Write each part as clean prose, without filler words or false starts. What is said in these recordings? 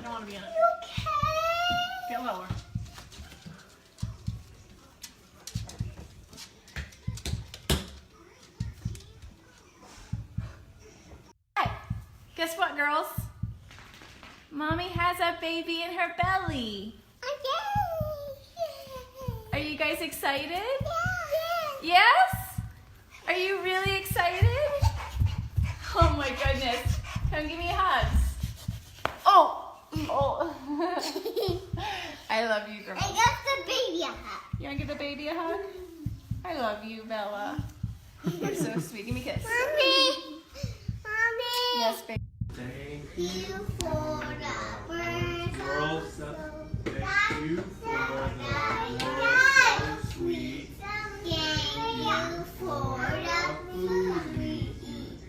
don't want to be in it. Okay. Get lower. Hey, guess what, girls? Mommy has a baby in her belly. Are you guys excited? Yes? Are you really excited? Oh my goodness. Come give me hugs. Oh. I love you, girl. I got the baby a hug. You want to give the baby a hug? I love you, Bella. You're so sweet. Give me a kiss. Mommy. Mommy. Yes, baby. Thank You for the birds Girls, so thank you for the world so sweet. Thank you for the food we eat.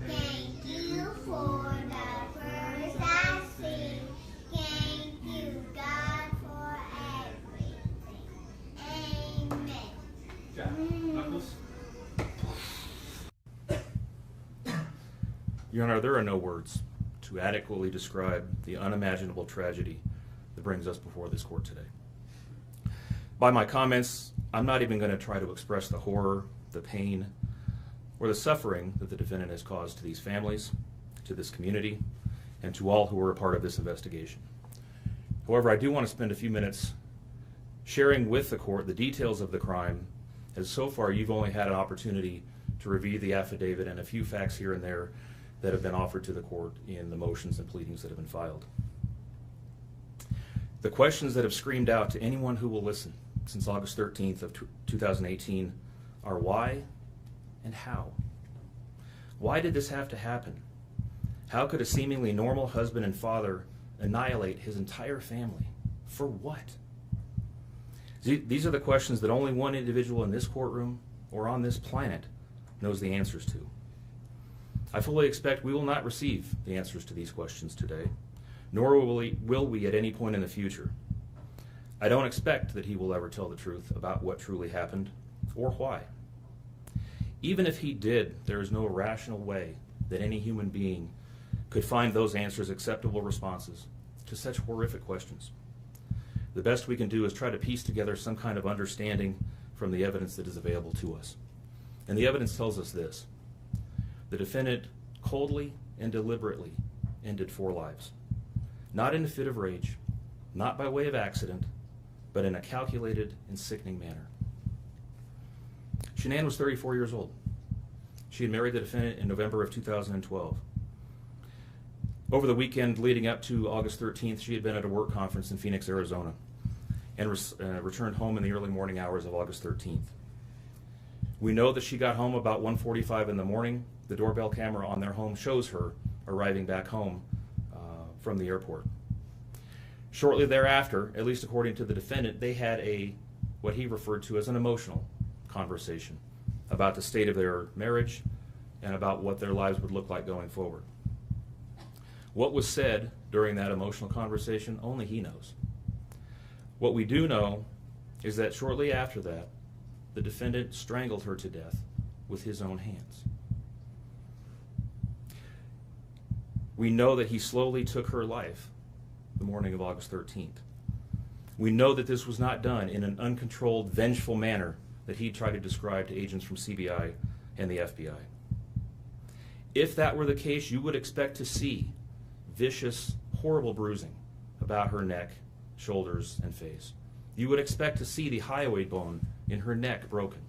Thank you for the birds that sing. Thank you, God, for everything. Amen. Jack, Knuckles. Your Honor, there are no words to adequately describe the unimaginable tragedy that brings us before this court today. By my comments, I'm not even going to try to express the horror, the pain, or the suffering that the defendant has caused to these families, to this community, and to all who were a part of this investigation. However, I do want to spend a few minutes sharing with the court the details of the crime, as so far you've only had an opportunity to review the affidavit and a few facts here and there that have been offered to the court in the motions and pleadings that have been filed. The questions that have screamed out to anyone who will listen since August 13th of 2018 are why and how? Why did this have to happen? How could a seemingly normal husband and father annihilate his entire family? For what? These are the questions that only one individual in this courtroom or on this planet knows the answers to. I fully expect we will not receive the answers to these questions today, nor will we at any point in the future. I don't expect that he will ever tell the truth about what truly happened or why. Even if he did, there is no rational way that any human being could find those answers acceptable responses to such horrific questions. The best we can do is try to piece together some kind of understanding from the evidence that is available to us. And the evidence tells us this. The defendant coldly and deliberately ended 4 lives. Not in a fit of rage, not by way of accident, but in a calculated and sickening manner. Shanann was 34 years old. She had married the defendant in November of 2012. Over the weekend leading up to August 13th, she had been at a work conference in Phoenix, Arizona, and returned home in the early morning hours of August 13th. We know that she got home about 1:45 in the morning. The doorbell camera on their home shows her arriving back home from the airport. Shortly thereafter, at least according to the defendant, they had what he referred to as an emotional conversation about the state of their marriage and about what their lives would look like going forward. What was said during that emotional conversation, only he knows. What we do know is that shortly after that, the defendant strangled her to death with his own hands. We know that he slowly took her life the morning of August 13th. We know that this was not done in an uncontrolled, vengeful manner that he tried to describe to agents from CBI and the FBI. If that were the case, you would expect to see vicious, horrible bruising about her neck, shoulders, and face. You would expect to see the hyoid bone in her neck broken.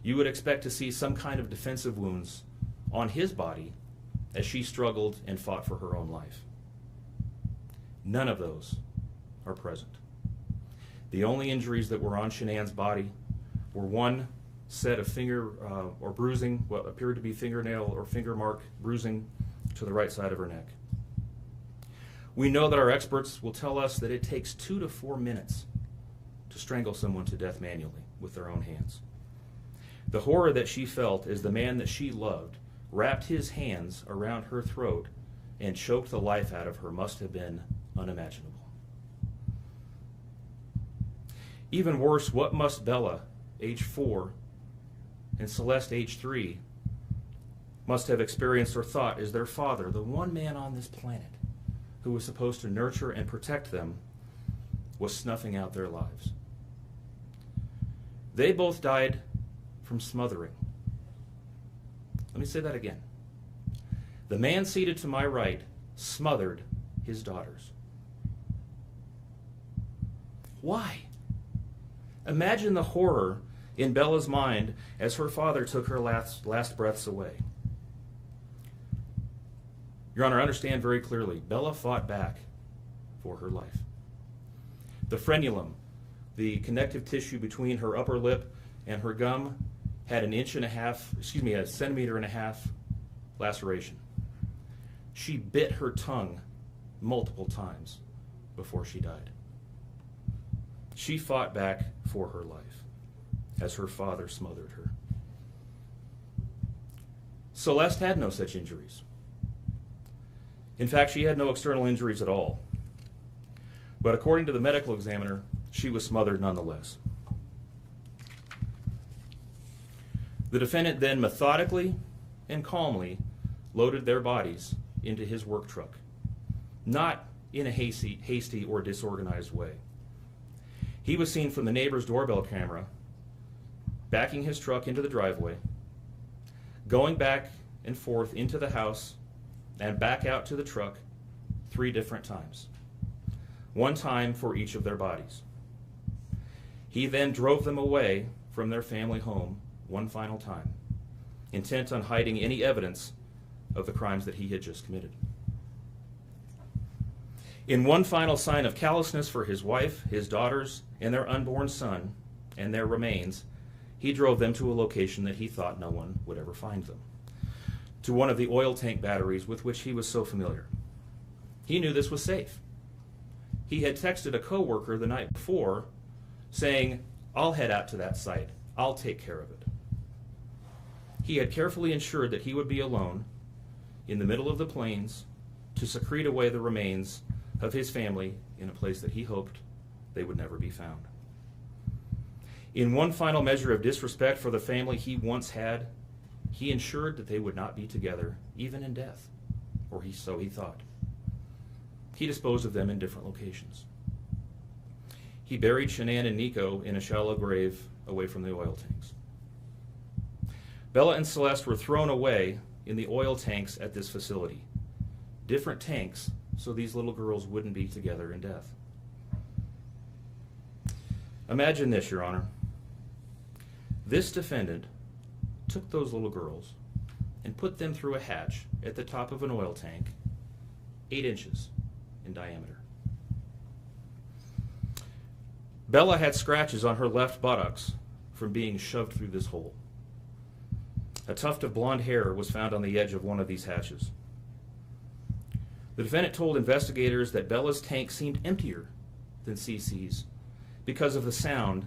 You would expect to see some kind of defensive wounds on his body as she struggled and fought for her own life. None of those are present. The only injuries that were on Shanann's body were one set of finger or bruising, what appeared to be fingernail or finger mark bruising to the right side of her neck. We know that our experts will tell us that it takes 2 to 4 minutes to strangle someone to death manually with their own hands. The horror that she felt as the man that she loved wrapped his hands around her throat and choked the life out of her must have been unimaginable. Even worse, what must Bella, age 4, and Celeste, age 3, must have experienced or thought as their father, the one man on this planet who was supposed to nurture and protect them, was snuffing out their lives. They both died from smothering. Let me say that again. The man seated to my right smothered his daughters. Why? Imagine the horror in Bella's mind as her father took her last breaths away. Your Honor, understand very clearly, Bella fought back for her life. The frenulum, the connective tissue between her upper lip and her gum, had a centimeter and a half laceration. She bit her tongue multiple times before she died. She fought back for her life as her father smothered her. Celeste had no such injuries. In fact, she had no external injuries at all. But according to the medical examiner, she was smothered nonetheless. The defendant then methodically and calmly loaded their bodies into his work truck, not in a hasty or disorganized way. He was seen from the neighbor's doorbell camera backing his truck into the driveway, going back and forth into the house and back out to the truck 3 different times, 1 time for each of their bodies. He then drove them away from their family home 1 final time, intent on hiding any evidence of the crimes that he had just committed. In 1 final sign of callousness for his wife, his daughters, and their unborn son, and their remains, he drove them to a location that he thought no one would ever find them, to one of the oil tank batteries with which he was so familiar. He knew this was safe. He had texted a coworker the night before saying, "I'll head out to that site. I'll take care of it." He had carefully ensured that he would be alone in the middle of the plains to secrete away the remains of his family in a place that he hoped they would never be found. In 1 final measure of disrespect for the family he once had, he ensured that they would not be together, even in death, or so he thought. He disposed of them in different locations. He buried Shanann and Nico in a shallow grave away from the oil tanks. Bella and Celeste were thrown away in the oil tanks at this facility. Different tanks, so these little girls wouldn't be together in death. Imagine this, Your Honor. This defendant took those little girls and put them through a hatch at the top of an oil tank, 8 inches in diameter. Bella had scratches on her left buttocks from being shoved through this hole. A tuft of blonde hair was found on the edge of one of these hatches. The defendant told investigators that Bella's tank seemed emptier than CC's because of the sound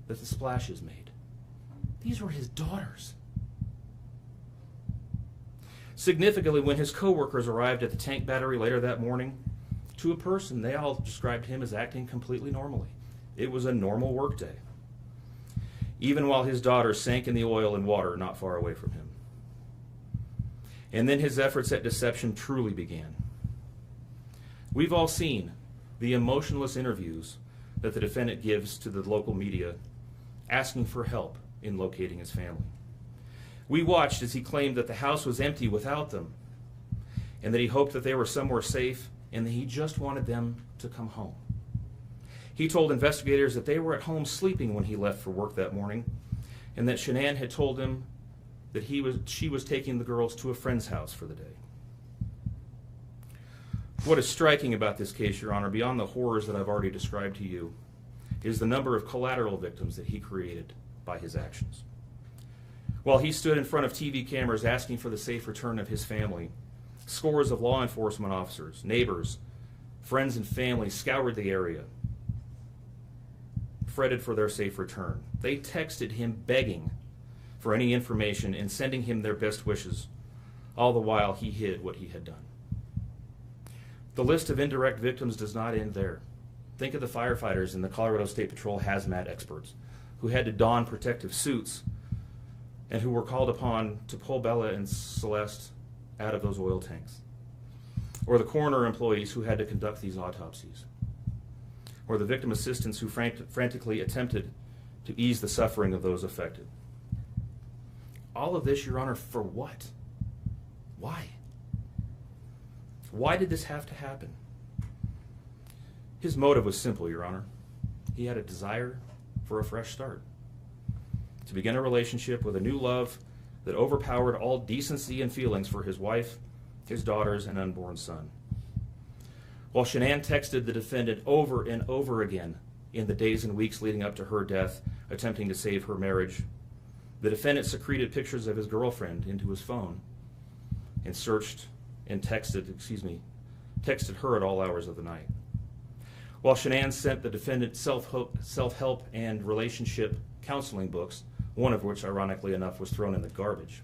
that the splashes made. These were his daughters. Significantly, when his coworkers arrived at the tank battery later that morning, to a person, they all described him as acting completely normally. It was a normal workday, even while his daughters sank in the oil and water not far away from him. And then his efforts at deception truly began. We've all seen the emotionless interviews that the defendant gives to the local media, asking for help in locating his family. We watched as he claimed that the house was empty without them, and that he hoped that they were somewhere safe, and that he just wanted them to come home. He told investigators that they were at home sleeping when he left for work that morning, and that Shanann had told him that she was taking the girls to a friend's house for the day. What is striking about this case, Your Honor, beyond the horrors that I've already described to you, is the number of collateral victims that he created by his actions. While he stood in front of TV cameras asking for the safe return of his family, scores of law enforcement officers, neighbors, friends, and family scoured the area, fretted for their safe return. They texted him begging for any information and sending him their best wishes, all the while he hid what he had done. The list of indirect victims does not end there. Think of the firefighters and the Colorado State Patrol hazmat experts who had to don protective suits and who were called upon to pull Bella and Celeste out of those oil tanks. or the coroner employees who had to conduct these autopsies, or the victim assistants who frantically attempted to ease the suffering of those affected. All of this, Your Honor, for what? Why? Why did this have to happen? His motive was simple, Your Honor. He had a desire for a fresh start, to begin a relationship with a new love that overpowered all decency and feelings for his wife, his daughters, and unborn son. While Shanann texted the defendant over and over again in the days and weeks leading up to her death, attempting to save her marriage, the defendant secreted pictures of his girlfriend into his phone and searched and texted her at all hours of the night. While Shanann sent the defendant self-help and relationship counseling books, one of which, ironically enough, was thrown in the garbage,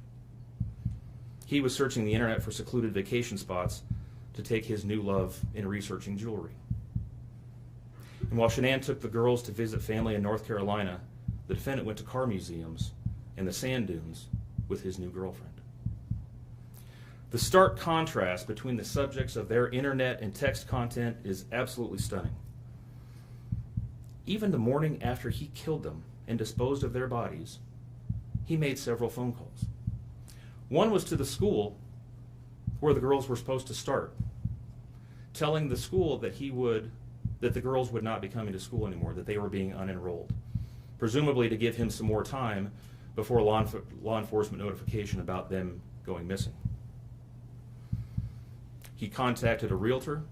he was searching the internet for secluded vacation spots to take his new love in researching jewelry. And while Shanann took the girls to visit family in North Carolina, the defendant went to car museums and the sand dunes with his new girlfriend. The stark contrast between the subjects of their internet and text content is absolutely stunning. Even the morning after he killed them and disposed of their bodies, he made several phone calls. One was to the school where the girls were supposed to start, telling the school that the girls would not be coming to school anymore, that they were being unenrolled, presumably to give him some more time before law enforcement notification about them going missing. He contacted a realtor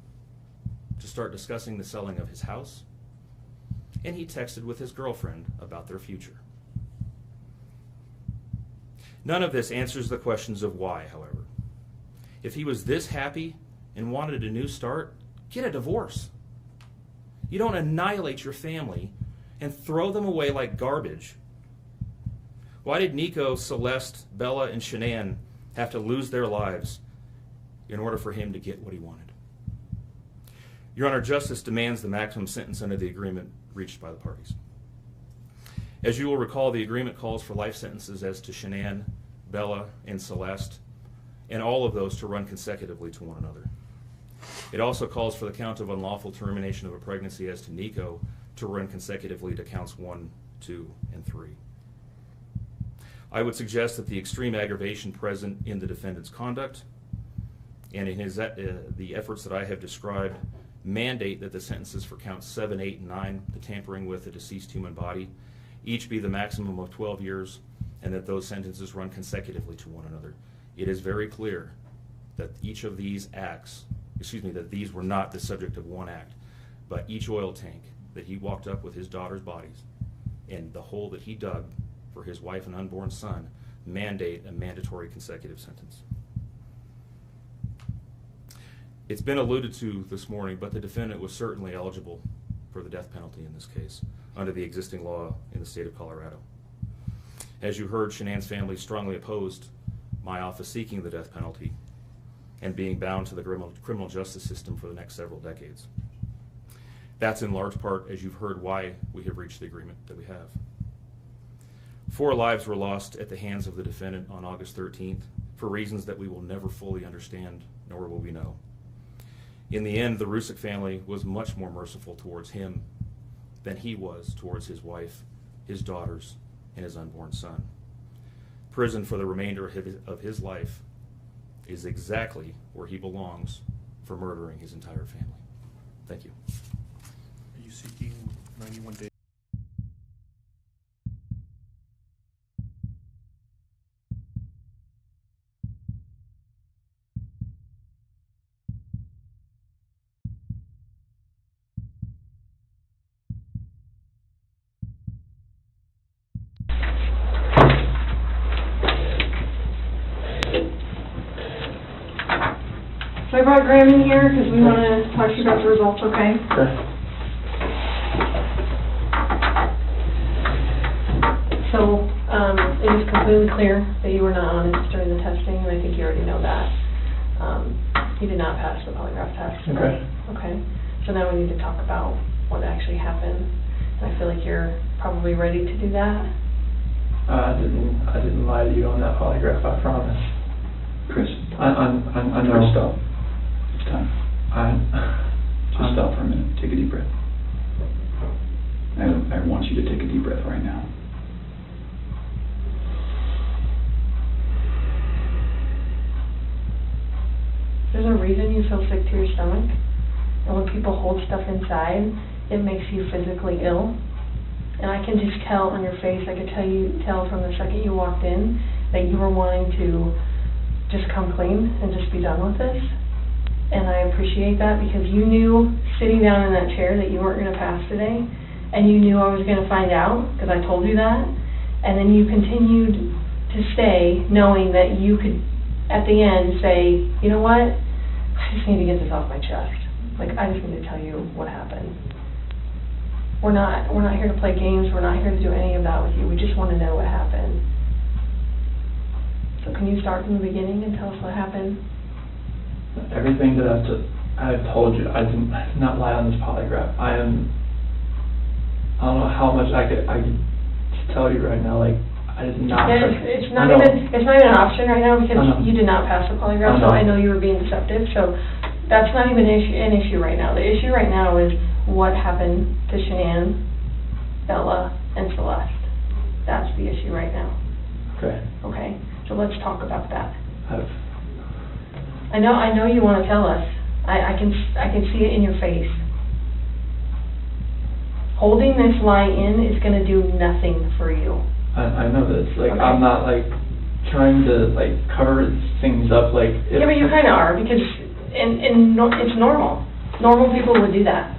to start discussing the selling of his house, and he texted with his girlfriend about their future. None of this answers the questions of why, however. If he was this happy and wanted a new start, get a divorce. You don't annihilate your family and throw them away like garbage. Why did Nico, Celeste, Bella, and Shanann have to lose their lives in order for him to get what he wanted? Your Honor, justice demands the maximum sentence under the agreement reached by the parties. As you will recall, the agreement calls for life sentences as to Shanann, Bella, and Celeste, and all of those to run consecutively to one another. It also calls for the count of unlawful termination of a pregnancy as to Nico to run consecutively to counts 1, 2, and 3. I would suggest that the extreme aggravation present in the defendant's conduct and in the efforts that I have described mandate that the sentences for counts 7, 8, and 9, the tampering with a deceased human body, each be the maximum of 12 years, and that those sentences run consecutively to one another. It is very clear that each of these that these were not the subject of one act, but each oil tank that he walked up with his daughter's bodies and the hole that he dug for his wife and unborn son mandate a mandatory consecutive sentence. It's been alluded to this morning, but the defendant was certainly eligible for the death penalty in this case under the existing law in the state of Colorado. As you heard, Shanann's family strongly opposed my office seeking the death penalty and being bound to the criminal justice system for the next several decades. That's in large part, as you've heard, why we have reached the agreement that we have. 4 lives were lost at the hands of the defendant on August 13th for reasons that we will never fully understand, nor will we know. In the end, the Rusick family was much more merciful towards him than he was towards his wife, his daughters, and his unborn son. Prison for the remainder of his life is exactly where he belongs for murdering his entire family. Thank you. Are you seeking 91 days? So I brought Graham in here because we want to talk to you about the results, okay? Sure. So, it is completely clear that you were not honest during the testing, and I think you already know that. You did not pass the polygraph test. Okay. Okay. So now we need to talk about what actually happened. And I feel like you're probably ready to do that. I didn't lie to you on that polygraph, I promise. Chris, I know. stop. time. Just I'm- stop for a minute. Take a deep breath. I want you to take a deep breath right now. There's a reason you feel sick to your stomach. And when people hold stuff inside, it makes you physically ill. And I can just tell on your face, I could tell from the second you walked in that you were wanting to just come clean and just be done with this. And I appreciate that because you knew sitting down in that chair that you weren't going to pass today. And you knew I was going to find out because I told you that. And then you continued to stay knowing that you could, at the end, say, you know what? I just need to get this off my chest. Like, I just need to tell you what happened. We're not here to play games. We're not here to do any of that with you. We just want to know what happened. So can you start from the beginning and tell us what happened? Everything that I've told you, I did not lie on this polygraph. I don't know how much I could tell you right now. Like, I did not. Yeah, it's not even an option right now because you did not pass the polygraph. So I know you were being deceptive. So that's not even an issue right now. The issue right now is what happened to Shanann, Bella, and Celeste. That's the issue right now. Okay. Okay. So let's talk about that. I've I know you want to tell us. I can see it in your face. Holding this lie in is going to do nothing for you. I know this. Like, Okay. I'm not like trying to like cover things up. Like, Yeah, but you kind of are because it's normal. Normal people would do that.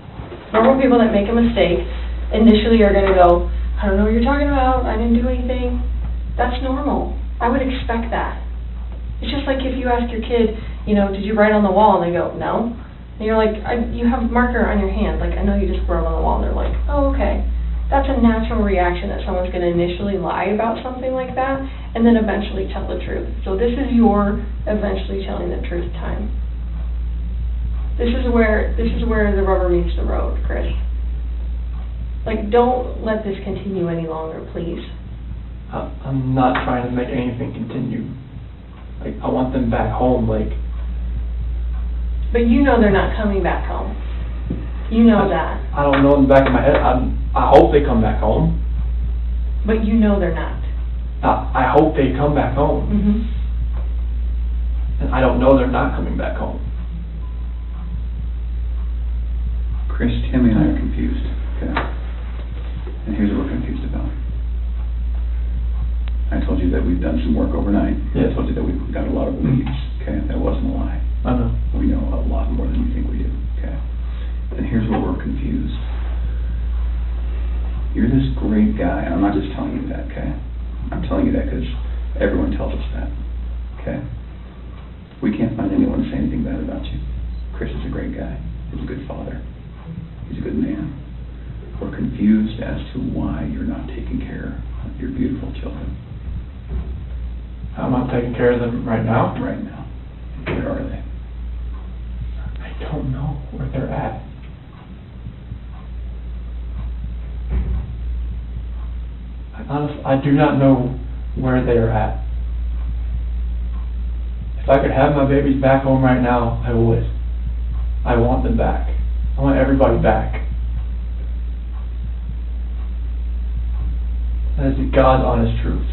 Normal people that make a mistake initially are going to go, I don't know what you're talking about. I didn't do anything. That's normal. I would expect that. It's just like if you ask your kid, you know, did you write on the wall? And they go, no. And you're like, you have a marker on your hand. Like, I know you just wrote on the wall. And they're like, oh, okay. That's a natural reaction that someone's going to initially lie about something like that and then eventually tell the truth. So this is your eventually telling the truth time. This is where the rubber meets the road, Chris. Like, don't let this continue any longer, please. I'm not trying to make anything continue. Like, I want them back home. Like, but you know they're not coming back home. You know that. I don't know in the back of my head. I hope they come back home. But you know they're not. I hope they come back home. Mm-hmm. And I don't know they're not coming back home. Chris, Tammy and I are confused, okay? And here's what we're confused about. I told you that we've done some work overnight. Yes. I told you that we've got a lot of leads, okay? That wasn't a lie. I know. We know a lot more than you think we do, okay? And here's where we're confused. You're this great guy, and I'm not just telling you that, okay? I'm telling you that because everyone tells us that, okay? We can't find anyone to say anything bad about you. Chris is a great guy. He's a good father. He's a good man. We're confused as to why you're not taking care of your beautiful children. I'm not taking care of them right now. Right now. Where are they? I don't know where they're at. Honestly, I do not know where they are at. If I could have my babies back home right now, I would. I want them back. I want everybody back. That is the God's honest truth.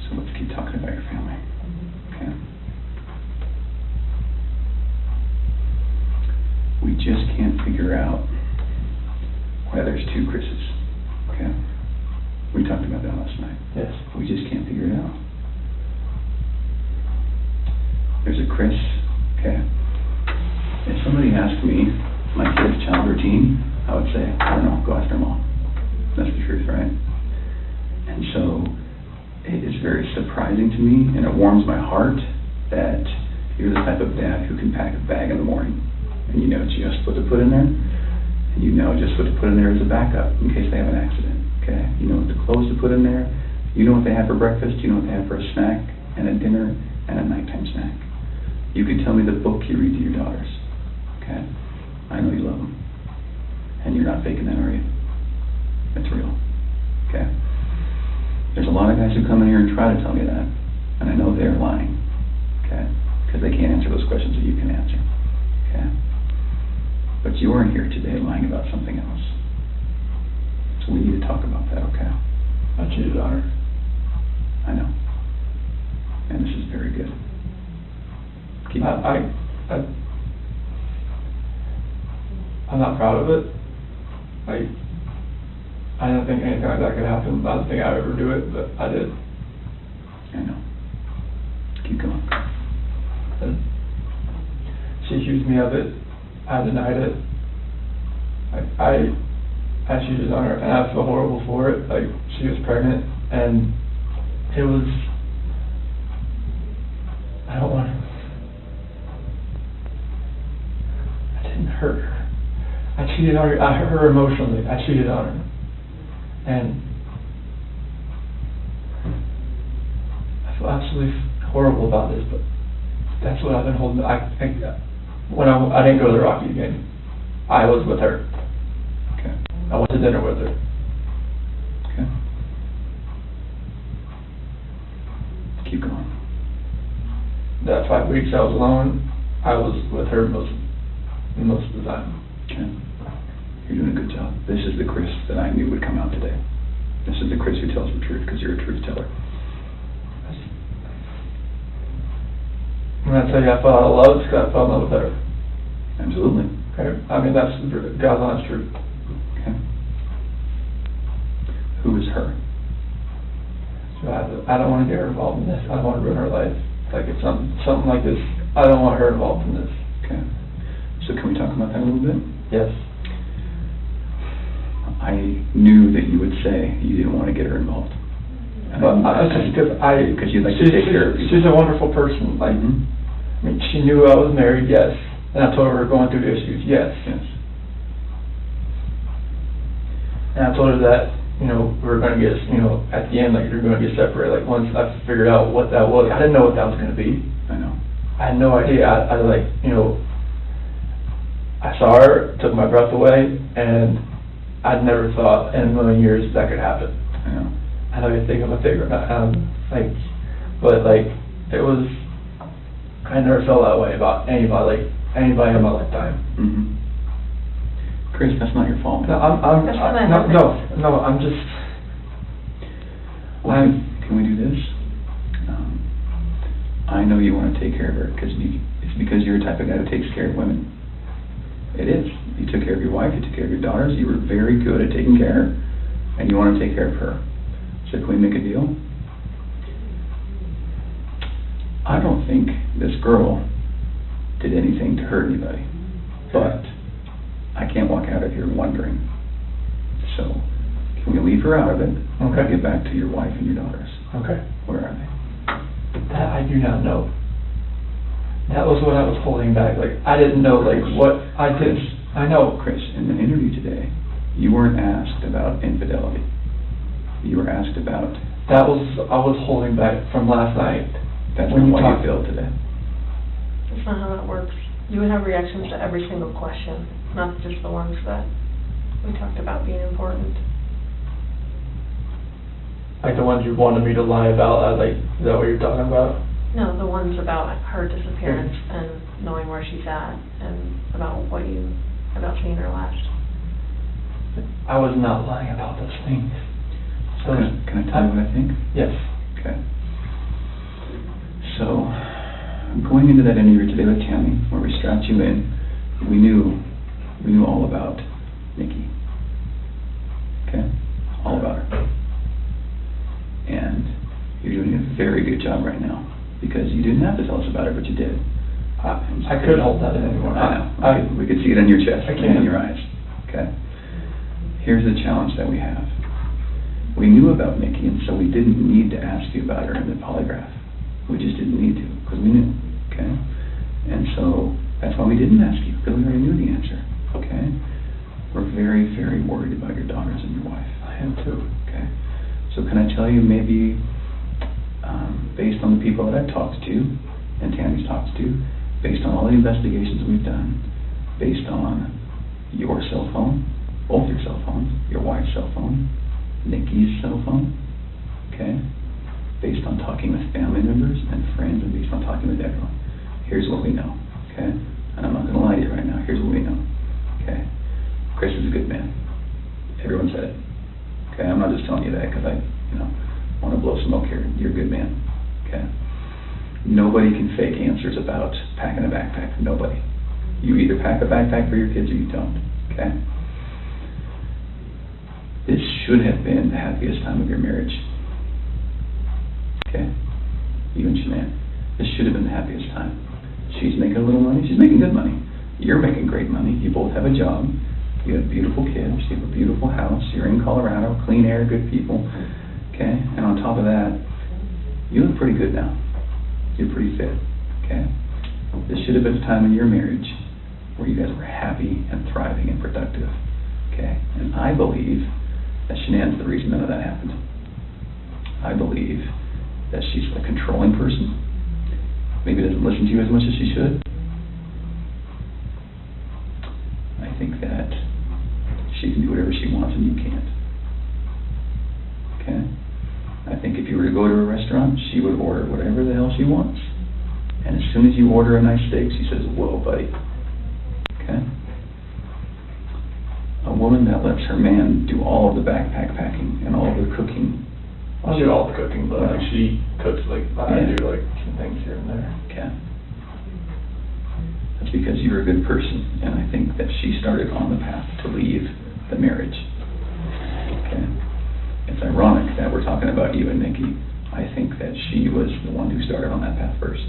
So let's keep talking about your family, okay? We just can't figure out why there's two Chris's, okay? We talked about that last night. Yes. We just can't figure it out. There's a Chris, okay? If somebody asked me my kid's child routine, I would say, I don't know, go ask their mom. That's the truth, right? And so it is very surprising to me, and it warms my heart that you're the type of dad who can pack a bag in the morning, and you know just what to put in there, and you know just what to put in there as a backup in case they have an accident, okay? You know what the clothes to put in there, you know what they have for breakfast, you know what they have for a snack, and a dinner, and a nighttime snack. You can tell me the book you read to your daughters, okay? I know you love them, and you're not faking that, are you? It's real, okay? There's a lot of guys who come in here and try to tell me that, and I know they're lying, okay? Because they can't answer those questions that you can answer, okay? But you aren't here today lying about something else. So we need to talk about that, okay? I cheated on her. I know. And this is very good. Keep I'm not proud of it. I don't think anything like that could happen. I don't think I would ever do it, but I did. I know. Keep going. And she accused me of it. I denied it. I cheated on her, and I feel horrible for it. Like, she was pregnant, and it was, I don't want to, I didn't hurt her. I cheated on her. I hurt her emotionally. I cheated on her. And I feel absolutely horrible about this, but that's what I've been holding. When I didn't go to the Rocky game, I was with her. Okay. I went to dinner with her. Okay. Keep going. That 5 weeks I was alone, I was with her most of the time. Okay. You're doing a good job. This is the Chris that I knew would come out today. This is the Chris who tells the truth, because you're a truth teller. When I tell you I fell out of love, it's because I fell in love with her. Absolutely. Okay? I mean, that's the God's honest truth. Okay. Who is her? So I don't want to get her involved in this. I don't want to ruin her life. Like, it's something like this, I don't want her involved in this. Okay. So can we talk about that a little bit? Yes. I knew that you would say you didn't want to get her involved. But it's just because you'd like to take care of people. She's a wonderful person. Like, Mm-hmm. I mean, she knew I was married, yes. And I told her we were going through issues, yes. Yes. And I told her that, we were going to get, at the end, like, we were going to get separated. Like, once I figured out what that was, I didn't know what that was going to be. I know. I had no idea. I saw her, took my breath away, and I'd never thought in a million years that could happen. I know. I know you're thinking of a figure, but it was, I never felt that way about anybody in my lifetime. Mm-hmm. Chris, that's not your fault. No, I'm just, Well, can we do this? I know you want to take care of her, it's because you're the type of guy who takes care of women. It is. You took care of your wife, you took care of your daughters, you were very good at taking care of her, and you want to take care of her. So can we make a deal? I don't think this girl did anything to hurt anybody, but I can't walk out of here wondering. So, can we leave her out of it? Okay. Get back to your wife and your daughters. okay. Where are they? That I do not know. That was what I was holding back. Like, I didn't know, what I did. I know. Chris, in the interview today, you weren't asked about infidelity. You were asked about... I was holding back from last night. That's when not you why talked. you feel today. That's not how that works. You would have reactions to every single question, not just the ones that we talked about being important. Like the ones you wanted me to lie about, is that what you're talking about? No, the ones about her disappearance and knowing where she's at and about seeing her last. I was not lying about those things. So, Can I tell you what I think? Yes. Okay. So, going into that interview today with Tammy, where we strapped you in, we knew all about Nikki. Okay? All about her. And you're doing a very good job right now, because you didn't have to tell us about it, but you did. I couldn't hold that in anymore. I know. We could see it on your chest I and can't. in your eyes. Okay. Here's the challenge that we have. We knew about Nikki, and so we didn't need to ask you about her in the polygraph. We just didn't need to, because we knew. Okay. And so that's why we didn't ask you, because we already knew the answer. Okay. We're very, very worried about your daughters and your wife. I am too. Okay. So can I tell you, maybe based on the people that I've talked to, and Tammy's talked to, based on all the investigations we've done, based on your cell phone, both your cell phones, your wife's cell phone, Nikki's cell phone, okay, based on talking with family members and friends, and based on talking with everyone, here's what we know, okay? And I'm not going to lie to you right now. Here's what we know, okay? Chris is a good man. Everyone said it, okay? I'm not just telling you that because I, want to blow smoke here. You're a good man, okay? Nobody can fake answers about packing a backpack. Nobody. You either pack a backpack for your kids or you don't, okay? This should have been the happiest time of your marriage, okay? You and Shanann. This should have been the happiest time. She's making a little money. She's making good money. You're making great money. You both have a job. You have beautiful kids. You have a beautiful house. You're in Colorado. Clean air, good people, okay? And on top of that, you look pretty good now. You're pretty fit, okay? This should have been a time in your marriage where you guys were happy and thriving and productive, okay? And I believe that Shanann's the reason none of that happened. I believe that she's a controlling person. Maybe doesn't listen to you as much as she should. I think that she can do whatever she wants and you can't, okay? I think if you were to go to a restaurant, she would order whatever the hell she wants. And as soon as you order a nice steak, she says, whoa, buddy. Okay? A woman that lets her man do all of the backpack packing and all of the cooking. I'll do all the cooking, but like she cooks I Yeah. do like some things here and there. Okay? That's because you're a good person, and I think that she started on the path to leave the marriage. Okay? It's ironic that we're talking about you and Nikki. I think that she was the one who started on that path first.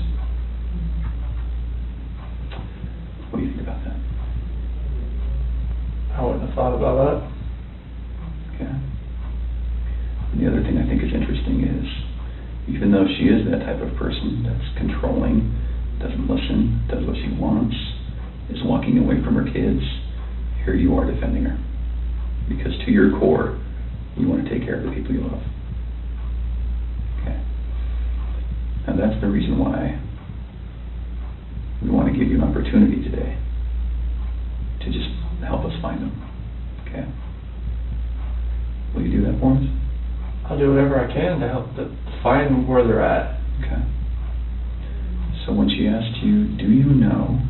What do you think about that? I wouldn't have thought about that. Okay. And the other thing I think is interesting is, even though she is that type of person that's controlling, doesn't listen, does what she wants, is walking away from her kids, here you are defending her. Because to your core, you want to take care of the people you love. Okay. And that's the reason why we want to give you an opportunity today to just help us find them. Okay? Will you do that for us? I'll do whatever I can to help to find where they're at. Okay. So when she asked you, do you know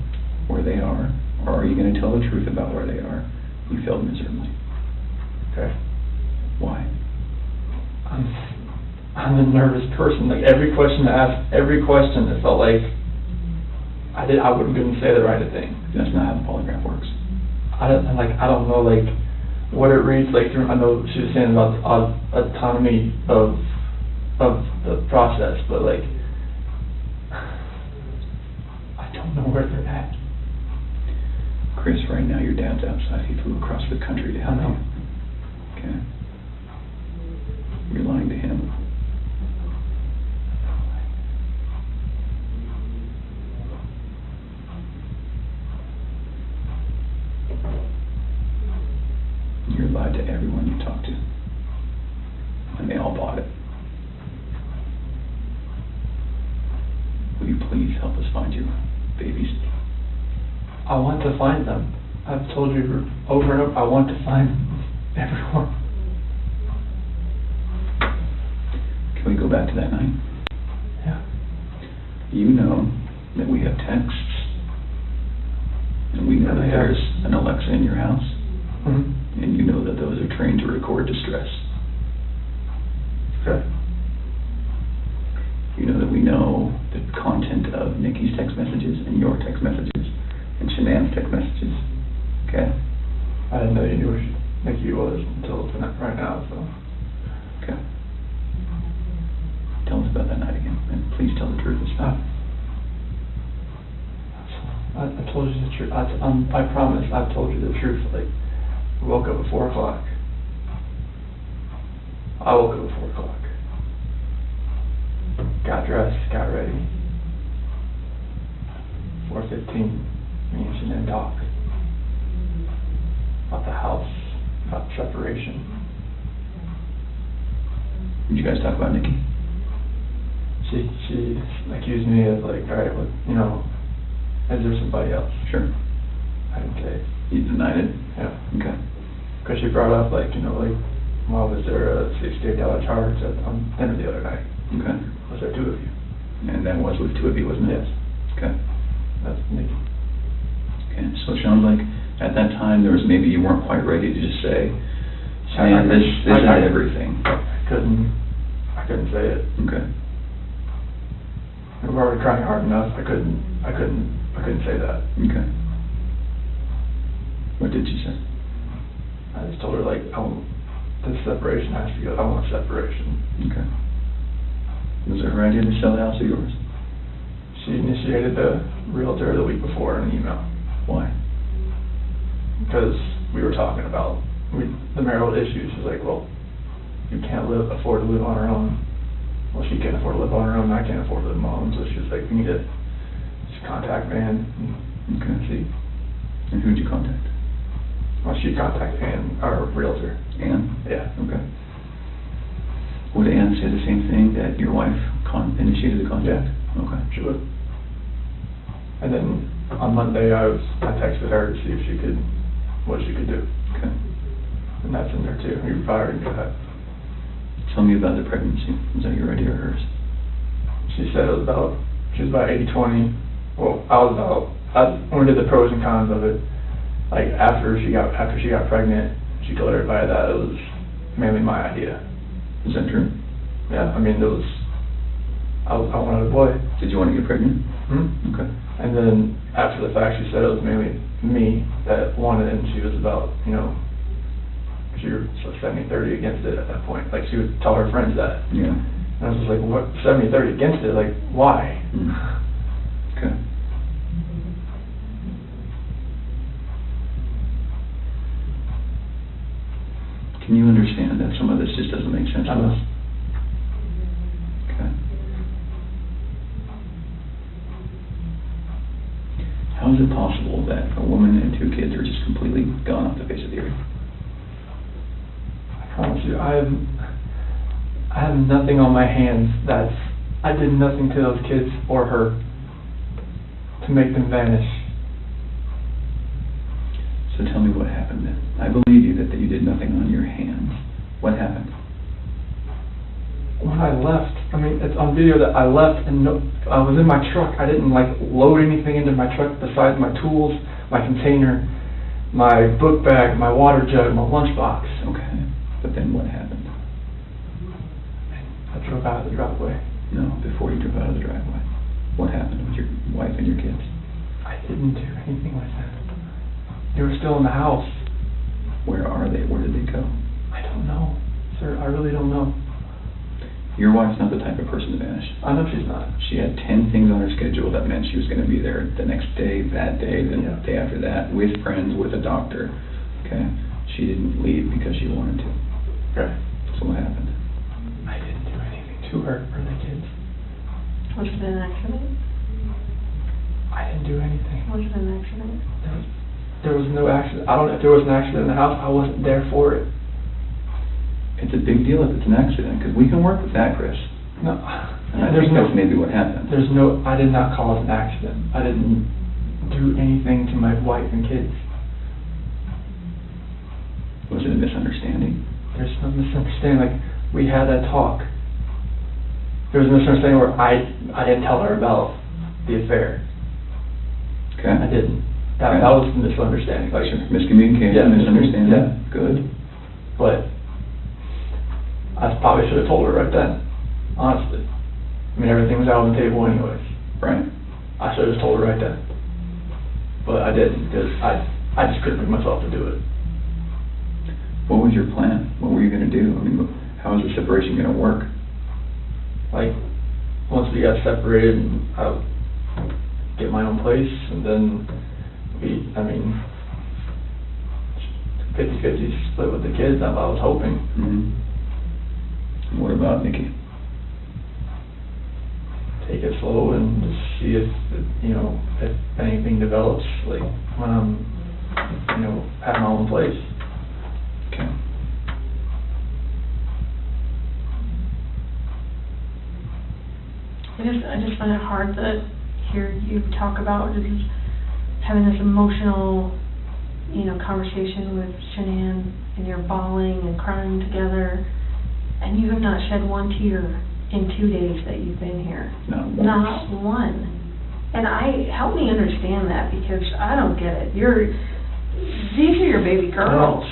where they are, or are you going to tell the truth about where they are, you failed miserably. Okay. Why? I'm a nervous person. Like every question I asked, every question, it felt like I wouldn't say the right thing. That's not how the polygraph works. I don't know what it reads like through. I know she was saying about the autonomy of the process, but like I don't know where they're at. Chris, right now your dad's outside. He flew across the country to help you. Okay. You're lying to him. You're lied to everyone you talk to. And they all bought it. Will you please help us find your babies? I want to find them. I've told you over and over, I want to find everyone. Can we go back to that night? Yeah. You know that we have texts, and we know that there's an Alexa in your house, Mm-hmm. and you know that those are trained to record distress. Okay. You know that we know the content of Nikki's text messages and your text messages and Shanann's text messages. Okay? I didn't know you knew where Nikki was until tonight, right now, so. Okay. Please tell the truth this time. I told you the truth. I promise I've told you the truth. Like, I woke up at 4 o'clock. I woke up at 4 o'clock. Got dressed, got ready. 4:15, me and Shanann talk about the house, about separation. Did you guys talk about Nikki? She accused me of like, all right, well, you know, is there somebody else? Sure. I didn't say it. You denied it? Yeah. Okay. Because she brought up like, you know, like, well, was there a $68 charge on dinner the other night? Okay. Was there 2 of you? And that was with 2 of you, wasn't it? Yes. Okay. That's Nikki. Okay, so it sounds like at that time there was maybe you weren't quite ready to just say, Shanann, this is everything. I couldn't say it. Okay. We were already trying hard enough. I couldn't say that. Okay. What did you say? I just told her like, this separation has to go. I want separation. Okay. Was it her idea to sell the house or yours? She initiated the realtor the week before in an email. Why? Because we were talking about the marital issues. She's like, well, you can't afford to live on her own. Well, she can't afford to live on her own, and I can't afford to live on my own. So she was like, we need to just contact Ann and see. And who'd you contact? Well, she contacted Ann, our realtor. Ann? Yeah. Okay. Would Ann say the same thing, that your wife initiated the contact? Yeah. Okay. She would. And then on Monday, I texted her to see if what she could do. Okay. And that's in there too. You probably already knew that. Tell me about the pregnancy. Was that your idea or hers? She said she was about 80-20. Well, when we did the pros and cons of it, like after she got pregnant, she told everybody that it was mainly my idea. Is that true? Yeah, I mean, I wanted a boy. Did you want to get pregnant? Hmm? Okay. And then after the fact, she said it was mainly me that wanted it, and she was about, you know, she was 70-30 against it at that point. Like, she would tell her friends that. Yeah. And I was just like, what, 70-30 against it? Like, why? Mm. Okay. Can you understand that some of this just doesn't make sense to us? Okay. How is it possible that a woman and 2 kids are just completely gone off the face of the earth? I promise you, I have nothing on my hands I did nothing to those kids or her to make them vanish. So tell me what happened then. I believe you that you did nothing on your hands. What happened? When I left, I mean, it's on video that I left and I was in my truck. I didn't like load anything into my truck besides my tools, my container, my book bag, my water jug, my lunchbox. Okay. But then what happened? I drove out of the driveway. No, before you drove out of the driveway. What happened with your wife and your kids? I didn't do anything like that. They were still in the house. Where are they? Where did they go? I don't know, sir. I really don't know. Your wife's not the type of person to vanish. I know she's not. She had 10 things on her schedule that meant she was going to be there the next day, that day, the day after that, with friends, with a doctor. Okay? She didn't leave because she wanted to. Okay. So what happened? I didn't do anything to her or the kids. Was it an accident? I didn't do anything. Was it an accident? There was no accident. I don't know if there was an accident in the house. I wasn't there for it. It's a big deal if it's an accident, because we can work with that, Chris. No. And I think that's maybe what happened. I did not cause an accident. I didn't do anything to my wife and kids. Was it a misunderstanding? There's no misunderstanding. Like, we had that talk. There was a misunderstanding where I didn't tell her about the affair. Okay. I didn't. That was the misunderstanding. Like, miscommunication, misunderstanding. Yeah. Good. But I probably should have told her right then, honestly. I mean, everything was out on the table anyways. Right. I should have just told her right then. But I didn't, because I just couldn't bring myself to do it. What was your plan? What were you going to do? I mean, how is the separation going to work? Like, once we got separated, and I would get my own place, and then 50-50 split with the kids, that's what I was hoping. Mm-hmm. What about Nikki? Take it slow and just see if anything develops, like when I'm, having my own place. Okay. I just find it hard to hear you talk about just having this emotional, conversation with Shanann, and you're bawling and crying together, and you have not shed one tear in 2 days that you've been here. Not one. And help me understand that, because I don't get it. These are your baby girls,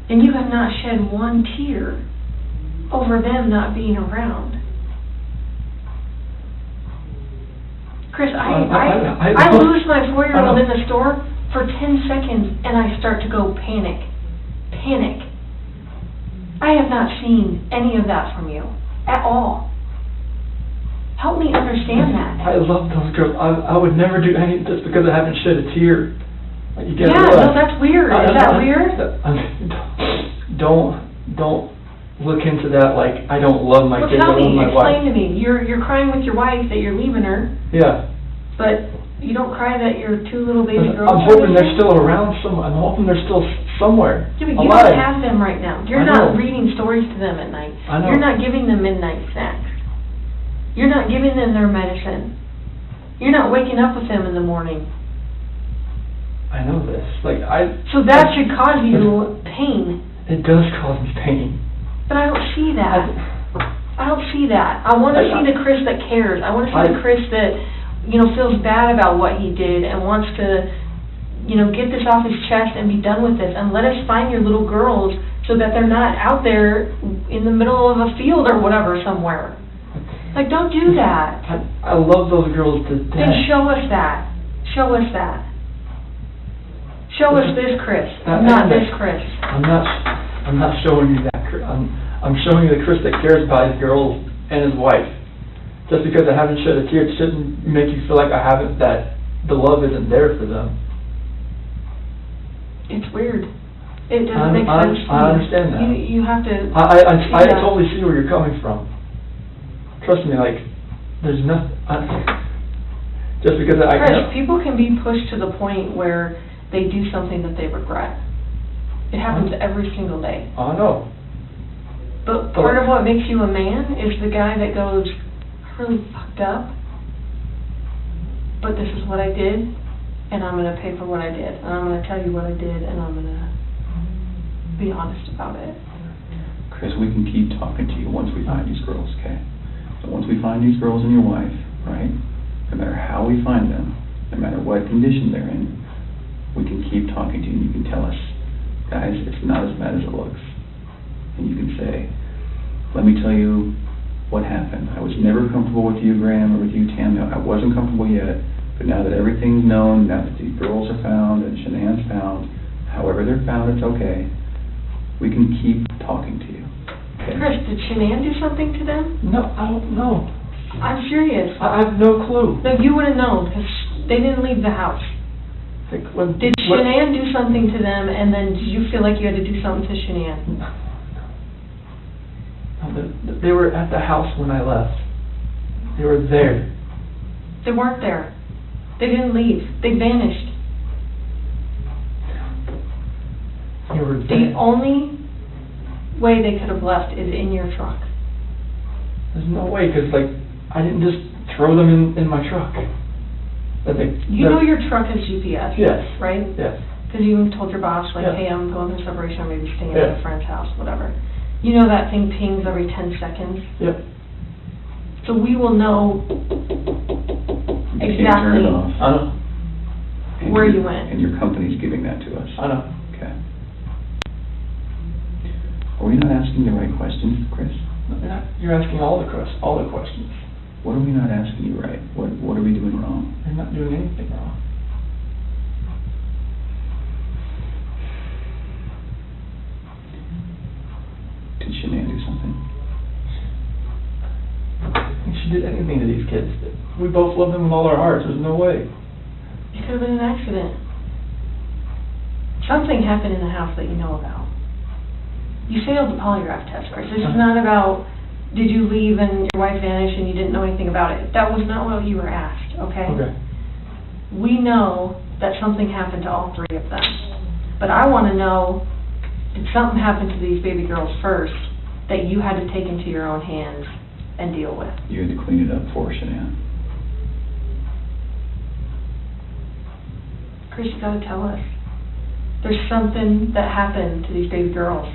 and you have not shed one tear over them not being around. Chris, I lose my 4-year-old in the store for 10 seconds, and I start to go panic. I have not seen any of that from you at all. Help me understand that. I love those girls. I would never do anything just because I haven't shed a tear. Like, you Yeah, no, that's weird. Is that weird? Don't look into that like I don't love my kids. Well, tell me, I love my wife. explain to me. You're crying with your wife that you're leaving her, Yeah. but you don't cry that your 2 little baby girls I'm hoping they're still around somewhere. I'm hoping they're still somewhere. Yeah, but you alive. don't have them right now. You're I not know. reading stories to them at night. I know. You're not giving them midnight snacks. You're not giving them their medicine. You're not waking up with them in the morning. I know this. So that should cause you pain. It does cause me pain. But I don't see that. I don't see that. I want to see the Chris that cares. I want to see the Chris that, feels bad about what he did and wants to, get this off his chest and be done with this. And let us find your little girls so that they're not out there in the middle of a field or whatever somewhere. Like, don't do that. I love those girls to death. Then show us that. Show us that. Show us this Chris, not this Chris. I'm not showing you that Chris. I'm showing you the Chris that cares about his girls and his wife. Just because I haven't shed a tear, it shouldn't make you feel like that the love isn't there for them. It's weird. It doesn't make sense to me. I understand that. You have to... I totally see where you're coming from. Trust me, there's nothing... just because I... Chris, people can be pushed to the point where they do something that they regret. It happens every single day. I know. But part of what makes you a man is the guy that goes, I really fucked up, but this is what I did, and I'm going to pay for what I did, and I'm going to tell you what I did, and I'm going to be honest about it. Chris, we can keep talking to you once we find these girls, okay? So once we find these girls and your wife, right, no matter how we find them, no matter what condition they're in, we can keep talking to you, and you can tell us, guys, it's not as bad as it looks. And you can say, let me tell you what happened. I was never comfortable with you, Graham, or with you, Tam. No, I wasn't comfortable yet, but now that everything's known, now that these girls are found and Shanann's found, however they're found, it's okay. We can keep talking to you. Okay? Chris, did Shanann do something to them? No, I don't know. I'm serious. I have no clue. No, you would have known, because they didn't leave the house. Did Shanann do something to them, and then did you feel like you had to do something to Shanann? No, they were at the house when I left. They were there. They weren't there. They didn't leave. They vanished. They were there. The only way they could have left is in your truck. There's no way, because, I didn't just throw them in my truck. You know your truck has GPS, yes, right? Yes. Because you told your boss, Yeah. hey, I'm going through separation, I'm maybe staying Yeah. at a friend's house, whatever. You know that thing pings every 10 seconds? Yep. So we will know You can't turn it off. I know. And where you went. And your company's giving that to us. I know. Okay. Are we not asking the right questions, Chris? No, you're asking all the questions. What are we not asking you right? What are we doing wrong? You're not doing anything wrong. Did Shanann do something? think she did anything to these kids. We both love them with all our hearts. There's no way. It could have been an accident. Something happened in the house that you know about. You failed the polygraph test, Chris. This is not about, did you leave and your wife vanished and you didn't know anything about it. That was not what you were asked, okay? Okay. We know that something happened to all three of them. But I want to know, did something happen to these baby girls first that you had to take into your own hands and deal with? You had to clean it up for her, Shanann. Chris, you gotta tell us. There's something that happened to these baby girls.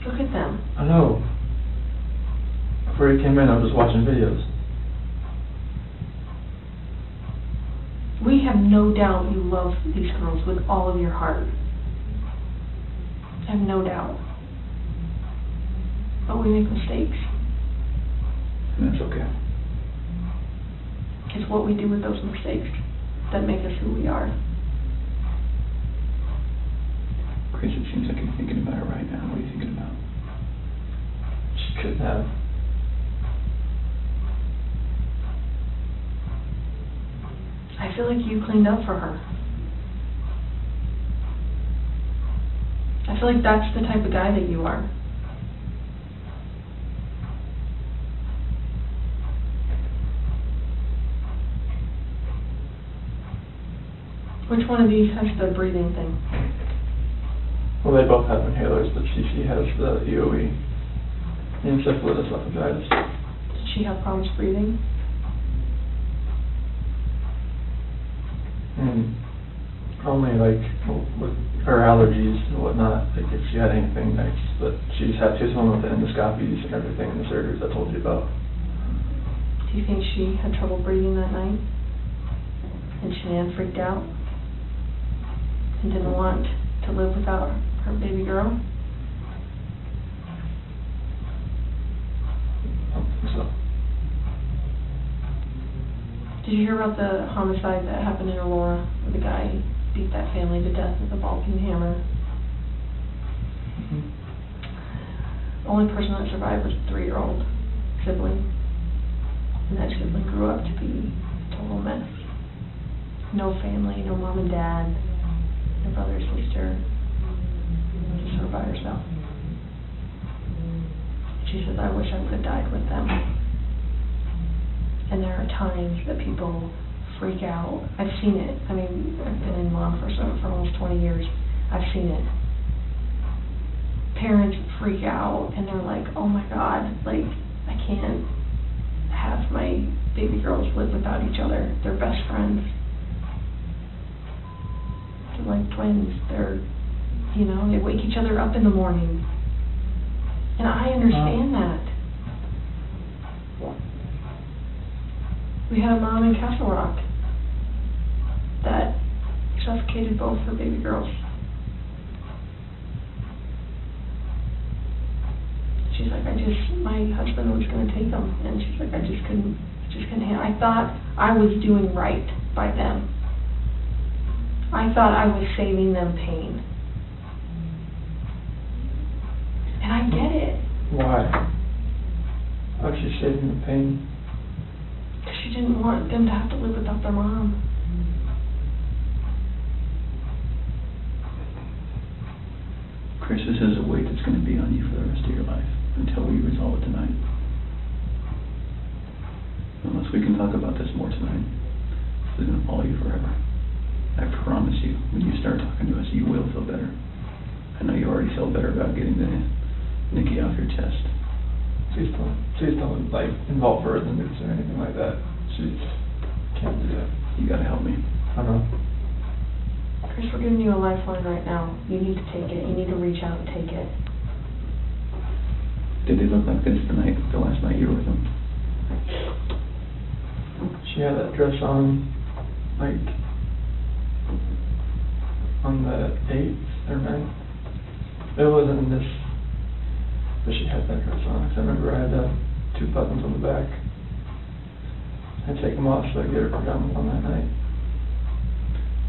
Look at them. I know. Before you came in, I was just watching videos. We have no doubt you love these girls with all of your heart. I have no doubt. But we make mistakes. And that's okay. It's what we do with those mistakes that make us who we are. Chris, it seems like you're thinking about it right now. What are you thinking about? She couldn't have. I feel like you cleaned up for her. I feel like that's the type of guy that you are. Which one of these has the breathing thing? Well, they both have inhalers, but she has the EOE. Encephalitis esophagitis. Did she have problems breathing? Only like with her allergies and whatnot, like if she had anything next, but she's home with the endoscopies and everything and the surgeries I told you about. Do you think she had trouble breathing that night? And Shanann freaked out? And didn't want to live without her baby girl? I don't think so. Did you hear about the homicide that happened in Aurora, where the guy beat that family to death with a ball-peen hammer? Mm-hmm. The only person that survived was a 3-year-old sibling. And that sibling grew up to be a total mess. No family, no mom and dad, no brother or sister, just her by herself. She says, I wish I would have died with them. And there are times that people freak out. I've seen it. I mean, I've been in law enforcement for almost 20 years. I've seen it. Parents freak out and they're like, oh my God, like, I can't have my baby girls live without each other. They're best friends. They're like twins. They're, you know, they wake each other up in the morning. And I understand that. We had a mom in Castle Rock that suffocated both her baby girls. She's like, my husband was going to take them, and she's like, I just couldn't handle. I thought I was doing right by them. I thought I was saving them pain. And I get it. Why? How's she saving the pain? Because she didn't want them to have to live without their mom. Chris, this is a weight that's going to be on you for the rest of your life until we resolve it tonight. Unless we can talk about this more tonight, this is going to follow you forever. I promise you, when you start talking to us, you will feel better. I know you already feel better about getting the Nikki off your chest. Please don't like involve her in the news or anything like that. She can't do that. You gotta help me. I know. Chris, we're giving you a lifeline right now. You need to take it. You need to reach out and take it. Did they look like this the last night you were with them? She had that dress on, like, on the 8th or 9th. It wasn't in this, but she had that dress on. 'Cause I remember I had 2 buttons on the back. I'd take them off so I could get her pajamas on that night.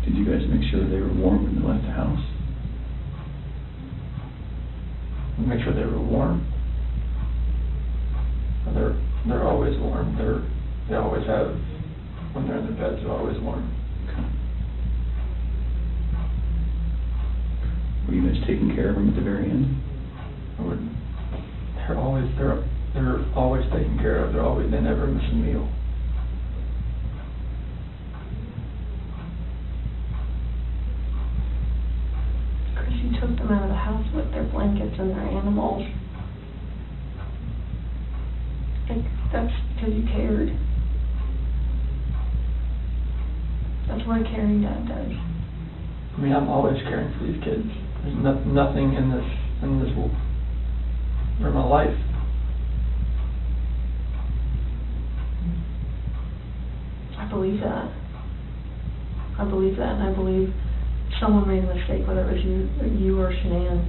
Did you guys make sure they were warm when they left the house? make sure they were warm. They're always warm. They always have, when they're in their beds, they're always warm. Okay. Were you guys taking care of them at the very end? They're always taken care of. They never miss a meal. Chris, you took them out of the house with their blankets and their animals. Like, that's because you cared. That's what a caring dad does. I mean, I'm always caring for these kids. There's nothing in this for my life. I believe that. I believe that, and I believe someone made a mistake, whether it was you or Shanann.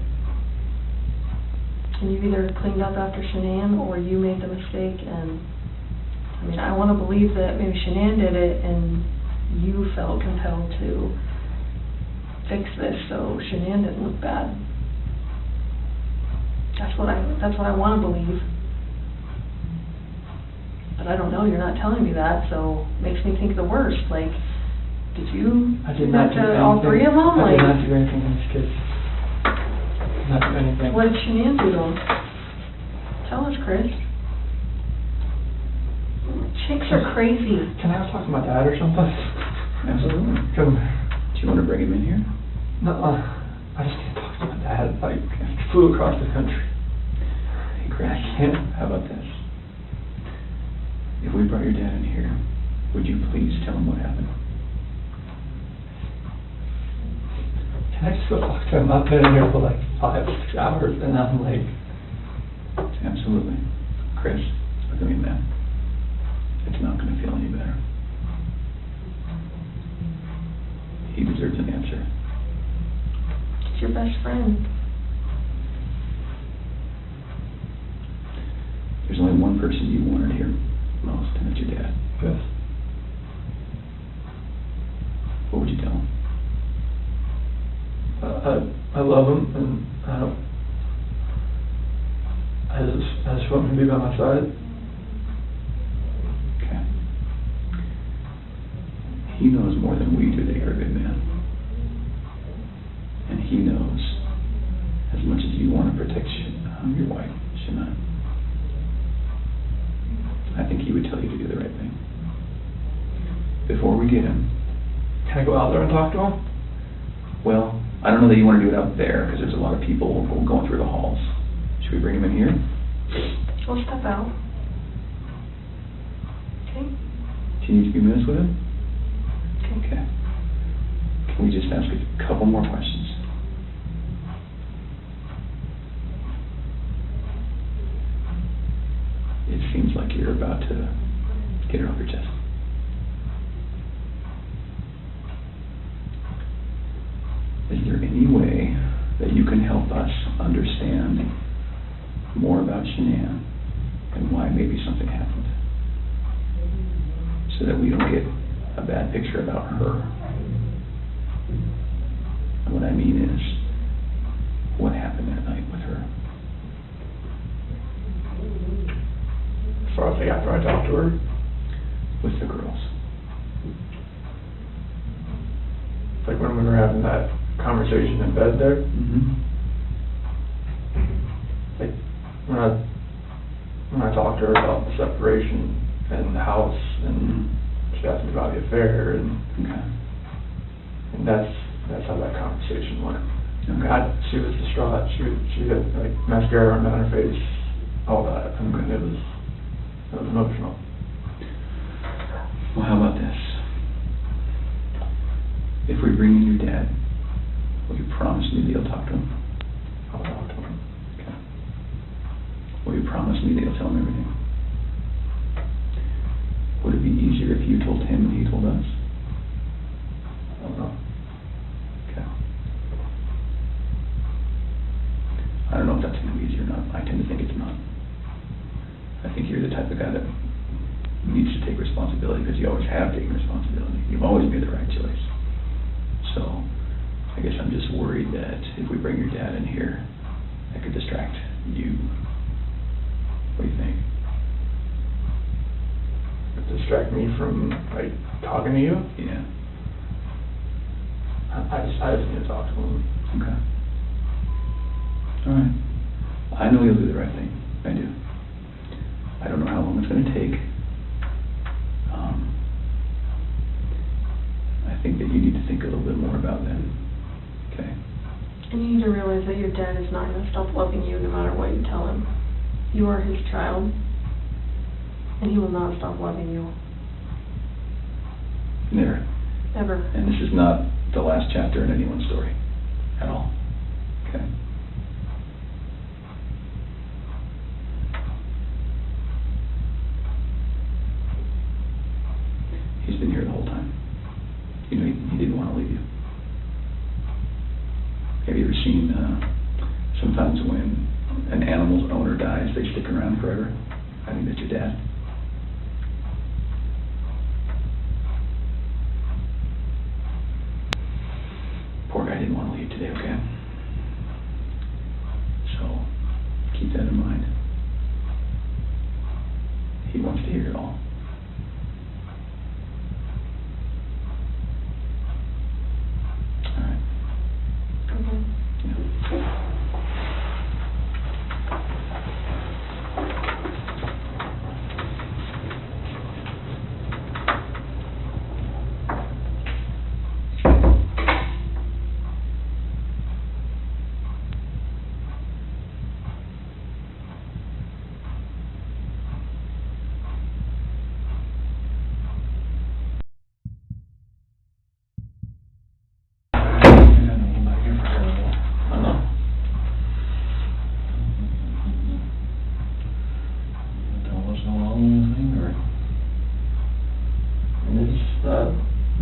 And you either cleaned up after Shanann or you made the mistake. And I mean, I want to believe that maybe Shanann did it and you felt compelled to fix this so Shanann didn't look bad. That's what I want to believe. But I don't know, you're not telling me that, so it makes me think the worst. Like, did you do that to all three of them? I did not do anything to these kids. Not do anything. What did Shanann do to them? Tell us, Chris. Chicks are crazy. Can I talk to my dad or something? Absolutely. Come. Do you want to bring him in here? No, I just need to talk to my dad. Like, I flew across the country. Hey, Chris, how about this? If we brought your dad in here, would you please tell him what happened? Can I just go talk to him? I've been in here for like 5 or 6 hours and I'm like... Absolutely. Chris, look at me, man. It's not going to feel any better. He deserves an answer. It's your best friend. There's only one person you wanted here most, and it's your dad. Yes. What would you tell him? I love him, and I just want him to be by my side. Okay. He knows more than we do that you're a good man. And he knows as much as you want to protect your wife, Shanann. I think he would tell you to do the right thing. Before we get him. Can I go out there and talk to him? Well, I don't know that you want to do it out there because there's a lot of people going through the halls. Should we bring him in here? We'll step out. Okay? Do you need a few minutes with him? Okay. Okay. Can we just ask a couple more questions? It seems like you're about to get it off your chest. Is there any way that you can help us understand more about Shanann and why maybe something happened? So that we don't get a bad picture about her. And what I mean is, what happened that night with her? As far as like after I talked to her? With the girls. Like when we were having that conversation in bed there. Mm-hmm. Like when I talked to her about the separation and the house, and she asked me about the affair, and Okay. and that's how that conversation went. Okay. She was distraught. She had like mascara on her face, all that, and it was emotional. Well, how about this? If we bring in your dad, will you promise me that you'll talk to him? I'll talk to him. Okay. Will you promise me that you'll tell him everything? Would it be easier if you told him and he told us? I don't know. Okay. I don't know if that's going to be easy or not. I tend to think it's not. I think you're the type of guy that needs to take responsibility because you always have taken responsibility. You've always made the right choice. So, I guess I'm just worried that if we bring your dad in here, that could distract you? What do you think? Distract me from, like, talking to you? Yeah. I just need to talk to him. Okay. All right. I know you'll do the right thing. I do. I don't know how long it's going to take. I think that you need to think a little bit more about that. Okay? And you need to realize that your dad is not going to stop loving you no matter what you tell him. You are his child, and he will not stop loving you. Never. Ever. And this is not the last chapter in anyone's story at all. Okay? He's been here the whole time. You know, he didn't want to leave you. Have you ever seen, sometimes when an animal's owner dies, they stick around forever? I think that's your dad. Poor guy didn't want to leave today, okay? So, keep that in mind. He wants to hear it all. All right. Okay. Yeah.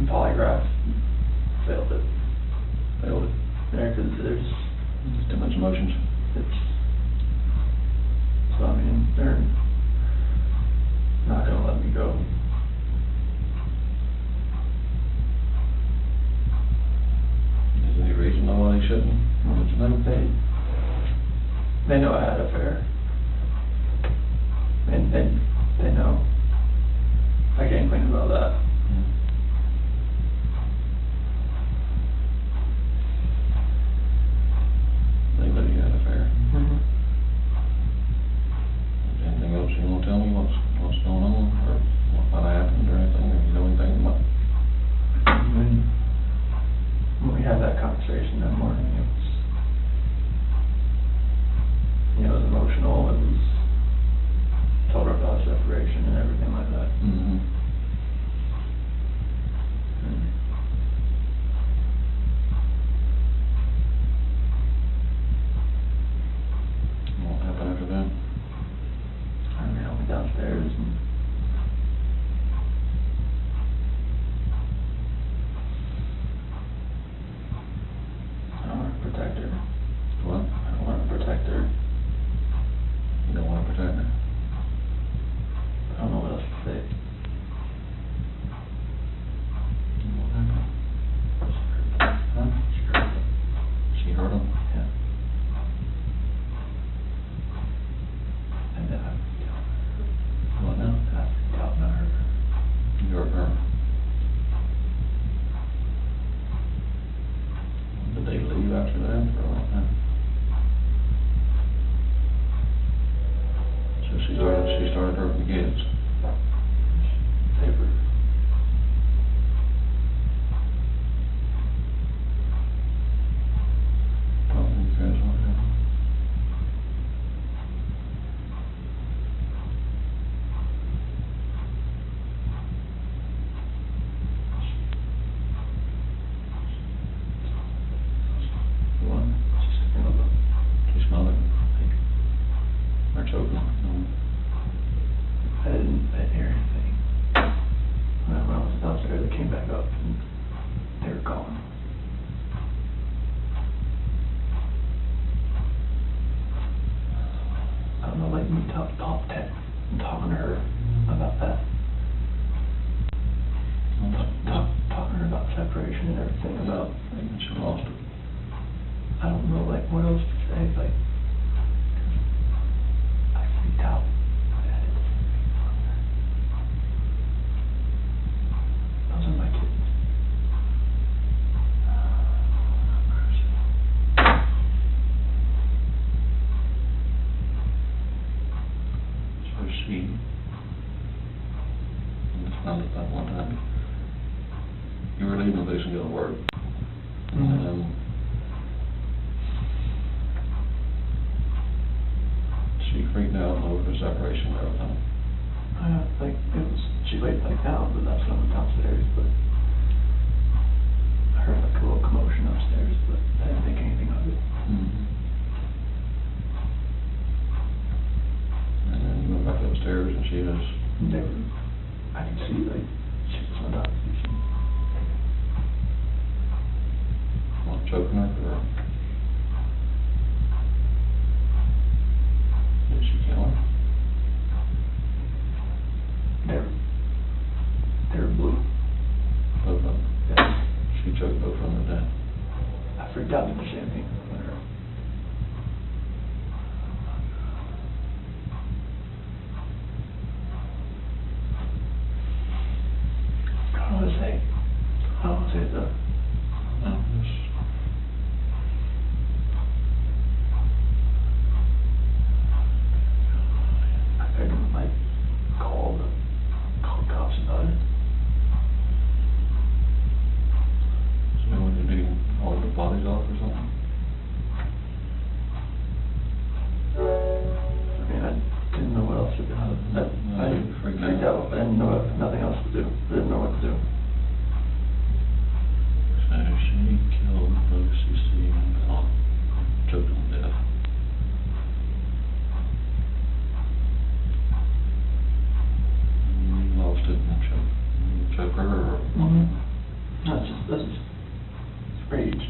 Polygraph failed it. Yeah, because there's too much emotions. So I mean, they're not gonna let me go. Is there any reason why they shouldn't? They know I had an affair. And they know. I can't complain about that. They know you had an affair. Mm-hmm. Is there anything else you want to tell me? What's going on, or what happened, or anything? Or you know anything about? When we had that conversation that morning, it was, it was emotional. It was, told her about separation and everything like that. Mm-hmm. What happened after that? I mean, I went downstairs and I want to protect her. What? I want to protect her. You don't want to protect her? I don't know what else to say. What happened? Huh? She hurt him? Yeah. And then I What now? doubt not hurt her. You hurt her? Did they leave after that, or what? So she started hurting the kids. Paper. Talk to you guys, what happened? What? She smothered him, I think. Or choked him. No. I didn't hear anything. When I was downstairs, I came back up and they were gone. I don't know, like me talking to her about that. Talking to her about separation and everything, about, She lost it. I don't know, like, what else to say, like, freaked out over the separation and everything? Like, she laid back down, but that's when I went downstairs, but I heard like a little commotion upstairs, but I didn't think anything of it. Mm-hmm. And then you went back upstairs and she was, Never, I could see, like, she was not out. what, choking her, or did she kill her? They're blue. Both of them. Yeah. She choked both of them to death. I freaked out at the same thing. I don't want to say it though. No, just, I couldn't like call cops about it. so when did you haul the bodies off or something? I mean, I didn't know what else to do. I freaked out. I didn't know nothing else to do. I didn't know what to do. So she killed Lucy C. and choked them to death. You lost it and choke her or? That's just rage.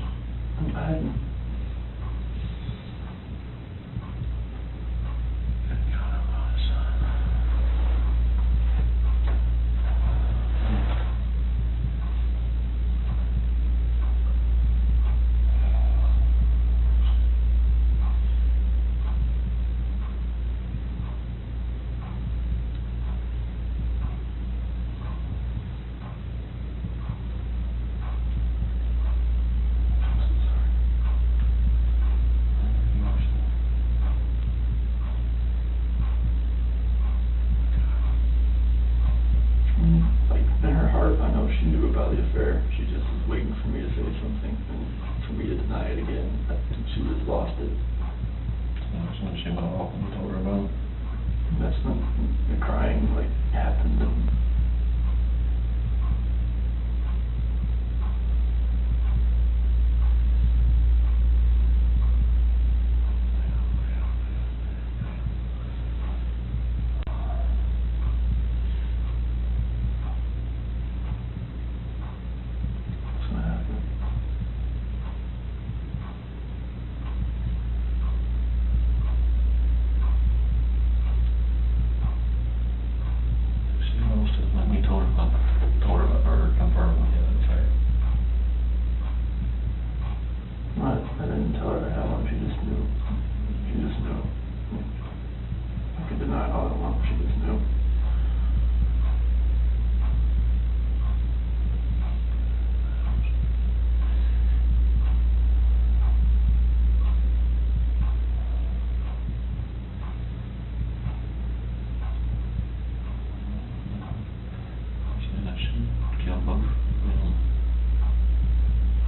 I hadn't. Like, in her heart, I know she knew about the affair. She just was waiting for me to say something and for me to deny it again. I think she just lost it. That's when she went off and told her about it. And that's when the crying, like, happened and that's what happened. She lost it when we told her about her confirming the affair. I didn't tell her how long, she just knew. She just knew. I could deny it all I want, she just knew. She said that she killed both of them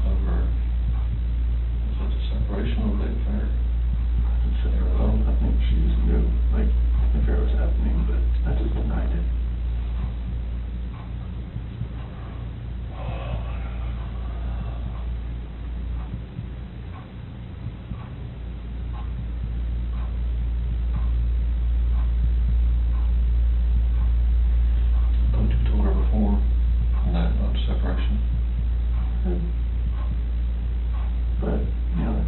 over, was it the separation or the affair? I didn't say her alone. I think she just knew, like, the affair was happening, but I just denied it. But you told her before, that about the separation. But, you know,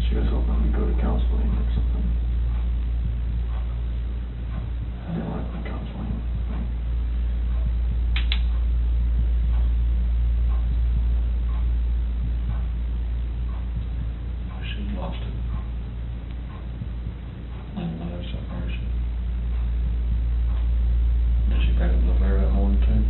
she was hoping we'd go to counseling or something. I didn't like the counseling. She lost it. And another separation. Did she break up the affair that morning too?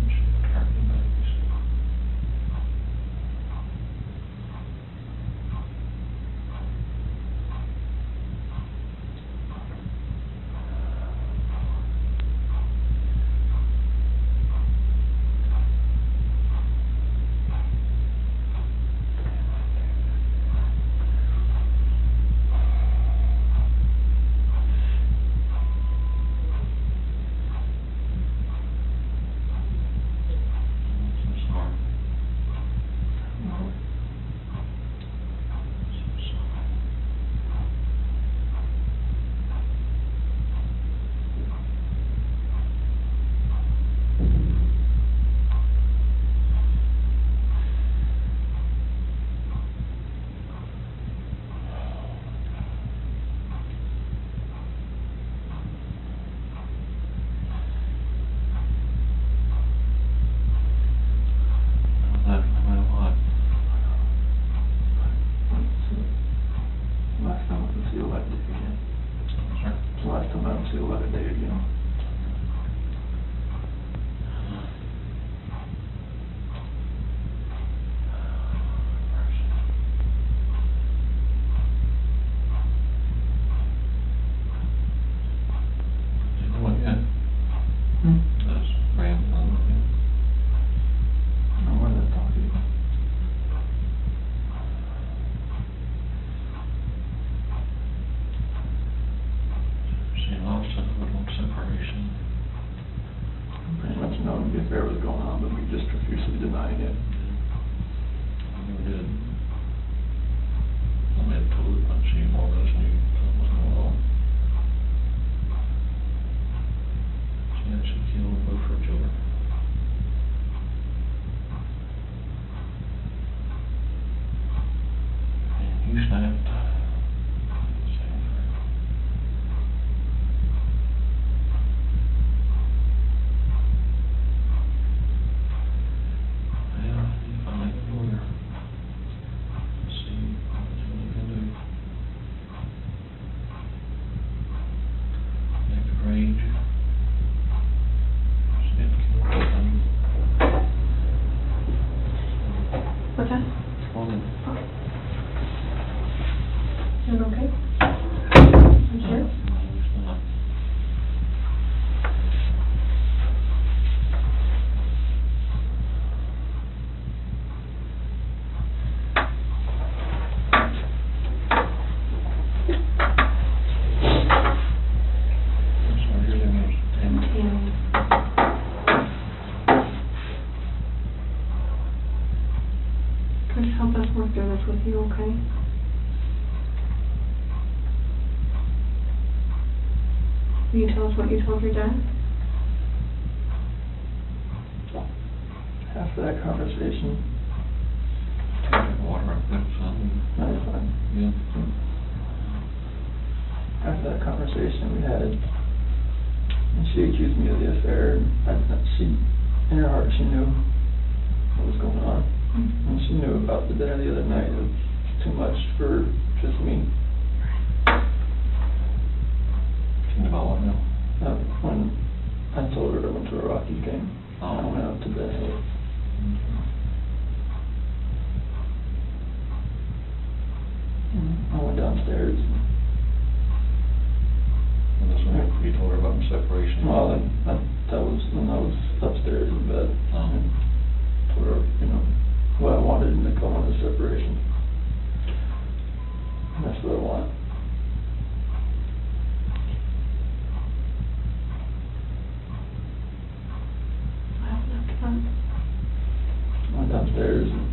She had heartbeat babies. idea. I never did. I had told her I'd see more of us knew something was going on. She actually killed both her children. And you snapped. What's that? Doing okay? You sure? Just help us work through this with you, okay? Will you tell us what you told your dad? After that conversation, Take water up there, son. no, it's fine. Yeah. After that conversation we had, and she accused me of the affair, and she, in her heart, she knew what was going on. And she knew about the dinner the other night. It was too much for just me. She knew about what now? When I told her I went to a Rockies game, Oh. I went out to bed. I went downstairs. And that's when you told her about the separation? Well, that was when I was upstairs in bed. Oh. And told her, what I wanted in the call was separation. And that's what I want. What happened after that? I went downstairs and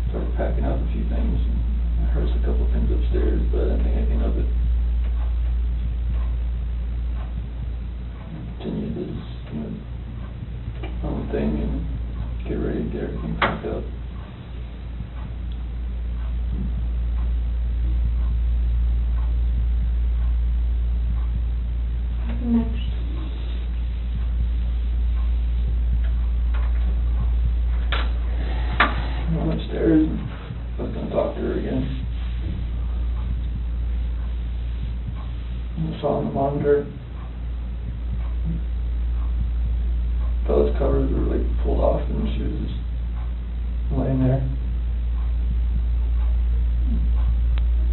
started packing up a few things. I heard a couple things upstairs, but I didn't think anything of it. I continued to just, my own thing and get ready to get everything packed up. What happened next? I went upstairs and I was going to talk to her again. And I saw on the monitor, Bella's covers were like pulled off and she was just laying there.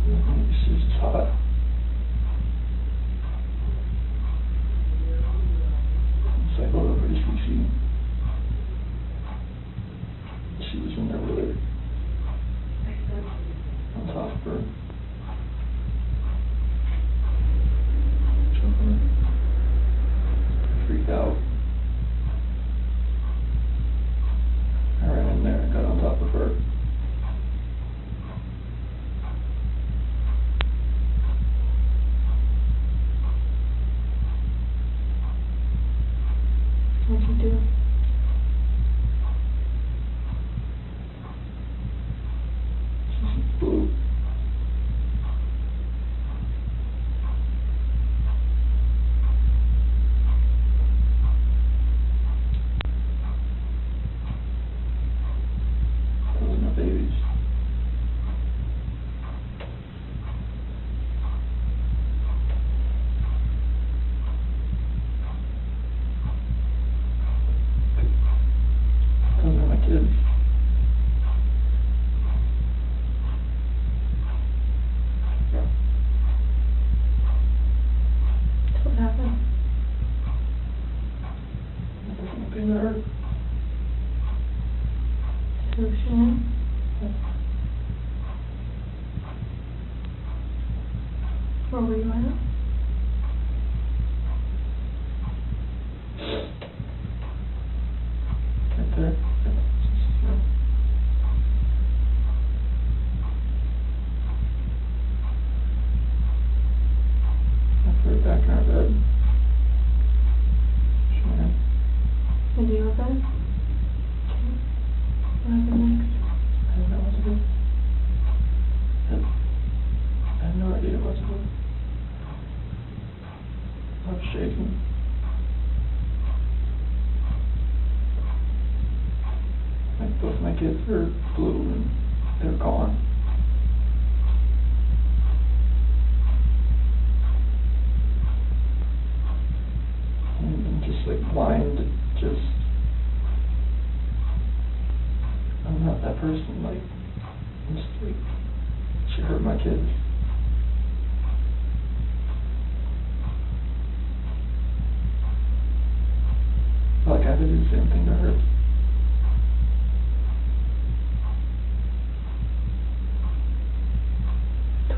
She was just hot. So I go over to see she was in there with her, on top of her. Freaked out. I ran in there and got on top of her. What'd you do? Blue. Those are my babies. Those are my kids. What happened? Nothing to hurt. To Shanann? Where were you at? they're blue and they're gone. And I'm just like blind, just, I'm not that person, like, I'm just like, she hurt my kids. Like I had to do the same thing to her.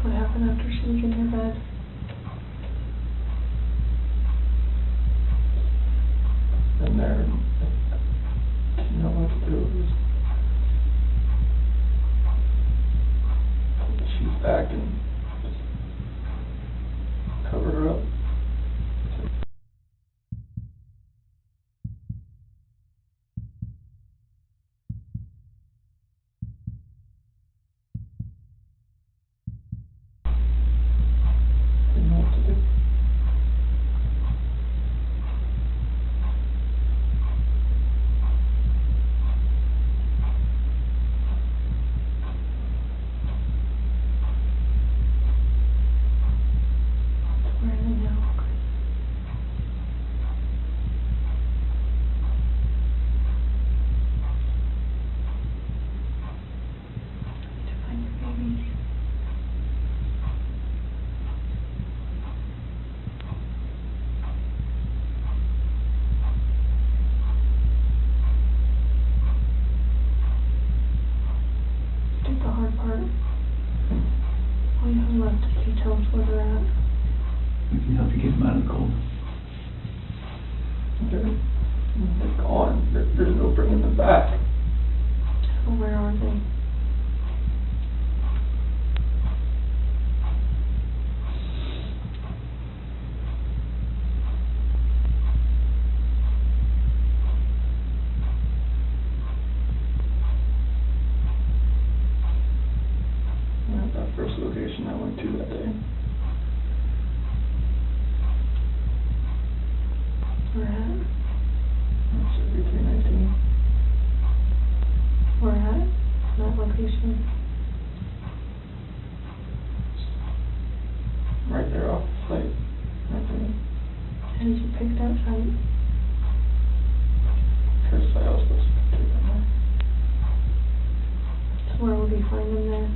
What happened after she was in your bed? And there, and I didn't know what to do. It was, pulled the sheets back and just covered her up. Didn't know what to do. Where are they now? To find your babies. You did the hard part. All you have left is to tell us where they're at. We can help you get them out of the cold. They're gone. There's no bringing them back. So where are they? At that first location I went to that day. Where at? That's 3319. Where at? That location. Right there off the site. Right there. How did you pick that site? First site I was supposed to take them there. So where would we find them there?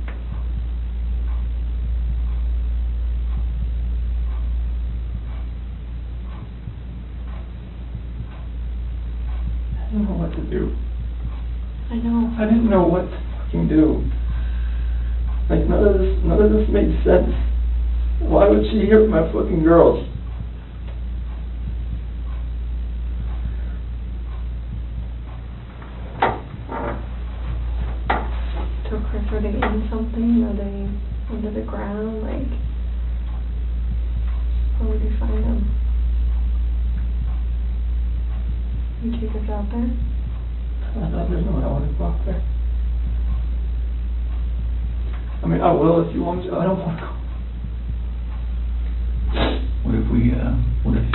I didn't know what to do. I know. I didn't know what to fucking do. Like none of this made sense. Why would she hurt my fucking girls? So Chris, are they in something? Are they under the ground? Like, where would you find them? You take us out there? There's no way I want to go out there. I mean, I will if you want to. I don't want to go. What if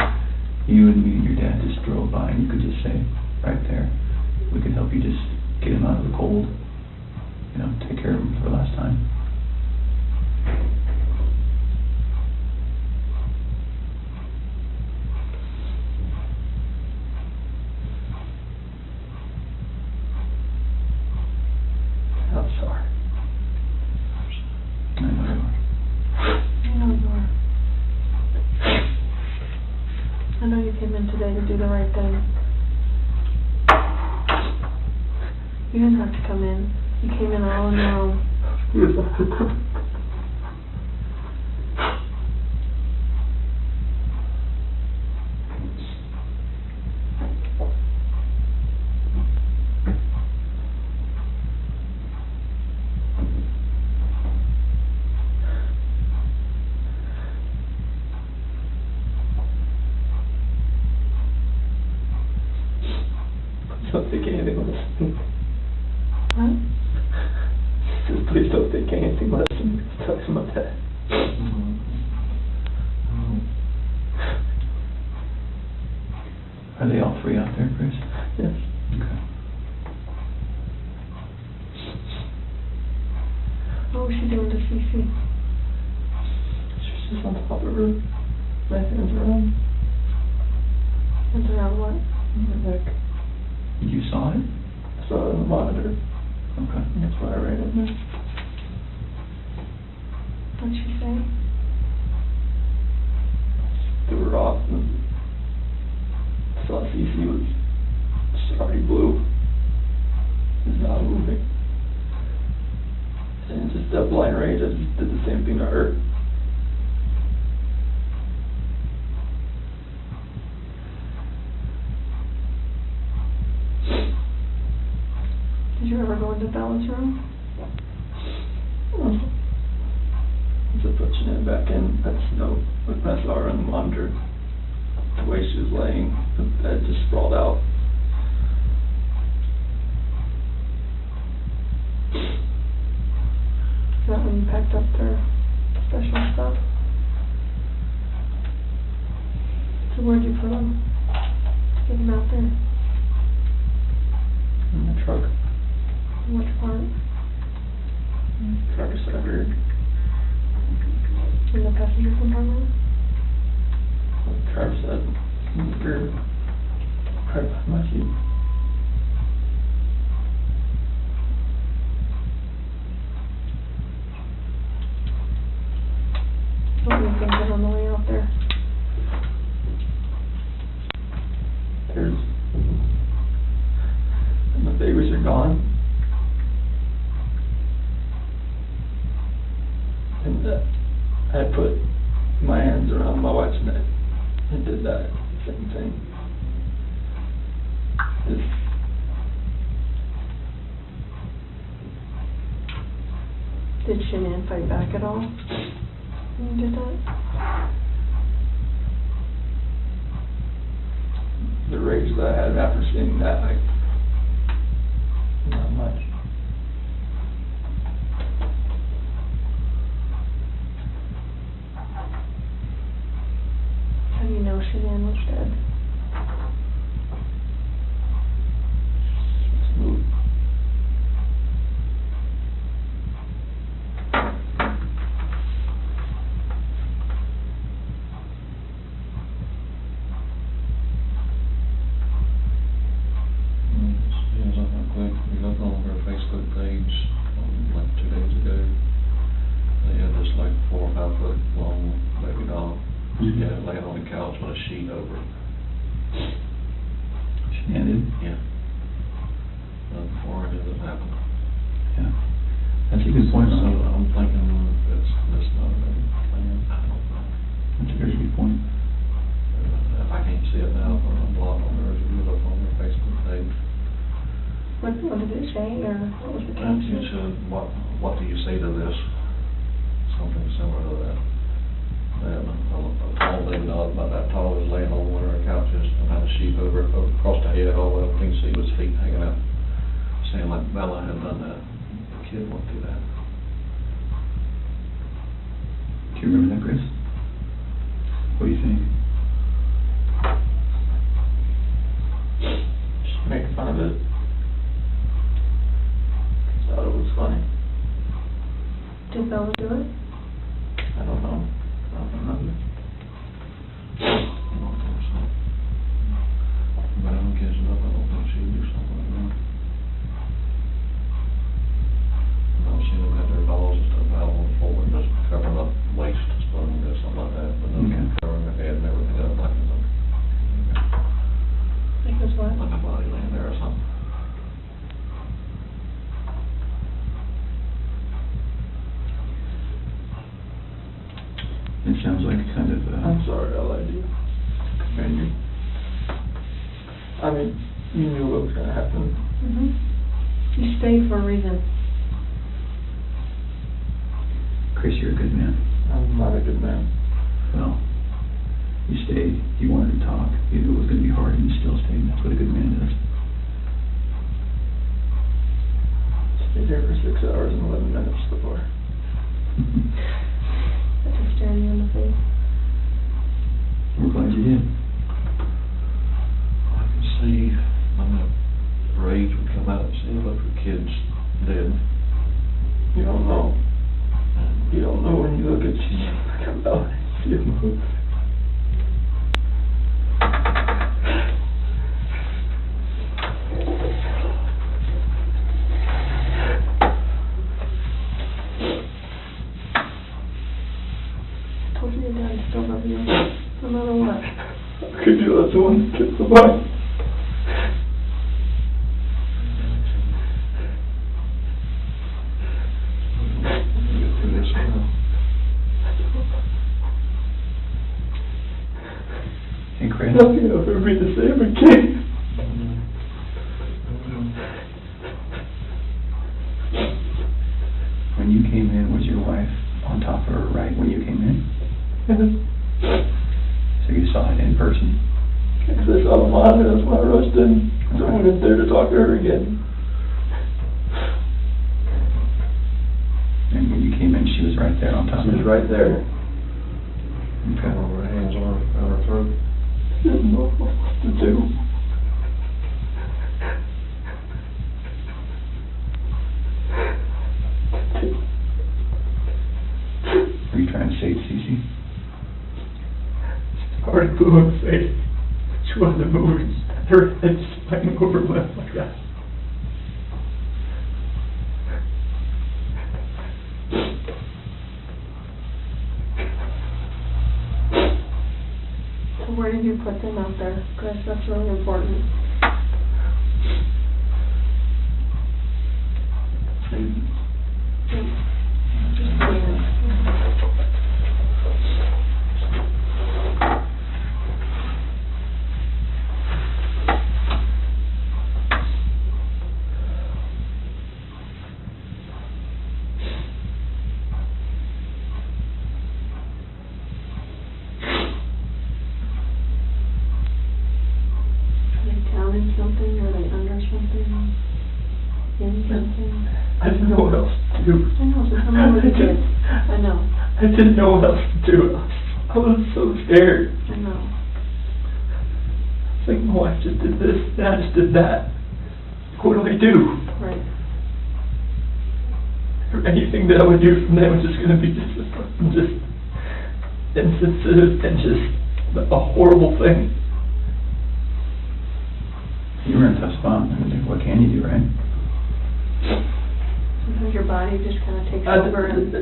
you and me and your dad just drove by and you could just say, right there, we could help you just get him out of the cold, you know, take care of him for the last time. I'm sorry. I know you are. I know you are. I know you came in today to do the right thing. You didn't have to come in. You came in all on your own. Yes, don't think anything less of me. What? Just please don't think anything less of me. Tell him about that. Are they all three out there, Chris? Yes. Okay. What was she doing to Cece? She's just on top of her. My hands around Hands around what? her neck. You saw it? I saw it on the monitor. Okay. That's why I ran in there. What'd she say? They were off and saw Cece was just already blue. Is not moving. And just that blind rage, I just did the same thing to her. Did you ever go into Bella's room? Once I put Shanann back in, that's no, when I saw her on the monitor, the way she was laying, the bed just sprawled out. Is that when you packed up their special stuff? So where'd you put them? Get them out there. In the truck. Which part? Driver's side rear. In the passenger compartment? Driver's side in the rear. Right behind my seat. What do you think of on the way out there? There's, and the babies are gone. And I put my hands around my wife's neck and did that same thing. Just Did Shanann fight back at all when you did that? the rage that I had after seeing that, not much. How do you know Shanann was dead? Smooth. Yes, I think we looked on her Facebook page, like 2 days ago. They had this like 4 or 5 foot long baby doll. Yeah, laying on the couch with a sheet over it. Shanann did? Yeah. Before any of it happened. Yeah. That's a good point. So I'm thinking that's not a bad plan. I don't know. That's a very good point. If I can't see it now, I'm blocked on there. If you look on their Facebook page. What did it say, or what was the And caption? you said, what do you say to this? Something similar to that. And a tall baby doll about that tall was laying on one of our couches and had a sheet over it, across the head, all the way up, you can see his feet hanging out. Saying like Bella had done that. The kid went through that. Do you remember that, Chris? What do you think? Just make fun of it. Thought it was funny. Did Bella do it? I don't know. I don't remember. I don't think so. But I don't guess enough, I don't think she would do something like that. I've seen them have their dolls and stuff out on the floor and just covering up waist and stuff and something like that, but Okay. then covering their head and everything up like Like was what? a body laying there or something. It sounds like kind of, I'm sorry, I lied to you. And you. I mean, you knew what was gonna happen. You stayed for a reason. Chris, you're a good man. I'm not a good man. Well, you stayed, you wanted to talk, you knew it was gonna be hard, and you still stayed, that's what a good man does. Stayed here for 6 hours and 11 minutes before. That's just staring you in the face. We're glad you did. I can see when the rage would come out, see if the kid's dead. You don't know. I told you your dad still loves you, no matter what. How could you let someone kill somebody? Hey, Chris. Nothing will ever be the same again. When you came in, was your wife on top of her right when you came in? So you saw it in person? Because I saw the monitor, that's why I rushed in. So I went there to talk to her again. And when you came in, she was right there on top She of was you? right there. Okay. Her hands on her throat. Didn't know what to do. Were you trying to save Cece? Already blew in the face. She wasn't moving. Her head just banging over left like that. So where did you put them out there, Chris? That's really important. Just Are they down in something? Are they under something? In something? I didn't know what else to do. I know, so tell me what you did. I know, I didn't know what else to do. I was so scared. I know. It's like, my wife just did this, and I just did that. What do I do? Right. Anything that I would do from them was just going to be just insensitive and just a horrible thing. You were in a tough spot. I mean, what can you do, right? Sometimes your body just kind of takes over and...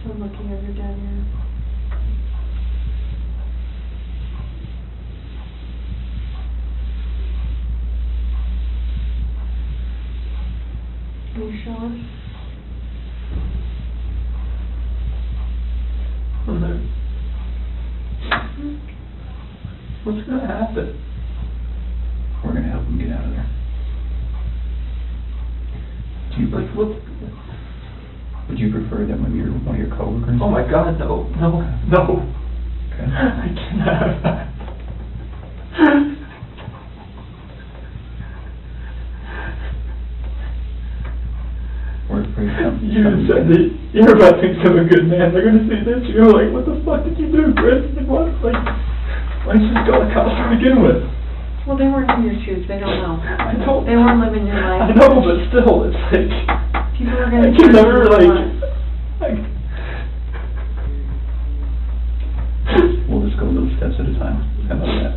I'm looking at your dad here. Can you show us? I'm there. What's going to happen? We're going to help him get out of there. Do you Like, what? Would you prefer that one of your coworkers? Oh my God, no. Okay. I cannot have that. Or afraid something. You said that you're about to become a good man. They're going to see this. You're like, what the fuck did you do, Chris? Like, what? Like, why didn't you just go to college to begin with? Well, they weren't in your shoes, they don't know. I don't. They weren't living your life. I know, but still, it's like, People are I gonna can judge never, you like, what. We'll just go little steps at a time. How about that?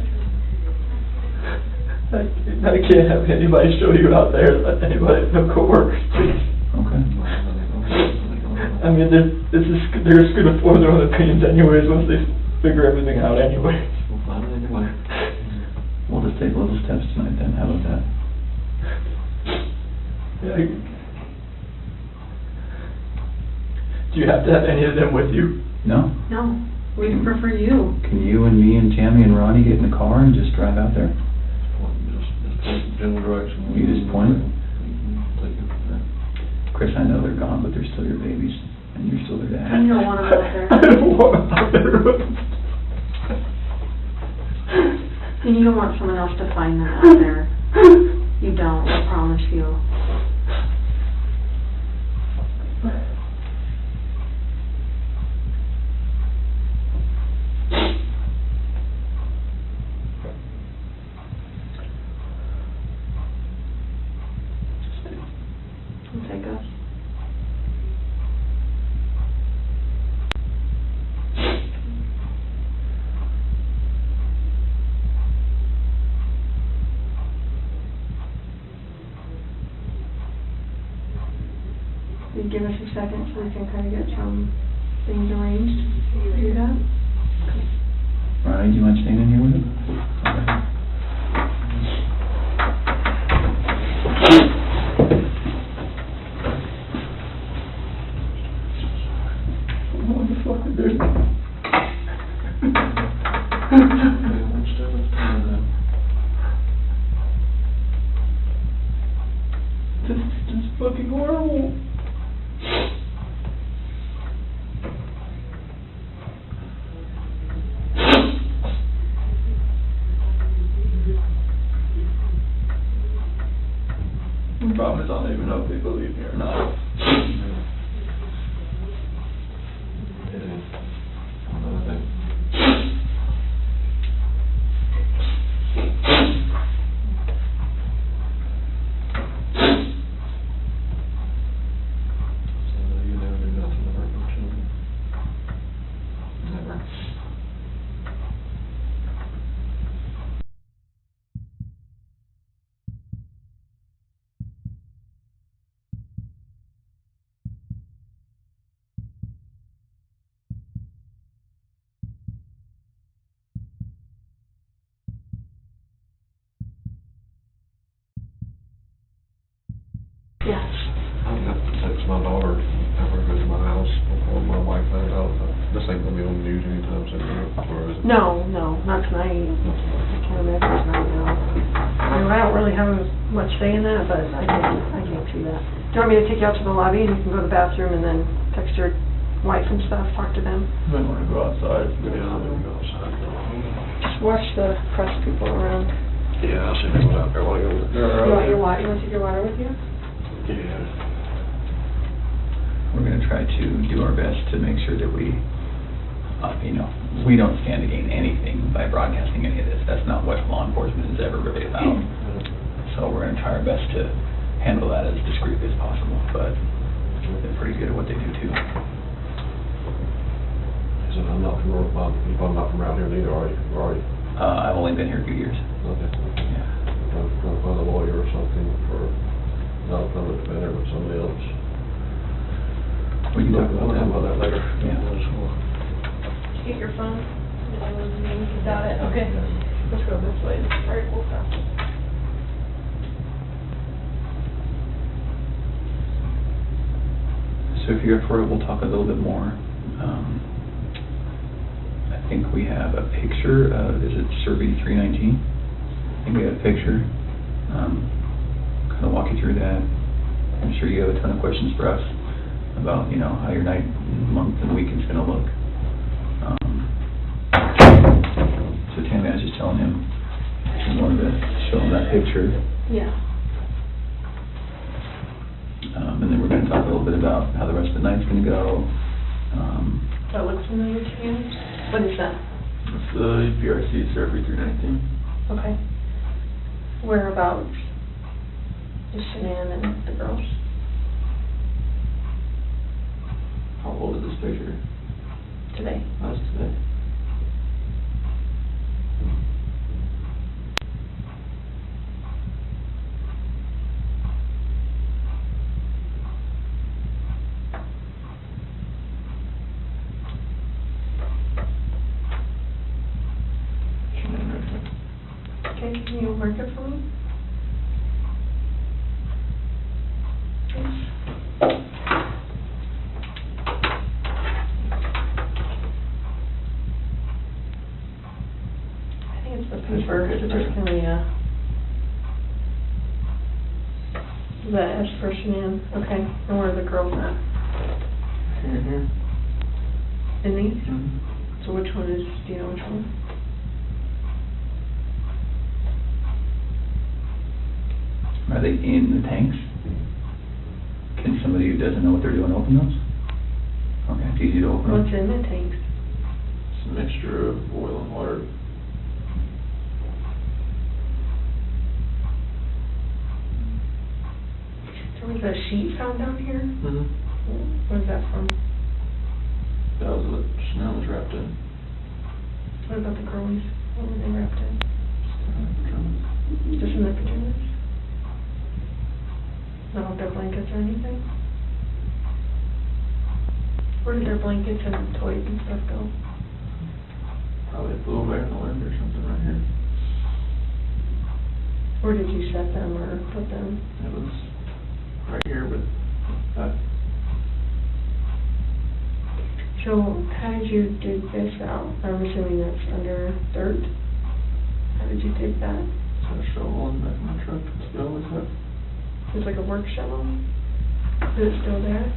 I can't have anybody show you out there, let anybody, no coworkers, please. Okay. I mean, they're just going to form their own opinions anyways once they figure everything out anyway. We'll find it anyway. We'll just take little steps tonight then. How about that? Yeah, do you have to have any of them with you? No? No, we'd prefer you. Can you and me and Tammy and Ronnie get in the car and just drive out there? Just take the general direction. You just point it? Take it from there. Chris, I know they're gone, but they're still your babies, and you're still their dad. You don't want them out there. I don't want them out there. You And you don't want someone else to find that out there. You don't, I promise you. Take us. Will you give us a second so we can kind of get some things arranged? Do that? Ronnie, do you mind staying in here with him? Okay. What the fuck is this? This is fucking horrible. The problem is I don't even know if they believe me or not. It is. Another thing. So you never do nothing to hurt my children. Never. Yes. I have to text my daughter after I go to my house before my wife finds out. This ain't gonna be on the news anytime soon, or is it? No, not tonight. I can't imagine tonight, no. I mean, I don't really have much say in that, but I can't see that. Do you want me to take you out to the lobby and you can go to the bathroom and then text your wife and stuff, talk to them? You might want to go outside. Yeah, I'm gonna go outside. Just watch the press people around. Yeah, I'll see if anyone's out there while I go. You want your water, you want to take your water with you? Yeah. We're gonna try to do our best to make sure that we, we don't stand to gain anything by broadcasting any of this. That's not what law enforcement is ever really about. So we're gonna try our best to handle that as discreetly as possible, but they're pretty good at what they do too. So I'm not from around here neither, are you? Or are you? I've only been here a few years. Okay. Yeah. I'm gonna find a lawyer or something for, not a public defender, but somebody else. We can talk about We'll that. talk about that later. Yeah. Get your phone. You got it, okay. Let's go this way. All right, we'll stop. So if you're up for it, we'll talk a little bit more. I think we have a picture of, is it Survey 319? I think we have a picture. Kind of walk you through that. I'm sure you have a ton of questions for us about, how your night, month, and weekend's gonna look. So Tammy, I was just telling him, I wanted to show him that picture. Yeah. And then we're gonna talk a little bit about how the rest of the night's gonna go. That looks familiar to you? What is that? It's the PRC Survey 319. Okay. Whereabouts is Shanann and the girls? How old is this picture? Today. How's today? Okay, can you mark it for me? I think it's the paper, it's just gonna, the S for Shanann, okay, and where are the girls at? Here. In these? Mm-hmm. So which one is, do you know which one? Are they in the tanks? Can somebody who doesn't know what they're doing open those? Okay, it's easy to open What's them. in the tanks? It's a mixture of oil and water. There was a sheet found down here. Mm-hmm. Where's that from? That was what Shanann was wrapped in. What about the girlies? What were they wrapped in? Just in their pajamas? Not with their blankets or anything? Where did their blankets and toys and stuff go? Probably flew away in the wind or something right here. Where did you set them or put them? It was right here, but that, So, how did you dig this out? I'm assuming that's under dirt. How did you dig that? it's got a shovel in the back of my truck. It's still with it. It's like a work shovel? Is it still there?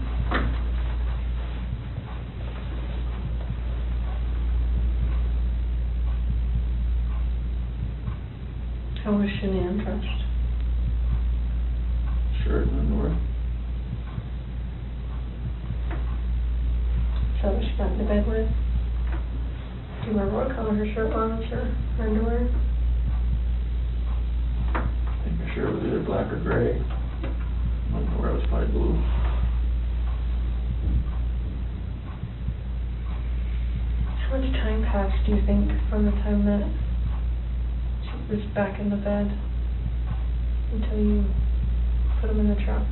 How was Shanann dressed? Shirt and underwear. Is that what she got into bed with? Do you remember what color her shirt was or her underwear? I think her shirt was either black or gray. Underwear was probably blue. How much time passed, do you think, from the time that she was back in the bed until you put them in the truck?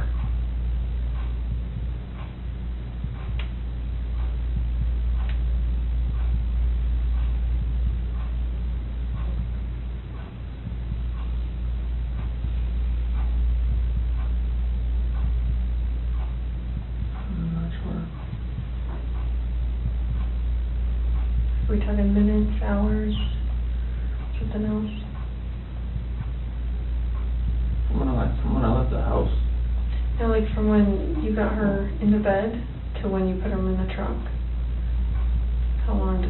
I'm not sure. Are we talking minutes, hours, something else? From when I left the house. No, like from when you got her in the bed to when you put them in the truck. How long a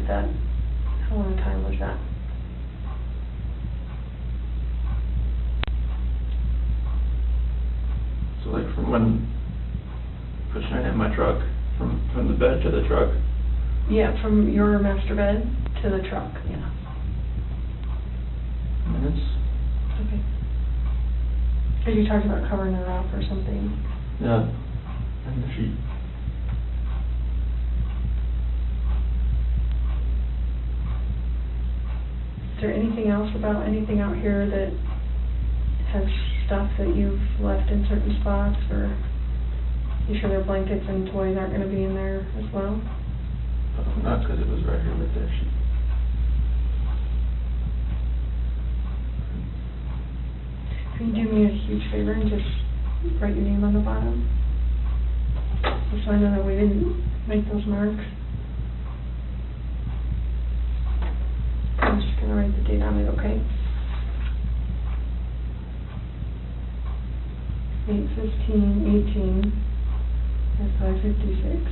time was that? So like from when put Shanann in my truck, from the bed to the truck. Yeah, from your master bed to the truck, yeah. Minutes. Okay. Are you talking about covering her up or something? Yeah. And the sheet. Is there anything else about anything out here that has stuff that you've left in certain spots, or you sure their blankets and toys aren't gonna be in there as well? Not because it was right here with that sheet. Can you do me a huge favor and just write your name on the bottom? Just so I know that we didn't make those marks. I'm just gonna write the date on it, okay? 8/15/18 at 5:56.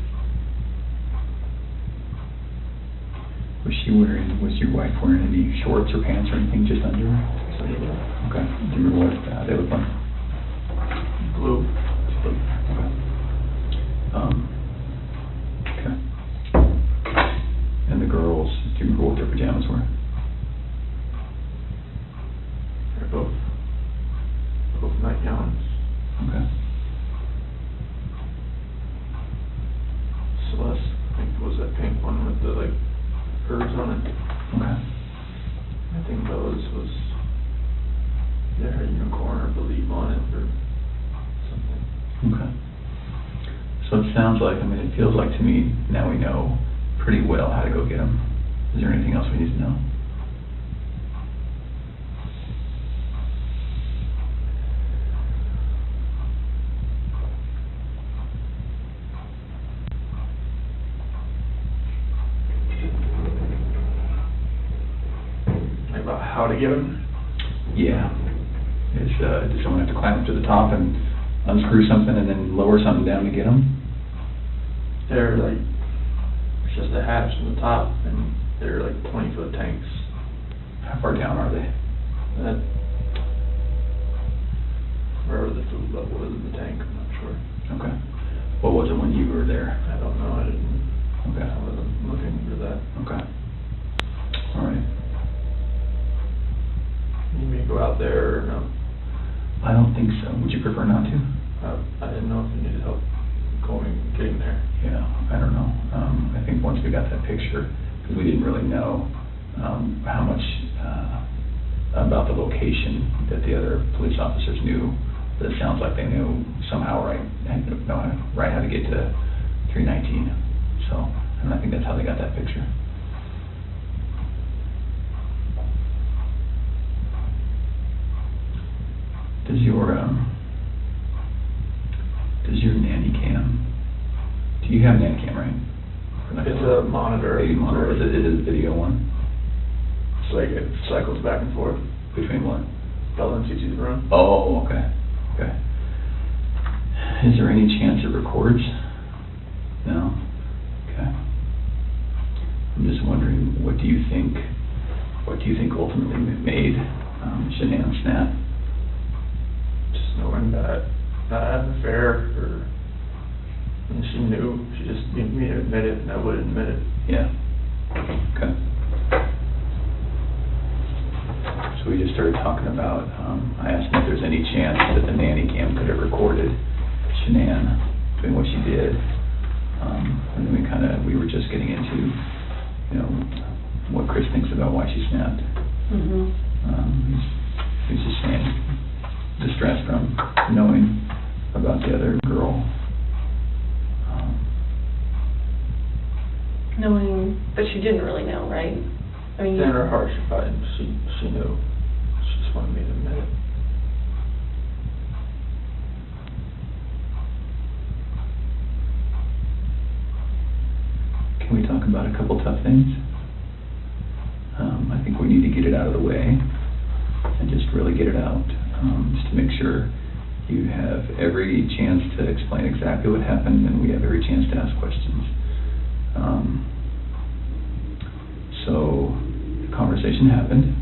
Was your wife wearing any shorts or pants or anything, just underwear? So yeah. Okay, do you remember what they look like? Blue. Okay. Okay. And the girls, do you remember what their pajamas were? They're both nightgowns. Okay. Celeste, I think, was that pink one with the like birds on it. Okay. I think Bella's was, yeah, her unicorn or believe on it or something. Okay. So it sounds like, it feels like to me, now we know pretty well how to go get them. Is there anything else we need to know? About how to get them? Yeah. Does someone have to climb up to the top and unscrew something and then lower something down to get them? They're like, it's just a hatch on the top, and they're like 20-foot tanks. How far down are they? That, wherever the food level is in the tank, I'm not sure. Okay. What was it when you were there? I don't know, I Okay. wasn't looking for that. Okay. All right. You may go out there or no? I don't think so. Would you prefer not to? I didn't know if you needed help getting there. Yeah, I don't know. I think once we got that picture, because we didn't really know how much about the location that the other police officers knew, but it sounds like they knew somehow right how to get to 319. So, and I think that's how they got that picture. Does your nanny cam? Do you have a nanny cam, right? It's a monitor. Baby monitor. Is it a video one? It's like it cycles back and forth. Between what? Bella and Cece's room. Oh, okay. Okay. Is there any chance it records? No? Okay. I'm just wondering, what do you think ultimately made Shanann snap? Just knowing that I had an affair, and she knew, she just needed me to admit it, and I wouldn't admit it. Yeah. Okay. So we just started talking about, I asked him if there's any chance that the nanny cam could have recorded Shanann doing what she did. And then we were just getting into, what Chris thinks about why she snapped. Mhm. He's just saying, distress from knowing about the other girl. Knowing, but she didn't really know, right? I mean, In her heart, she knew. She just wanted me to admit it. Can we talk about a couple tough things? I think we need to get it out of the way and just really get it out, just to make sure you have every chance to explain exactly what happened and we have every chance to ask questions. So the conversation happened.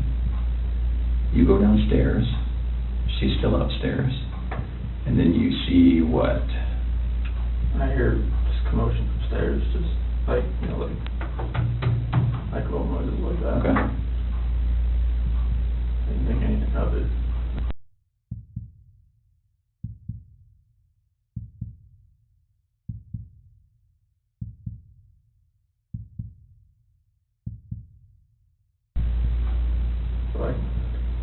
You go downstairs. She's still upstairs. And then you see what? I hear just commotion upstairs, just like little noises like that. Okay. Didn't think anything of it. So I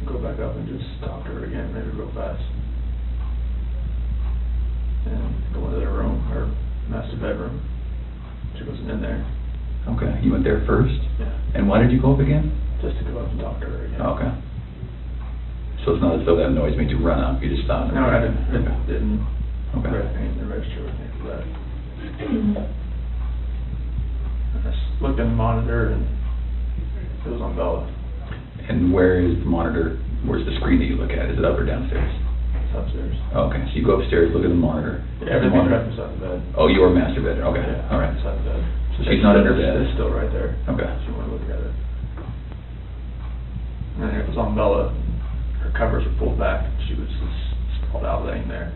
go back up and just talk to her again, maybe real fast. And go into their room, her master bedroom. She wasn't in there. Okay. You went there first? Yeah. And why did you go up again? Just to go up and talk to her again. Okay. So it's not as though that noise made you run up, you just stopped? No, I didn't. Okay. Didn't Okay. register with me for that. I just looked in the monitor and it was on Bella. And where is the monitor? Where's the screen that you look at? Is it up or downstairs? It's upstairs. Okay, so you go upstairs, look at the monitor. Yeah, everything's right beside the bed. Oh, your master bed. Okay, Yeah, all right. beside the bed. So she's not in her bed. It's still right there. Okay. If you want to look at it. And it was on Bella. Her covers were pulled back. She was just sprawled out laying there.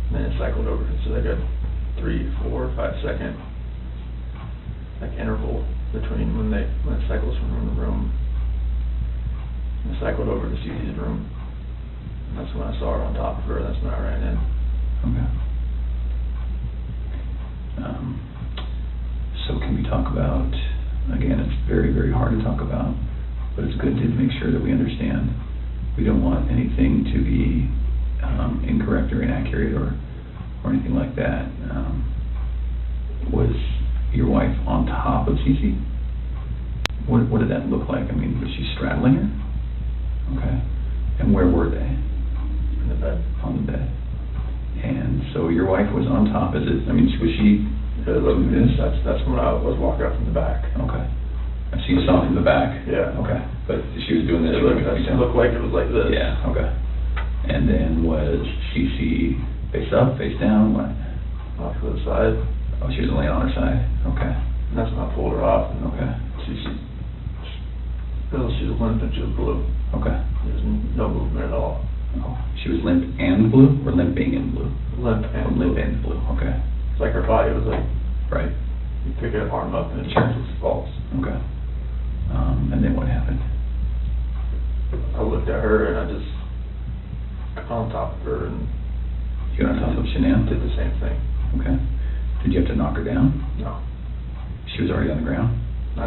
And then it cycled over. So they got 3, 4, 5 second interval between when it cycles from room to room. And it cycled over to Cece's room. And that's when I saw her on top of her. That's when I ran in. Okay. So can we talk about, again, it's very, very hard to talk about, but it's good to make sure that we understand. We don't want anything to be incorrect or inaccurate or anything like that. Was your wife on top of Cece? What did that look like? I mean, was she straddling her? Okay. And where were they? In the bed. On the bed. And so your wife was on top. Was she doing this? That's when I was walking up from the back. Okay. So you saw from the back? Yeah. Okay. But she was doing this? It looked like it was like this. Yeah, okay. And then was Cece face up, face down, what? Off to the side. Oh, she was laying on her side? Okay. And that's when I pulled her off. And Okay. She Because she was limp and she was blue. Okay. There's no movement at all. Oh, she was limp and blue, or limping and blue? Limp Oh, and limp blue. and blue, okay. It's like her body was like, Right, you pick her arm up and it Sure. just falls. okay. And then what happened? I looked at her and I just got on top of her and You got on top of Shanann? did the same thing. Okay. Did you have to knock her down? No. She was already on the ground? I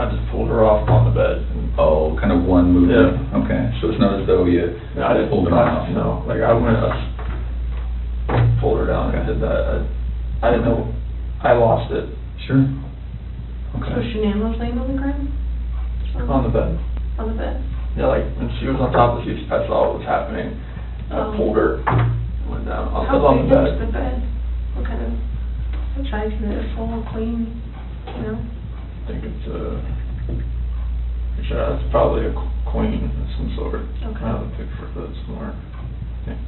just pulled her off on the bed and Oh, kind of one movement? Yeah. Okay, so it's not as though you I didn't pulled her off? No, like I went up, pulled her down and Okay. did that. I didn't know, I lost it Sure. So Okay. Shanann was laying on the ground? on the bed. On the bed? Yeah, like when she was on top of the seat, I saw what was happening. I Oh. pulled her, went down, I was How on big the was bed. the bed? What kind of, what size is it, full, clean, you know? I think it's it's probably a queen of some sort. Okay. I have a picture of it somewhere, I think.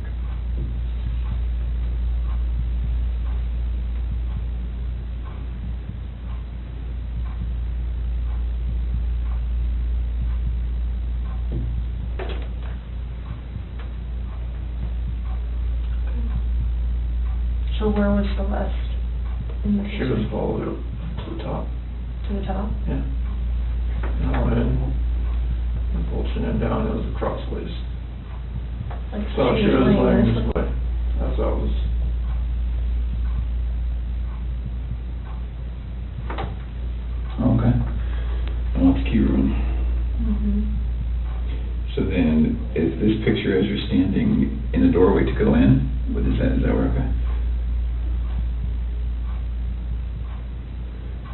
So where was Celeste? In the She was kitchen? all the way up to the top, To the top? yeah. And I went in and pulled Shanann down, it was a crossways. Like, So she was laying laying this this way, as I was. Okay. And that's key room. Mhm. So then, is this picture as you're standing in the doorway to go in? What is that where, okay?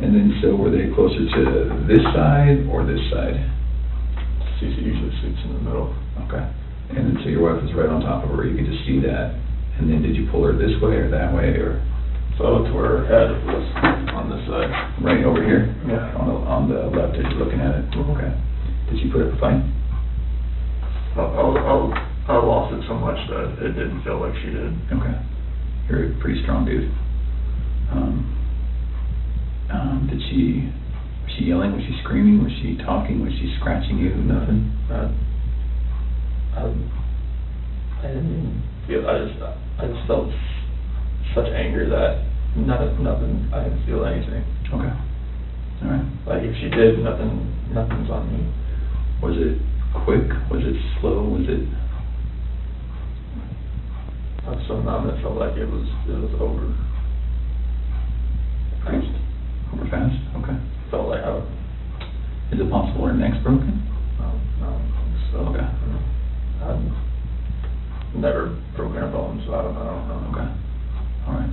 And then, so were they closer to this side or this side? Cece usually sits in the middle. Okay. And then, so your wife was right on top of her, you could just see that. And then, did you pull her this way or that way, or So I looked to her head was on this side. right over here? Yeah. On the left as you're looking at it? Mhm. Okay. Did she put up a fight? I lost it so much that it didn't feel like she did. Okay. You're a pretty strong dude. Was she yelling? Was she screaming? Was she talking? Was she scratching you? Nothing? I didn't even feel, I just felt such anger that nothing, I didn't feel anything. Okay. All right. Like if she did, nothing's on me. Was it quick? Was it slow? Was it? I was so numb, it felt like it was over. Fast? Over fast? Okay. Felt like Is it possible her neck's broken? so. Okay. I've never broken a bone, so I don't know. Okay. All right.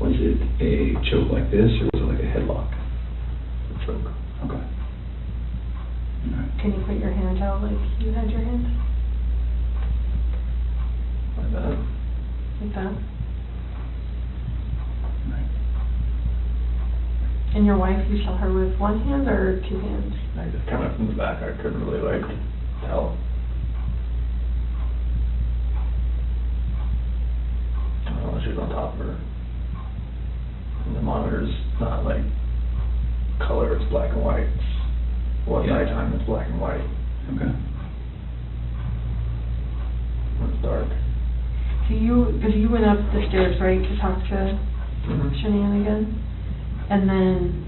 Was it a choke like this, or was it like a headlock? Choke. Okay. All right. Can you put your hands out like you had your hands? Like that. Like that? All right. And your wife, you saw her with one hand or two hands? I just coming from the back, I couldn't really tell. I don't know, she was on top of her. And the monitor's not like color, it's black and white. Well, at Yeah. nighttime, it's black and white. Okay. When it's dark. Because you went up the stairs, right, to talk to Mm-hmm. Shanann again? And then,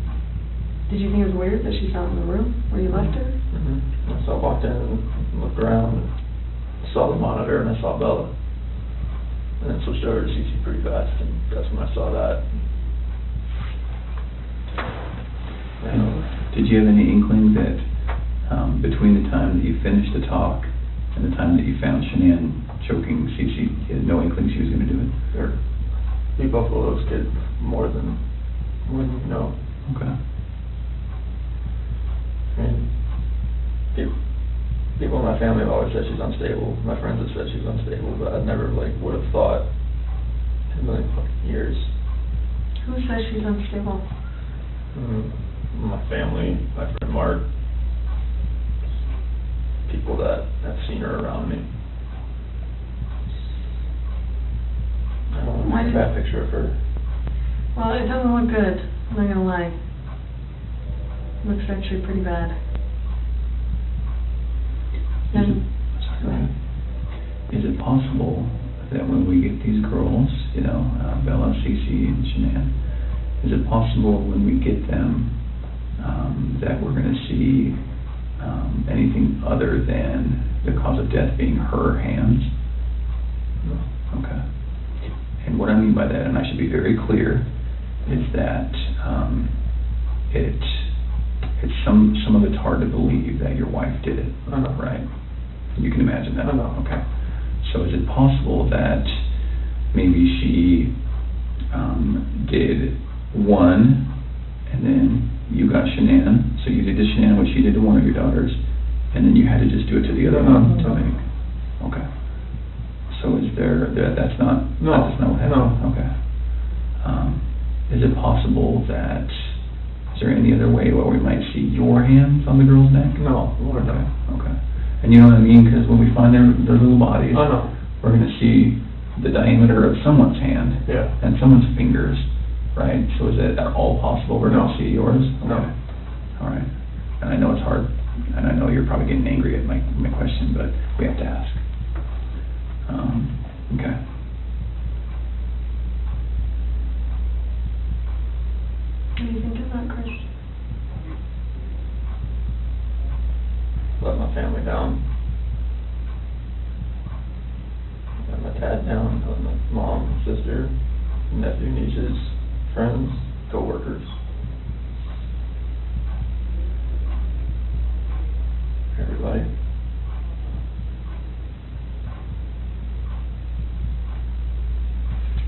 did you think it was weird that she's not in the room where you left her? Mm-hmm. So I walked in and looked around and saw the monitor and I saw Bella. And then switched over to CC pretty fast and that's when I saw that. And did you have any inkling that between the time that you finished the talk and the time that you found Shanann choking Cece, you had no inkling she was going to do it? Or we both love those kids more than you know. Okay. I mean, people in my family have always said she's unstable. My friends have said she's unstable, but I never would have thought in a million fucking years. Who says she's unstable? My family, my friend Mark, people that have seen her around me. I don't Why want a did- bad picture of her. Well, it doesn't look good, I'm not gonna lie. Looks actually pretty bad. Is it, sorry, go ahead. Is it possible that when we get these girls, you know, Bella, Cece, and Shanann, is it possible when we get them that we're going to see anything other than the cause of death being her hands? Okay. And what I mean by that, and I should be very clear, is that it's some of it's hard to believe that your wife did it, right? You can imagine that. Okay. So is it possible that maybe she did one, and then you got Shanann, so you did to Shanann what she did to one of your daughters, and then you had to just do it to the other one? Okay. So is that's not what happened? No. Okay. Is it possible that, is there any other way where we might see your hands on the girl's neck? No, Lord, no. Okay. And you know what I mean? Because when we find their little bodies, Oh, no. we're going to see the diameter of someone's hand Yeah. and someone's fingers, right? So is it at all possible we're going No. to see yours? No. Okay. All right. And I know it's hard, and I know you're probably getting angry at my question, but we have to ask. Okay. What do you think of that, Chris? Let my family down. Let my dad down, let my mom, sister, nephew, nieces, friends, co-workers. Everybody.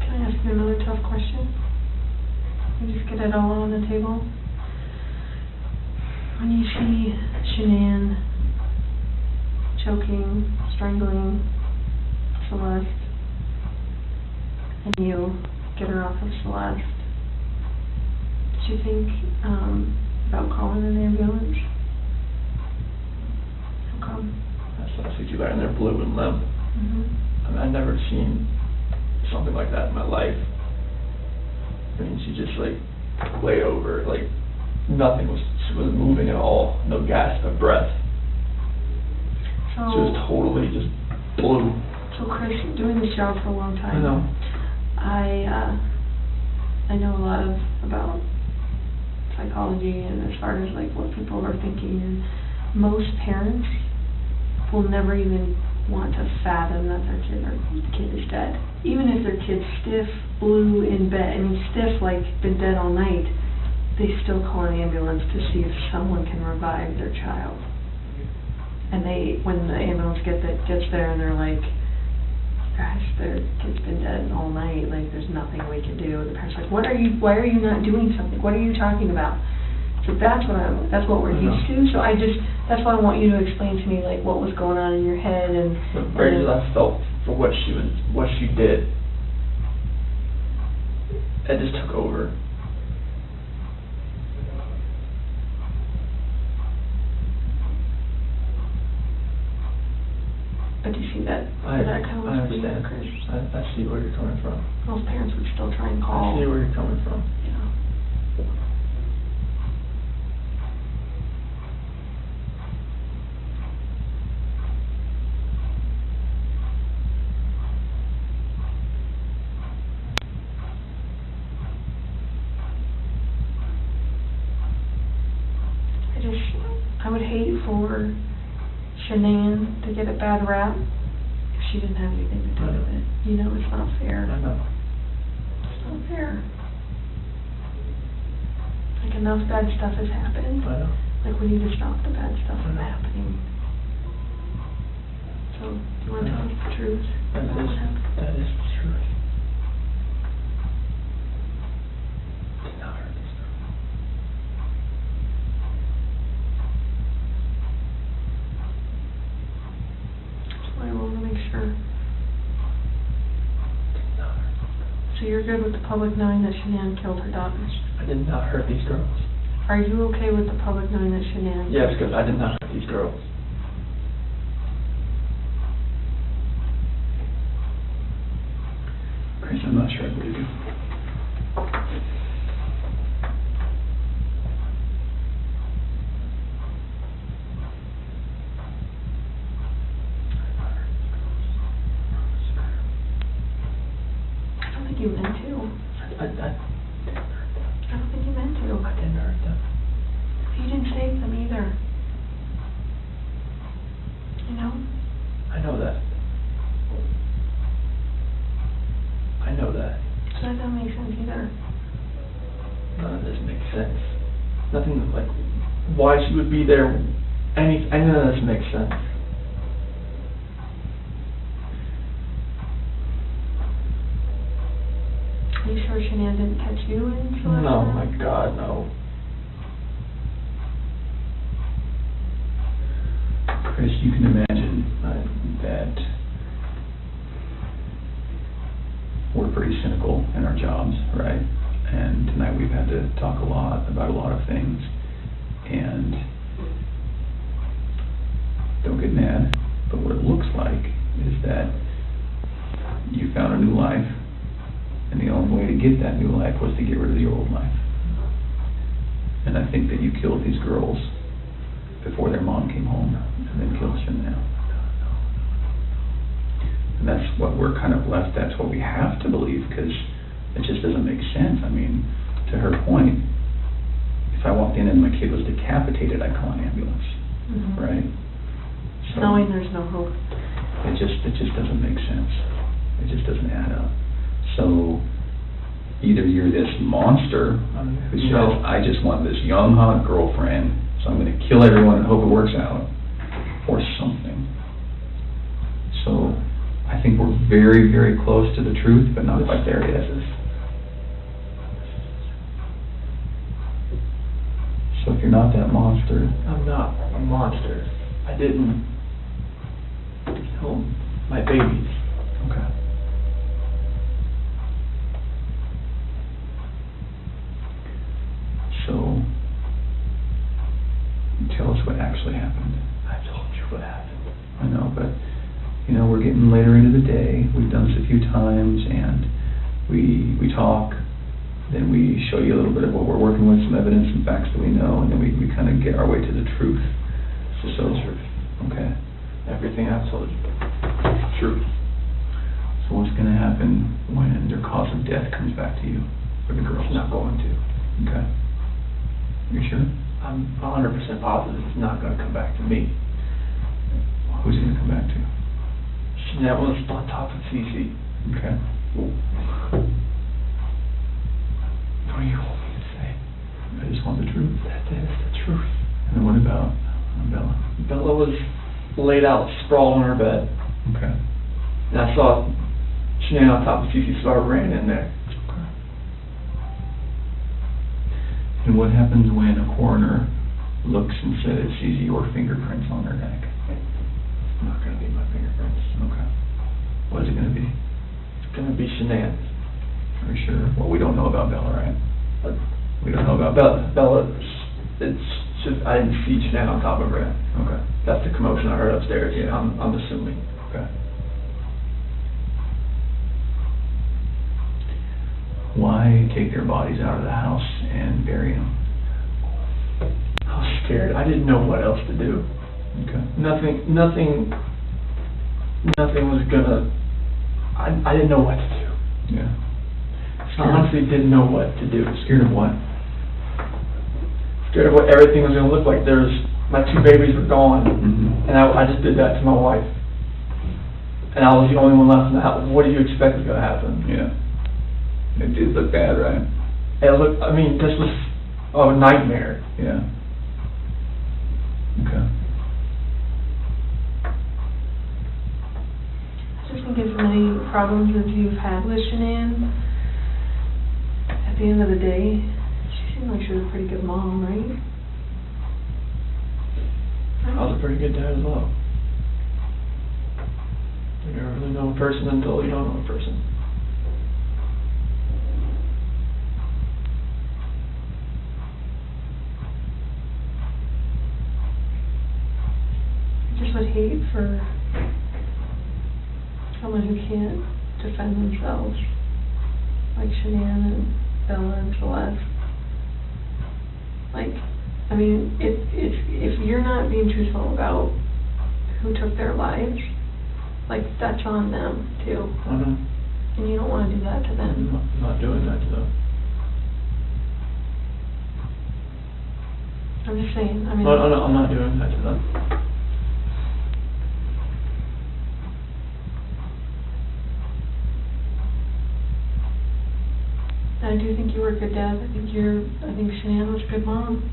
Can I ask you another tough question? And just get it all on the table. When you see Shanann choking, strangling Celeste, and you get her off of Celeste, did you think about calling an ambulance? How come? I see you laying there blue and limp. Mm-hmm. I mean, I've never seen something like that in my life. I mean, she just like lay over, like nothing she wasn't moving at all, no gasp of breath. So, She was totally just blue. So Chris, doing this job for a long time. I know. I know a lot about psychology and as far as like what people are thinking, and most parents will never even want to fathom that their kid is dead. Even if their kid's stiff, blue in bed, I mean stiff like been dead all night, they still call an ambulance to see if someone can revive their child. And when the ambulance gets there and they're like, gosh, their kid's been dead all night, like there's nothing we can do. The parent's like, why are you not doing something? What are you talking about? So that's what we're used to. So that's why I want you to explain to me like what was going on in your head and. The rage I felt for what she did, it just took over. But do you see that? I understand. I see where you're coming from. Most parents would still try and call. I see where you're coming from. Yeah. I would hate for Shanann to get a bad rap if she didn't have anything to do with it. You know, it's not fair. I know. It's not fair. Like, enough bad stuff has happened. I know. Like, we need to stop the bad stuff from happening. So, do you want to tell us the truth? That is the truth. Did not hurt this girl. I want to make sure. Did not hurt this girl. So you're good with the public knowing that Shanann killed her daughters? I did not hurt these girls. Are you okay with the public knowing that Shanann? Yeah, because I did not hurt these girls. Chris, I'm not sure I believe you. I don't think you meant to. I didn't hurt them. You didn't save them either. You know? I know that. I know that. So that doesn't make sense either. None of this makes sense. Nothing like why she would be there. None of this makes sense. Are you sure Shanann didn't catch you in Celeste? No, my God, no. Chris, you can imagine that we're pretty cynical in our jobs, right? And tonight we've had to talk a lot about a lot of things. And don't get mad, but what it looks like is that you found a new life, and the only way to get that new life was to get rid of the old life. And I think that you killed these girls before their mom came home, and then killed Shanann. And that's what we're kind of left, that's what we have to believe, because it just doesn't make sense. I mean, to her point, if I walked in and my kid was decapitated, I'd call an ambulance, right? So Knowing there's no hope. it just doesn't make sense. It just doesn't add up. So either you're this monster who says, I just want this young, hot girlfriend, so I'm going to kill everyone and hope it works out, or something. So I think we're very, very close to the truth, but not quite there yet. So if you're not that monster, I'm not a monster. I didn't kill my babies. okay. So tell us what actually happened. I told you what happened. I know, but, you know, we're getting later into the day. We've done this a few times, and we talk, then we show you a little bit of what we're working with, some evidence and facts that we know, and then we kind of get our way to the truth. Just So, the truth. okay. Everything I've told you. Truth. So what's going to happen when their cause of death comes back to you, for the girls? It's not going to. Okay. You sure? I'm 100% positive it's not going to come back to me. Who's it going to come back to? Shanann was on top of Cece. Okay. What do you want me to say? I just want the truth. That is the truth. And then what about Bella? Bella was laid out, sprawled on her bed, Okay. and I saw Shanann on top of Cece, so I ran in there. Okay. And what happens when a coroner looks and says, sees your fingerprints on her neck? It's not going to be my fingerprints. Okay. What is it going to be? It's going to be Shanann's. Are you sure? Well, we don't know about Bella, right? But We don't know about Bella. Bella, it's just, I didn't see Shanann on top of her. Okay. That's the commotion I heard upstairs. Yeah. I'm assuming. Okay. Why take their bodies out of the house and bury them? I was scared. I didn't know what else to do. Okay. Nothing was gonna, I didn't know what to do. Yeah. I honestly didn't know what to do. Scared of what? Scared of what everything was gonna look like. My 2 babies were gone, Mm-hmm. and I just did that to my wife. And I was the only one left in the house. What do you expect was gonna happen? Yeah. It did look bad, right? It looked, I mean, this was a nightmare. Yeah. Okay. I just think as many problems as you've had with Shanann, at the end of the day, she seemed like she was a pretty good mom, right? I was a pretty good dad as well. You never really know a person until you don't know a person. I just would hate for someone who can't defend themselves, like Shanann and Bella and Celeste. Like, I mean, if you're not being truthful about who took their lives, like, that's on them too. I know. And you don't want to do that to them. I'm not doing that to them. just saying, I mean. No, I'm not doing that to them. I do think you were a good dad. I think Shanann was a good mom.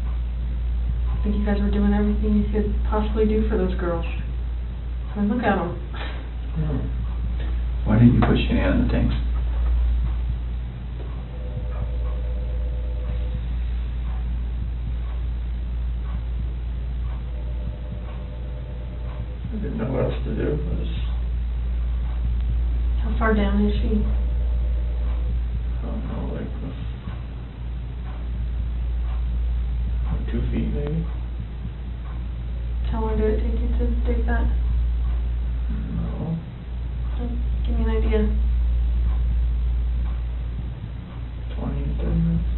I think you guys were doing everything you could possibly do for those girls. I mean, look at them. Why didn't you put Shanann in the tanks? I didn't know what else to do. How far down is she? I don't know, like 2 feet maybe. How long did it take you to dig that? No. Give me an idea. 20, 30 minutes.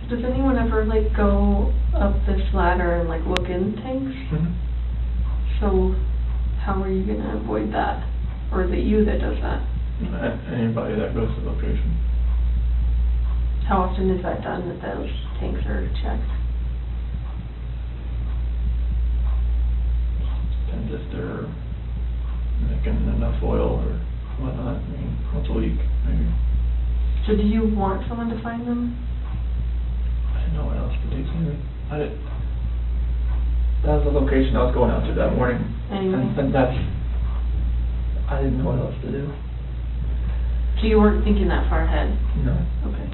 Does anyone ever like go up this ladder and like look in tanks? Mm-hmm. So how are you gonna avoid that? Or is it you that does that? Anybody that goes to the location. How often is that done, that those tanks are checked? Depends if they're making enough oil or whatnot. I mean, once a week, maybe. So do you want someone to find them? I didn't know what else to do, Sammy. That was the location I was going out to that morning. Anyway. And that's, I didn't know what else to do. So you weren't thinking that far ahead? No. Okay.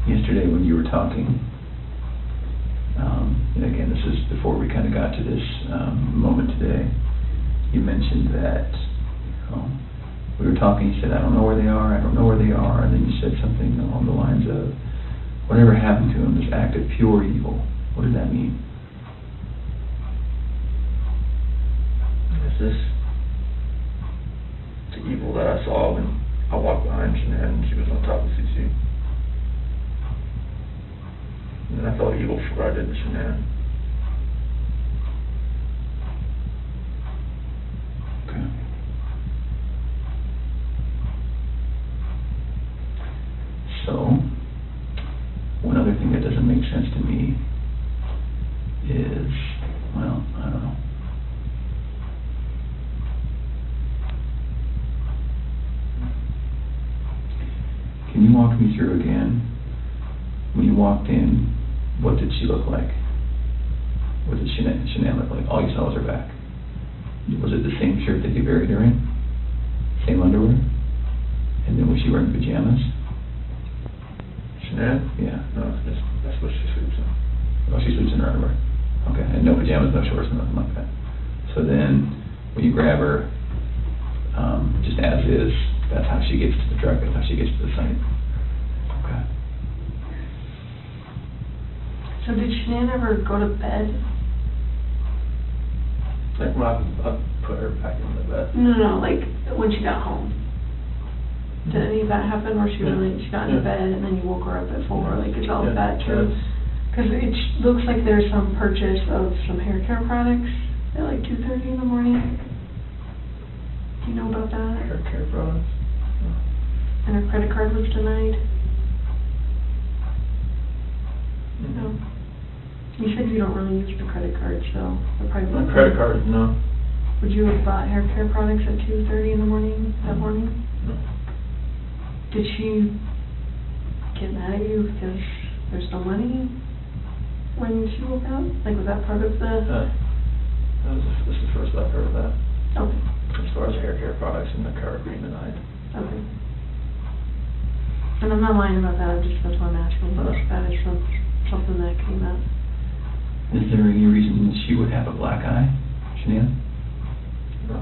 Yesterday when you were talking, and again, this is before we kind of got to this moment today, you mentioned that we were talking, you said, I don't know where they are, and then you said something along the lines of, whatever happened to them, this act of pure evil. What did that mean? It's this, the evil that I saw when I walked behind Shanann and she was on top of CC. And I felt evil for what I did to Shanann. Okay. So, one other thing that doesn't make sense to me is, well, I don't know. Can you walk me through again, when you walked in, what did she look like? What did Shanann look like? All you saw was her back. Was it the same shirt that you buried her in? Same underwear? And then was she wearing pajamas? Shanann? Yeah. No, that's what she sleeps in. Oh, she sleeps in her underwear. Okay, and no pajamas, no shorts, nothing like that. So then, when you grab her, just as is, that's how she gets to the truck, that's how she gets to the site. Okay. So did Shanann ever go to bed? Like when I put her back in the bed. No, like when she got home. Did any of that happen where she got into bed and then you woke her up at 4? Like, is all of that true? Because it looks like there's some purchase of some hair care products at like 2:30 in the morning. Do you know about that? Hair care products? And her credit card was denied? Mm-hmm. No. You said you don't really use the credit card, so it probably My wouldn't. credit card, no. Would you have bought hair care products at 2:30 in the morning that morning? No. Did she get mad at you because there's no money when she woke up? Like, was that part of the... This is the first I've heard of that. Okay, As far as hair care products and the card being denied. okay. And I'm not lying about that, that's why I'm asking. That is something that came up. Is there any reason she would have a black eye, Shanann? No.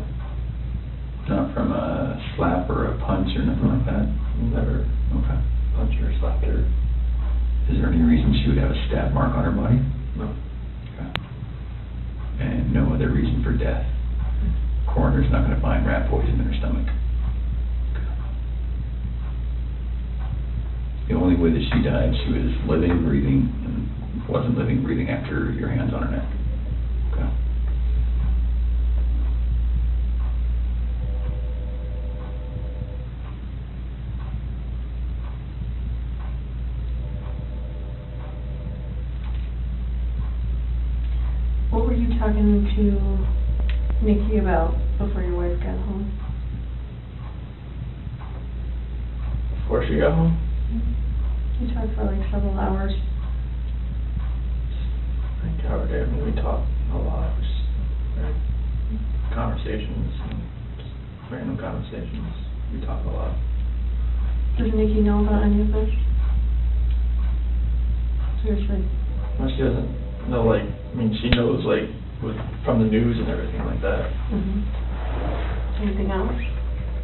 Not from a slap or a punch or nothing like that? Never Okay. punched her or slapped her. Is there any reason she would have a stab mark on her body? No. Okay. And no other reason for death? Coroner's not gonna find rat poison in her stomach? Okay. The only way that she died, she was living, breathing, and wasn't living, breathing after your hands on her neck. Okay. What were you talking to Nikki about before your wife got home? Before she got home, You talked for like several hours. I covered it. I mean, we talked a lot. Just, like, conversations, and just random conversations. We talked a lot. Does Nikki know about any of this? Seriously. Well, she doesn't know, like, I mean, she knows, like, from the news and everything like that. Anything else?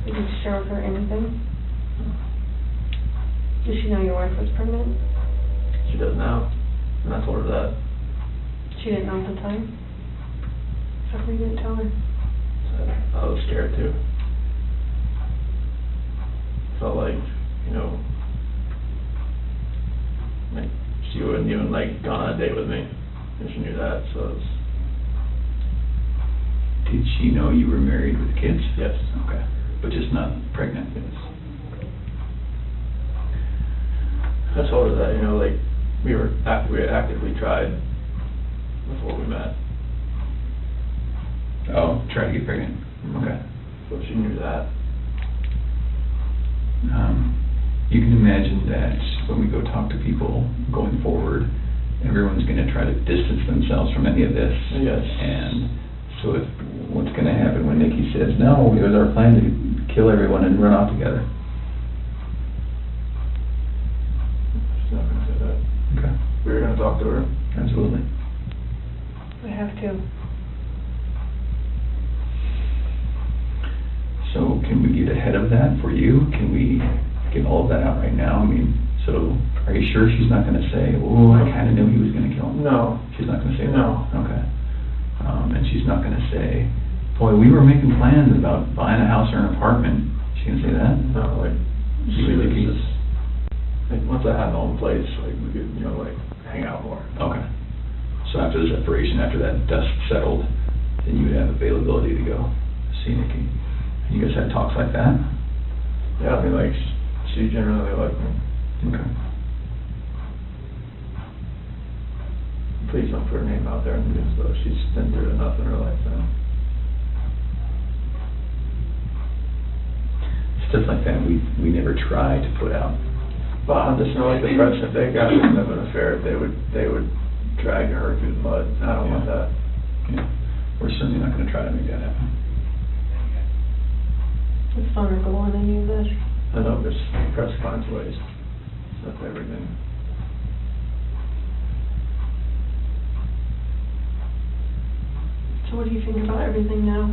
Did you share with her anything? Did she know your wife was pregnant? She does now, and I told her that. She didn't know at the time? How come you didn't tell her? So I was scared too. Felt like, you know, like she wouldn't even like gone on a date with me if she knew that, so it was, Did she know you were married with kids? yes. Okay, but just not pregnant? Yes. I told her that, you know, like, we had actively tried before we met. Oh, try to get pregnant. Okay. So she knew that. You can imagine that when we go talk to people going forward, everyone's gonna try to distance themselves from any of this. Yes. And so if, what's gonna happen when Nikki says, no, it was our plan to kill everyone and run off together? She's not gonna say that. Okay, We were gonna talk to her. absolutely. I have to. So can we get ahead of that for you? Can we get all of that out right now? I mean, so are you sure she's not gonna say, oh, I kinda knew he was gonna kill him? No. She's not gonna say that? No. Okay. And she's not gonna say, boy, we were making plans about buying a house or an apartment. She gonna say that? No, like, she You and was Nikki? just, like, once I had my own place, like, we could, you know, like, hang out more. Okay. So after the separation, after that dust settled, then you would have availability to go see Nikki. You guys had talks like that? Yeah, I mean, like, she generally liked me. Okay. Please don't put her name out there in the news, though. She's been through enough in her life now. Stuff like that, we never try to put out. But I just know, like, the press, if they got rid of an affair, they would drag her through the mud. I don't want that. Yeah. We're certainly not gonna try to make that happen. It's vulnerable on any of this. I know, this press finds ways. That's everything. So what do you think about everything now?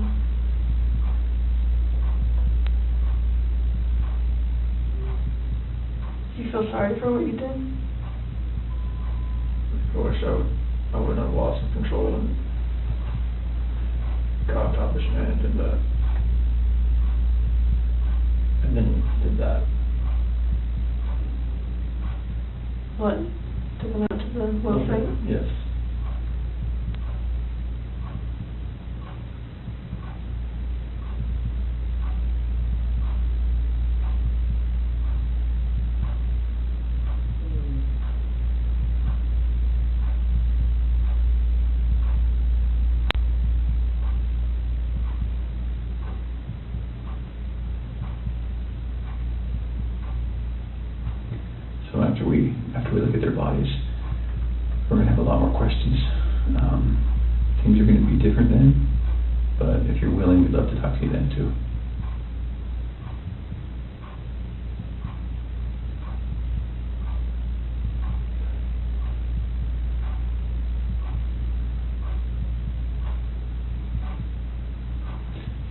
Do you feel sorry for what you did? I wish I wouldn't have lost control and got on top of Shanann and did that. And then did that. What? Took him out to the well site? Yes. So after we look at their bodies, we're gonna have a lot more questions. Things are gonna be different then, but if you're willing, we'd love to talk to you then too.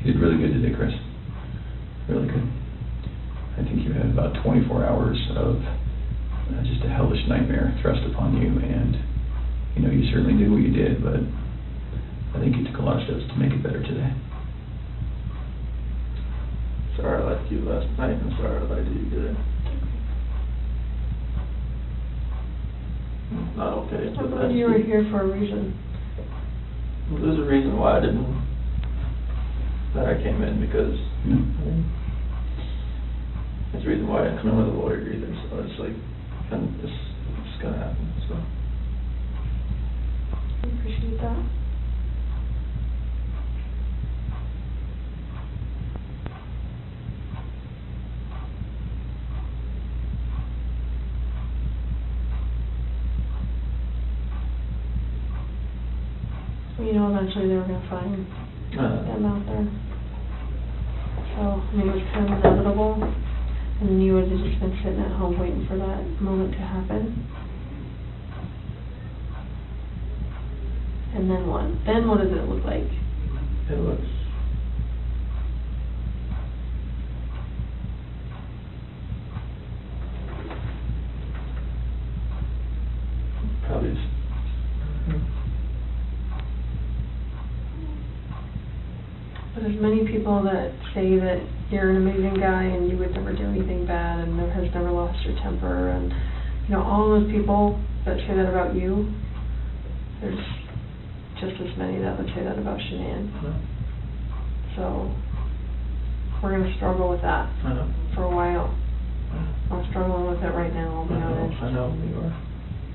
You did really good today, Chris. Really good. I think you had about 24 hours of just a hellish nightmare thrust upon you, and you know, you certainly did what you did, but I think you took a lot of steps to make it better today. Sorry I left you last night, and sorry I lied to you today. not okay. I thought you were here for a reason. There's a reason why that I came in, because there's a reason why I didn't come in with a lawyer either, so it's like, and it's gonna happen, so. I appreciate that. You know, eventually they were gonna find them out there. So, I mean, it was kind of inevitable, and then you would have just been sitting at home waiting for that moment to happen. And then what? Then what does it look like? It looks probably just, But there's many people that say that you're an amazing guy and you would never do anything bad and has never lost your temper, and, you know, all those people that say that about you, there's just as many that would say that about Shanann. So, we're gonna struggle with that for a while. I'm struggling with it right now, I'll be honest. I know you are.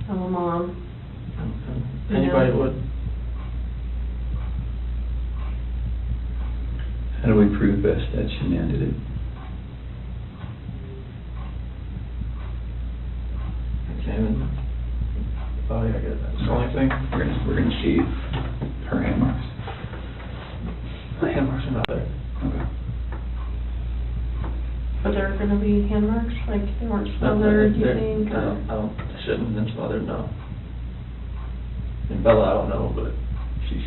I'm a mom. And anybody would. How do we prove best that Shanann did it? Examine the body, I guess, that's the only thing. We're gonna see her hand marks. The hand marks are not there. Okay. But there are gonna be hand marks, like they weren't smothered, you think? I don't, they shouldn't have been smothered, no. And Bella, I don't know, but she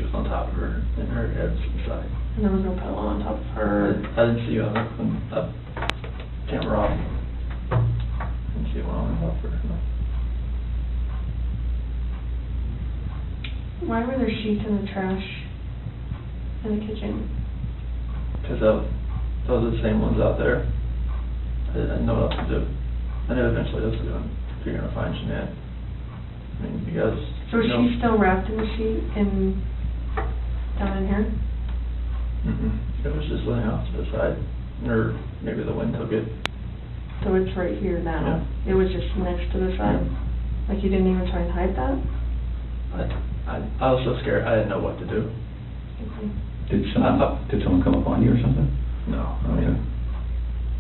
was on top of her, and her head was to the side. And there was no pillow on top of her. I didn't see you on the camera off. Didn't see one on top of her, no. Why were there sheets in the trash in the kitchen? Because those are the same ones out there. I didn't know what else to do. I knew eventually this was you're gonna find Shanann. I mean, you guys. So is she still wrapped in the sheet down in here? It was just laying off to the side, or maybe the wind took it. So it's right here now? Yeah. It was just next to the side? Like you didn't even try and hide that? I was so scared, I didn't know what to do. Okay. Did someone come up on you or something? No, I mean.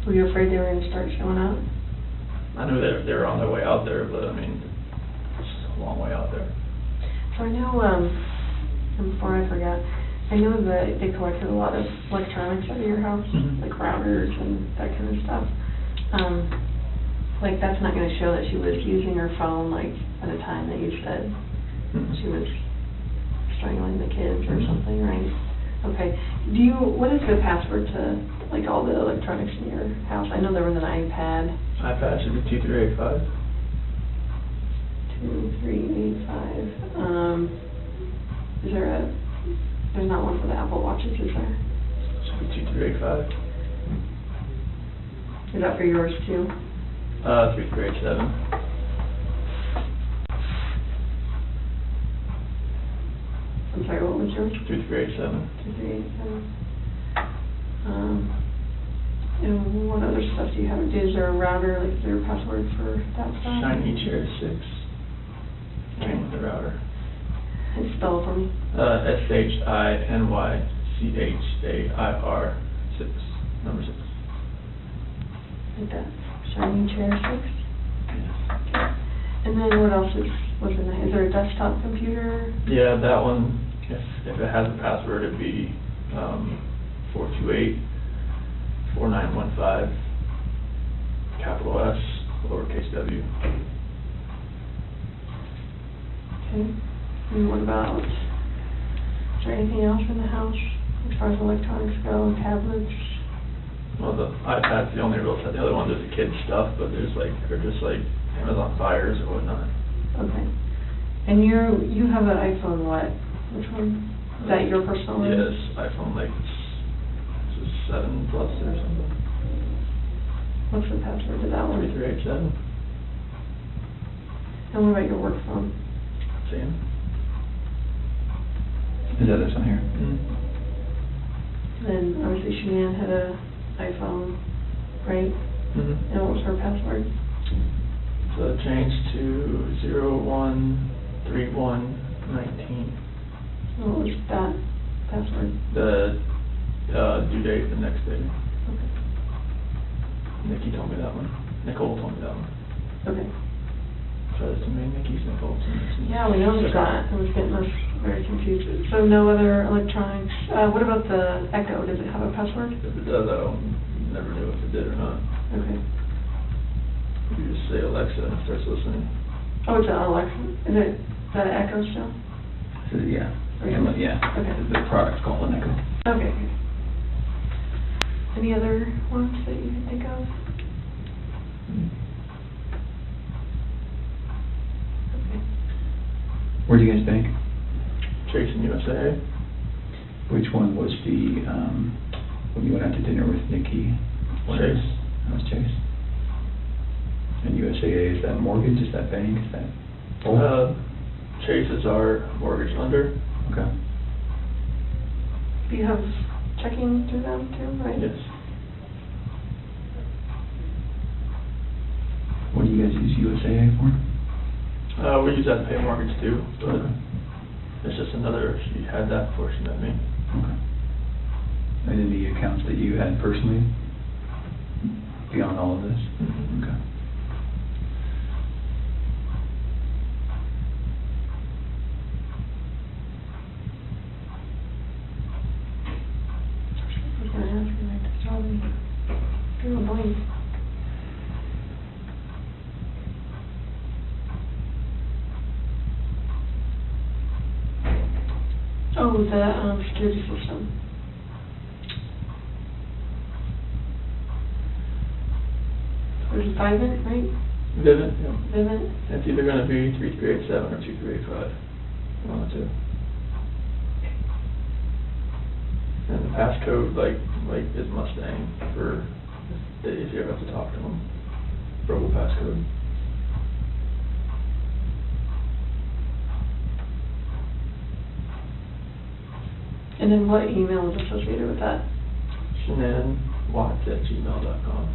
Were you afraid they were gonna start showing up? I knew they were on their way out there, but I mean, it's a long way out there. So I know, and before I forget, I know that they collected a lot of electronics out of your house, like routers and that kind of stuff. Like that's not gonna show that she was using her phone like at a time that you said she was strangling the kids or something, right? Okay. What is the password to like all the electronics in your house? I know there was an iPad. iPad should be 2385. 2385. There's not one for the Apple Watches, is there? Should be 2385. Is that for yours too? 3387. I'm sorry, what was yours? 3387. 2387. And what other stuff do you have? Is there a router, like is there a password for that stuff? Shiny Chair 6. Came with the router. And spell it for me. SHINYCHAIR 6. Number 6. Like that. Shiny Chair 6? Yes. Okay. And then what else was in there? Is there a desktop computer? Yeah, that one, if it has a password, it'd be 428-4915, capital S, lowercase w. Okay. And what about, is there anything else in the house as far as electronics go, tablets? Well, the iPad's the only real set. The other ones are the kids' stuff, but they're just like Amazon Fires or whatnot. Okay. And you have an iPhone what? Which one? Is that your personal one? Yes, iPhone like 7 Plus or something. What's the password to that one? 3387. And what about your work phone? Same. Is that this one here? Then obviously Shanann had a iPhone, right? Mm-hmm. And what was her password? So it changed to 013119. And what was that password? The due date the next day. Okay. Nikki told me that one. Nicole told me that one. Okay. So that's too many Nickies, Nicole's. Yeah, we noticed that. It was getting us very confused. So no other electronics. What about the Echo? Does it have a password? If it does, I don't, never knew if it did or not. Okay. You just say Alexa and it starts listening. Oh, it's an Alexa. Is that an Echo still? So, yeah. Okay. Yeah. Okay. The product's called an Echo. Okay. Any other ones that you can think of? Okay. Where do you guys bank? Chase in USA. Which one was the, when you went out to dinner with Nikki? Chase. That was Chase. And USAA, is that mortgage, is that bank, is that? Chase is our mortgage lender. Okay. Do you have checking through them too, right? Yes. What do you guys use USAA for? We use that to pay mortgage too, but Okay. it's just another, she had that before she met me. Okay. And any accounts that you had personally beyond all of this? Mm-hmm. Okay. I was gonna ask you, like, tell me. You're a blank. Oh, the security system. There's Vivint, right? Vivint, yeah. Vivint. It's either gonna be 3387 or 2385. One of the two. And the passcode, like is Mustang for if you ever have to talk to them. Verbal passcode. And then what email is associated with that? ShanannWatts@gmail.com.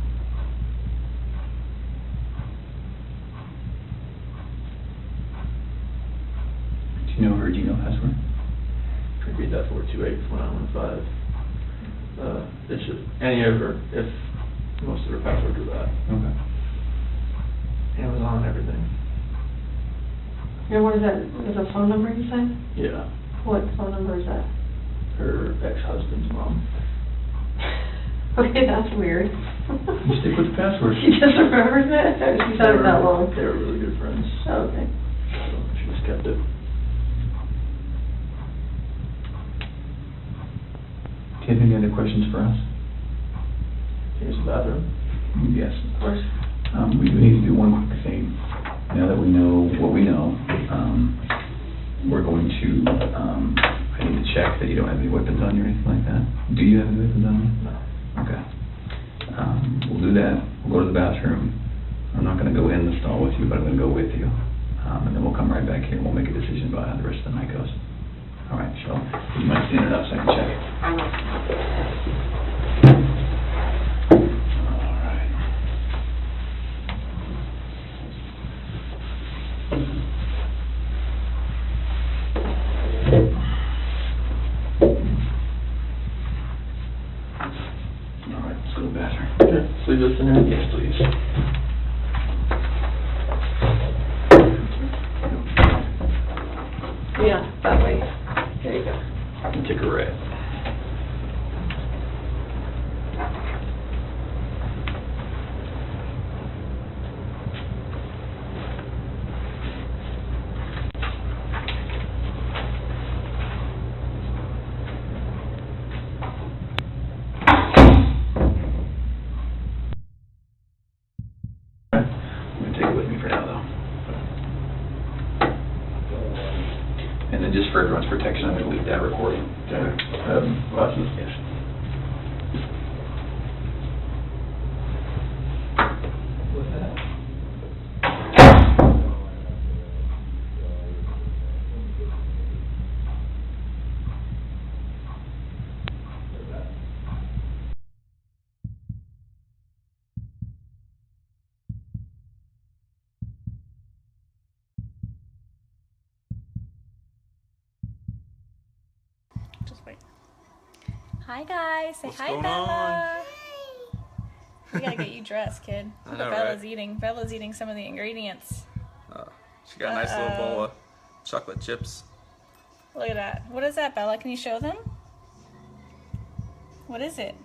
Do you know her Gmail password? Repeat that 428-1915. It's just any of her, if most of her passwords are that. Okay. Amazon, everything. And what is that? Is a phone number you said? Yeah. What phone number is that? Her ex-husband's mom. Okay, that's weird. You stick with the password. She just remembers it? Or she's had it that long? They were really good friends. Oh, okay. So she just kept it. Do you have any other questions for us? Here's the bathroom. Yes. Of course. We do need to do one quick thing. Now that we know what we know, we're going to, I need to check that you don't have any weapons on you or anything like that. Do you have any weapons on you? No. Okay. We'll do that. We'll go to the bathroom. I'm not going to go in the stall with you, but I'm going to go with you. And then we'll come right back here and we'll make a decision about how the rest of the night goes. All right, so you might stand it up so I can check it. I will. All right. All right, let's go to the bathroom. Okay, let's leave this in here. Yes, please. Yeah, that way. There you go. Take a red. I'm going to take it with me for now, though. And then just for everyone's protection, I'm going to leave that recording. Okay. Glasses? Yes. What's that? point. Hi guys, say What's hi going Bella. We gotta get you dressed, kid. I Look know, what Bella's right? eating. Bella's eating some of the ingredients. She got a nice little bowl of chocolate chips. Look at that. What is that, Bella? Can you show them? What is it?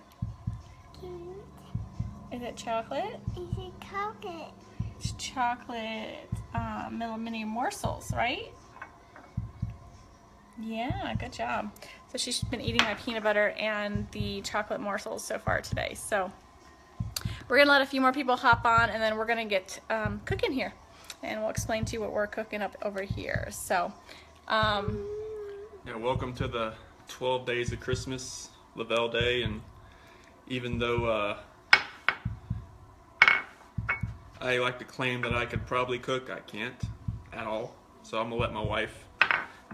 Is it chocolate? Is it chocolate? It's chocolate little mini morsels, right? Yeah, good job. So she's been eating my peanut butter and the chocolate morsels so far today. So we're gonna let a few more people hop on, and then we're gonna get cooking here, and we'll explain to you what we're cooking up over here. So, Yeah, welcome to the 12 days of Christmas, Lavelle Day, and even though I like to claim that I could probably cook, I can't at all. So I'm gonna let my wife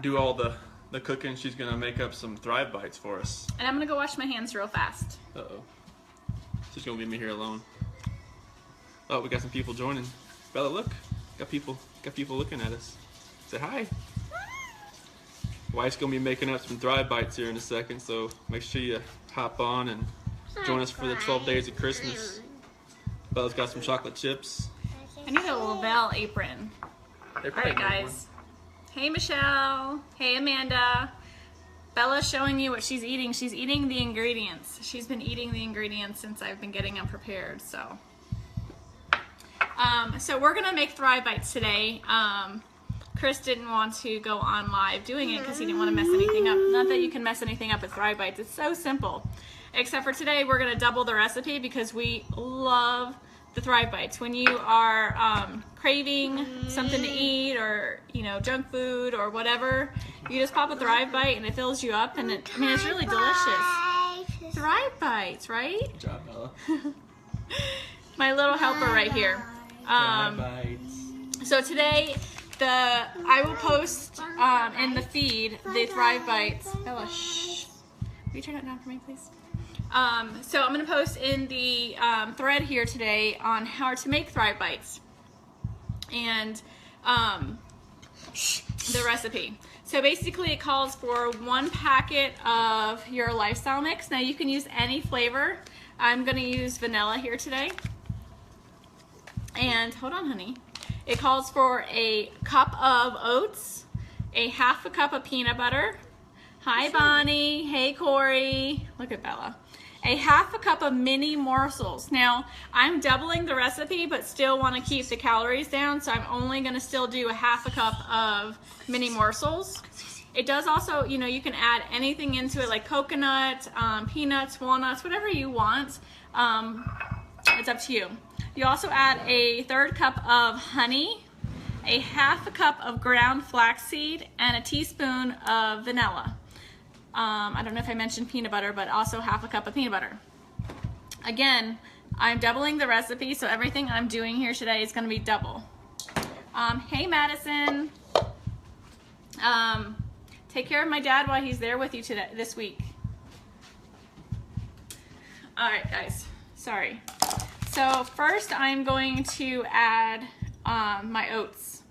do all the cooking. She's gonna make up some Thrive Bites for us. and I'm gonna go wash my hands real fast. Uh-oh. She's gonna leave me here alone. Oh, we got some people joining. Bella, look. Got people looking at us. Say hi. Wife's gonna be making up some Thrive Bites here in a second, so make sure you hop on and join us for the 12 days of Christmas. Bella's got some chocolate chips. I need a Lavelle apron. They're All right, guys. Hey, Michelle. Hey, Amanda. Bella's showing you what she's eating. She's eating the ingredients. She's been eating the ingredients since I've been getting them prepared. So, so we're gonna make Thrive Bites today. Chris didn't want to go on live doing it because he didn't want to mess anything up. Not that you can mess anything up with Thrive Bites. It's so simple. Except for today, we're gonna double the recipe because we love the Thrive Bites. When you are craving something to eat, or junk food or whatever, you just pop a Thrive Bite and it fills you up, and it's really delicious. Thrive Bites, right? Good job, Bella. My little helper right here. Thrive Bites. So today, I will post in the feed the Thrive Bites. Bella, shh. Will you turn it down for me, please? So I'm going to post in the thread here today on how to make Thrive Bites and the recipe. So basically it calls for 1 packet of your lifestyle mix. Now you can use any flavor. I'm going to use vanilla here today. And hold on, honey. It calls for a cup of oats, a half a cup of peanut butter. Hi, Bonnie. Hey, Corey. Look at Bella. A half a cup of mini morsels. Now, I'm doubling the recipe, but still want to keep the calories down, so I'm only going to still do a half a cup of mini morsels. It does also, you can add anything into it, like coconut, peanuts, walnuts, whatever you want. It's up to you. You also add a 1/3 cup of honey, a half a cup of ground flaxseed, and a teaspoon of vanilla. I don't know if I mentioned peanut butter, but also half a cup of peanut butter. Again, I'm doubling the recipe, so everything I'm doing here today is going to be double. Hey, Madison. Take care of my dad while he's there with you this week. All right, guys. Sorry. So first, I'm going to add my oats.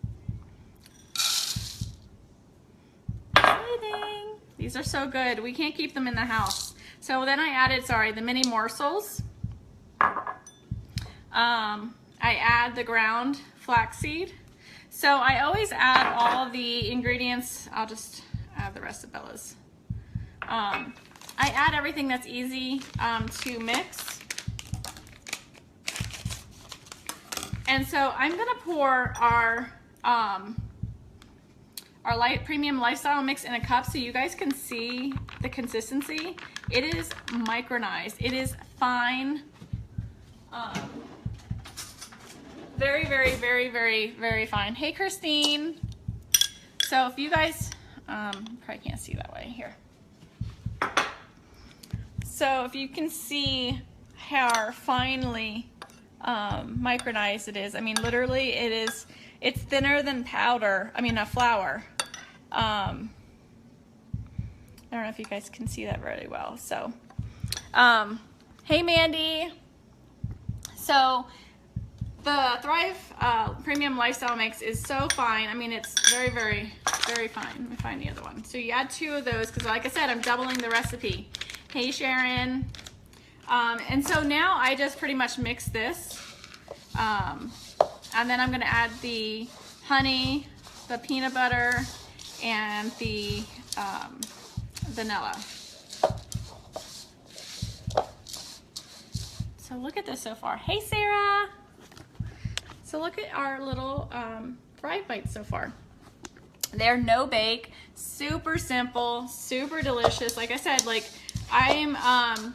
These are so good. We can't keep them in the house. So then I added, the mini morsels. I add the ground flaxseed. So I always add all the ingredients. I'll just add the rest of Bella's. I add everything that's easy to mix. And so I'm gonna pour our premium lifestyle mix in a cup so you guys can see the consistency. It is micronized. It is fine. Very, very, very, very, very fine. Hey, Christine. So if you guys, probably can't see that way here. So if you can see how finely micronized it is. I mean, literally it's thinner than flour. I don't know if you guys can see that really well. So, hey, Mandy. So The Thrive Premium Lifestyle Mix is so fine. I mean, it's very, very, very fine. Let me find the other one. So you add 2 of those because, like I said, I'm doubling the recipe. Hey, Sharon. And so now I just pretty much mix this. And then I'm going to add the honey, the peanut butter, and the vanilla. So look at this so far. Hey, Sarah. So look at our little Thrive Bites so far. They're no bake, super simple, super delicious. Like I said, like I'm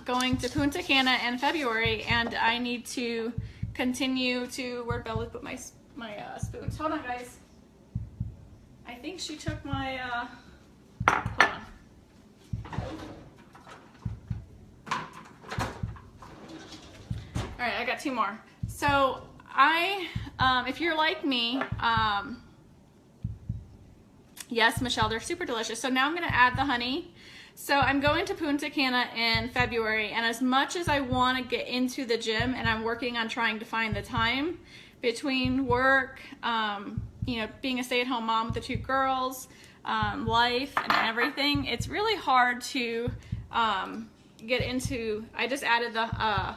going to Punta Cana in February, and I need to continue to, where'd Bella put my spoons? Hold on, guys. I think she took my, hold on. All right, I got 2 more. So if you're like me, yes, Michelle, they're super delicious. So now I'm gonna add the honey. So I'm going to Punta Cana in February, and as much as I wanna get into the gym, and I'm working on trying to find the time between work, you know, being a stay-at-home mom with the 2 girls, life and everything, it's really hard to get into. I just added the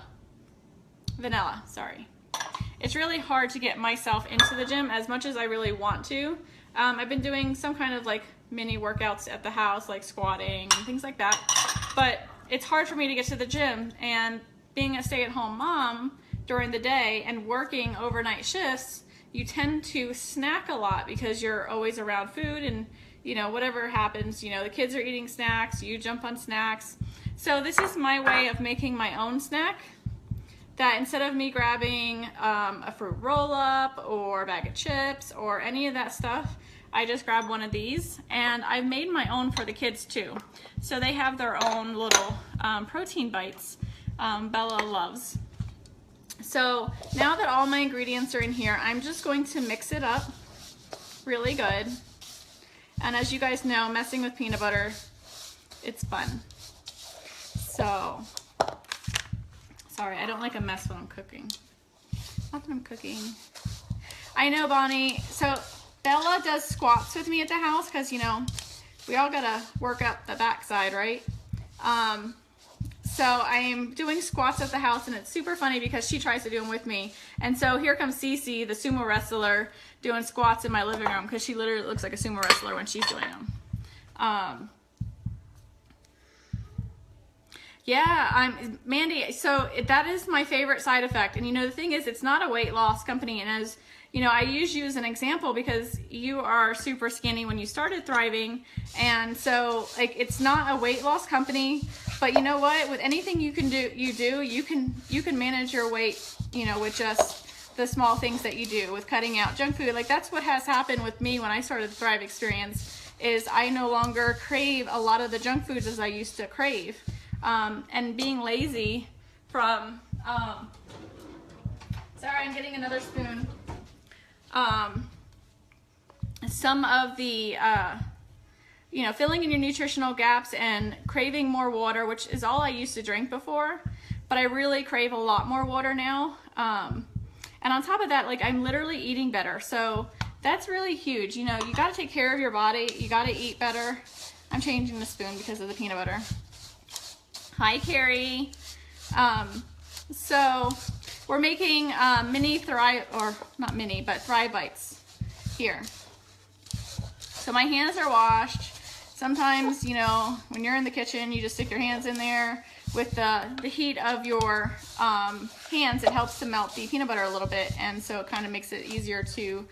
vanilla, sorry. It's really hard to get myself into the gym as much as I really want to. I've been doing some kind of like mini workouts at the house, like squatting and things like that, but it's hard for me to get to the gym. And being a stay-at-home mom during the day and working overnight shifts, you tend to snack a lot because you're always around food, and you know, whatever happens, you know, the kids are eating snacks, you jump on snacks. So this is my way of making my own snack, that instead of me grabbing a fruit roll-up or a bag of chips or any of that stuff, I just grab one of these, and I've made my own for the kids too. So they have their own little protein bites Bella loves. So now that all my ingredients are in here, I'm just going to mix it up really good. And as you guys know, messing with peanut butter, it's fun. So, sorry, I don't like a mess when I'm cooking. Not that I'm cooking. I know, Bonnie. So Bella does squats with me at the house because, you know, we all gotta work up the backside, right? So I am doing squats at the house, and it's super funny because she tries to do them with me. And so here comes Cece, the sumo wrestler, doing squats in my living room because she literally looks like a sumo wrestler when she's doing them. Yeah, Mandy, so that is my favorite side effect. And you know, the thing is, it's not a weight loss company. And as you know, I use you as an example because you are super skinny when you started Thriving. And so like, it's not a weight loss company, but you know what, with anything you can do, you can manage your weight, you know, with just the small things that you do with cutting out junk food. Like that's what has happened with me when I started the Thrive experience, is I no longer crave a lot of the junk foods as I used to crave. And being lazy from, sorry, I'm getting another spoon. Some of the, you know, filling in your nutritional gaps and craving more water, which is all I used to drink before, but I really crave a lot more water now. And on top of that, like I'm literally eating better. So that's really huge. You know, you got to take care of your body. You got to eat better. I'm changing the spoon because of the peanut butter. Hi, Carrie. So we're making mini Thrive, or not mini, but Thrive Bites here. So my hands are washed. Sometimes, you know, when you're in the kitchen, you just stick your hands in there. With the heat of your hands, it helps to melt the peanut butter a little bit, and so it kind of makes it easier to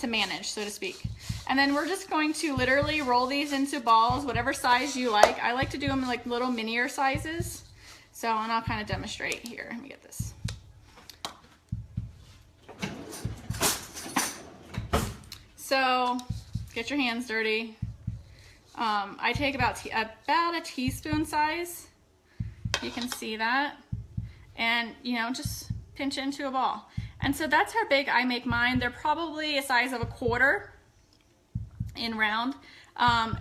manage, so to speak. And then we're just going to literally roll these into balls, whatever size you like. I like to do them in like little minier sizes. So, and I'll kind of demonstrate here. Let me get this. So, get your hands dirty. I take about a teaspoon size. You can see that. And, you know, just pinch it into a ball. And so that's how big I make mine. They're probably a size of a quarter in round.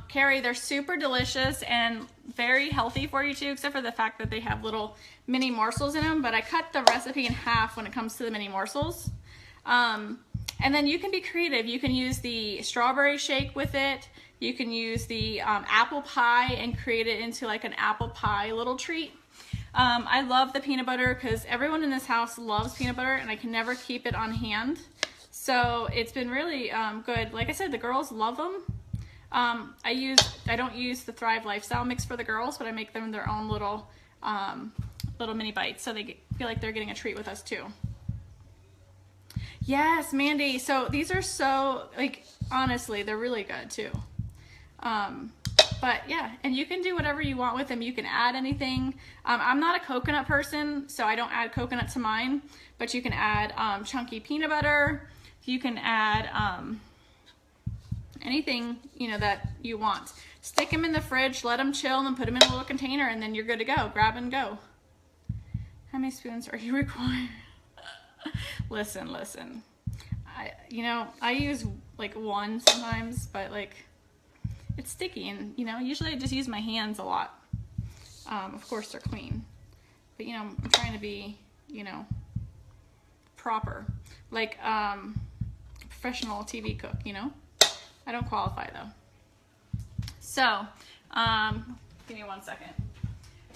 Carrie, they're super delicious and very healthy for you too, except for the fact that they have little mini morsels in them, but I cut the recipe in half when it comes to the mini morsels. And then you can be creative. You can use the strawberry shake with it. You can use the apple pie and create it into like an apple pie little treat. I love the peanut butter because everyone in this house loves peanut butter and I can never keep it on hand. So it's been really good. Like I said, the girls love them. I don't use the Thrive Lifestyle mix for the girls, but I make them their own little mini bites so they feel like they're getting a treat with us too. Yes, Mandy. So these are so, like, honestly, they're really good too. But yeah, and you can do whatever you want with them. You can add anything. I'm not a coconut person, so I don't add coconut to mine, but you can add chunky peanut butter. You can add anything, you know, that you want. Stick them in the fridge, let them chill, and then put them in a little container, and then you're good to go. Grab and go. How many spoons are you required? Listen. I use like one sometimes, but like it's sticky, and you know, usually I just use my hands a lot. Of course they're clean, but you know, I'm trying to be, you know, proper, like professional TV cook, you know. I don't qualify though. So, give me 1 second.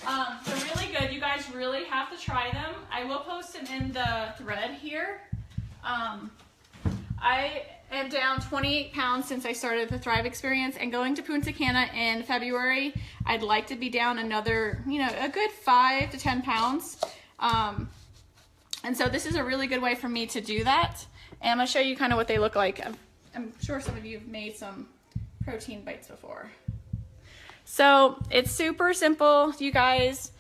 They're really good. You guys really have to try them. I will post them in the thread here. I am down 28 pounds since I started the Thrive Experience, and going to Punta Cana in February, I'd like to be down another, you know, a good 5 to 10 pounds. And so this is a really good way for me to do that. And I'm going to show you kind of what they look like. I'm sure some of you have made some protein bites before. So it's super simple, you guys.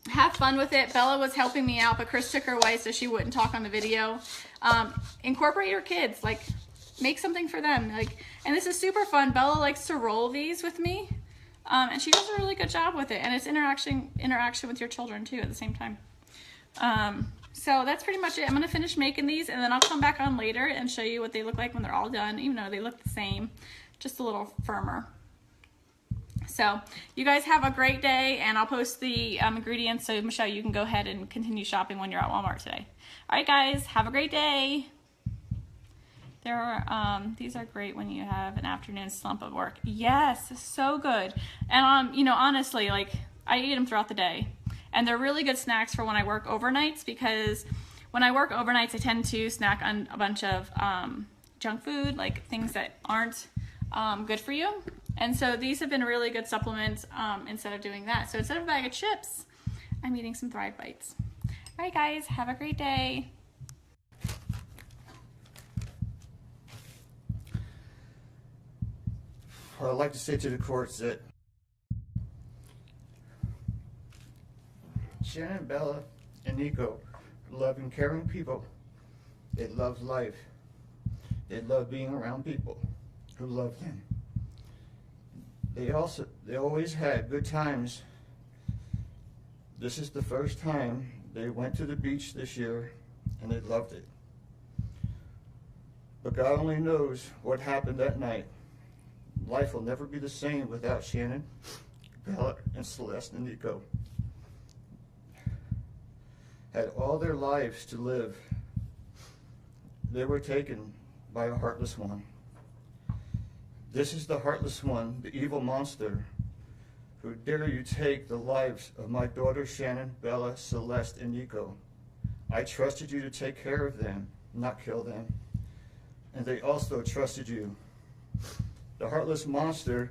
Have fun with it. Bella was helping me out, but Chris took her away so she wouldn't talk on the video. Incorporate your kids, like make something for them. Like, and this is super fun. Bella likes to roll these with me, and she does a really good job with it. And it's interaction with your children too at the same time. So that's pretty much it. I'm gonna finish making these, and then I'll come back on later and show you what they look like when they're all done, even though they look the same, just a little firmer. So you guys have a great day, and I'll post the ingredients so Michelle, you can go ahead and continue shopping when you're at Walmart today. All right, guys, have a great day. These are great when you have an afternoon slump of work. Yes, so good. And you know, honestly, like I eat them throughout the day, and they're really good snacks for when I work overnights, because when I work overnights, I tend to snack on a bunch of junk food, like things that aren't good for you. And so these have been a really good supplement instead of doing that. So instead of a bag of chips, I'm eating some Thrive Bites. All right, guys, have a great day. What I'd like to say to the courts that Shanann, Bella, and Nico are loving, caring people. They love life. They love being around people who love them. They always had good times. This is the first time they went to the beach this year, and they loved it. But God only knows what happened that night. Life will never be the same without Shanann, Bella, and Celeste, and Nico. Had all their lives to live. They were taken by a heartless one. This is the heartless one, the evil monster, who dare you take the lives of my daughters Shanann, Bella, Celeste, and Nico. I trusted you to take care of them, not kill them. And they also trusted you. The heartless monster,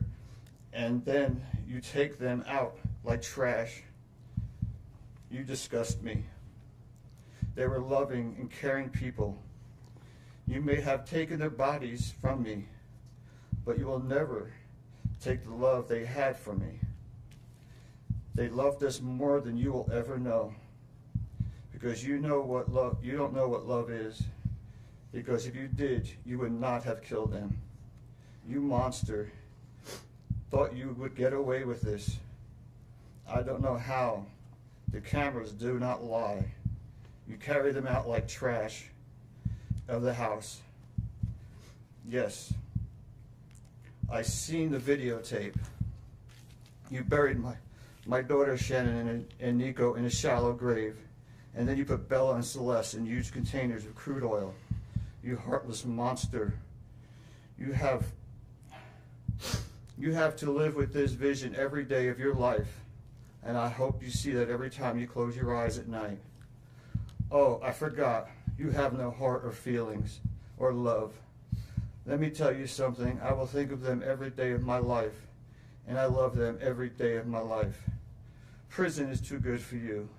and then you take them out like trash. You disgust me. They were loving and caring people. You may have taken their bodies from me, but you will never take the love they had for me. They loved us more than you will ever know, because you don't know what love is, because if you did, you would not have killed them. You monster, thought you would get away with this. I don't know how. The cameras do not lie. You carry them out like trash of the house. Yes, I seen the videotape. You buried my daughter Shanann and Nico in a shallow grave, and then you put Bella and Celeste in huge containers of crude oil. You heartless monster. You have to live with this vision every day of your life, and I hope you see that every time you close your eyes at night. Oh, I forgot. You have no heart or feelings or love. Let me tell you something. I will think of them every day of my life, and I love them every day of my life. Prison is too good for you.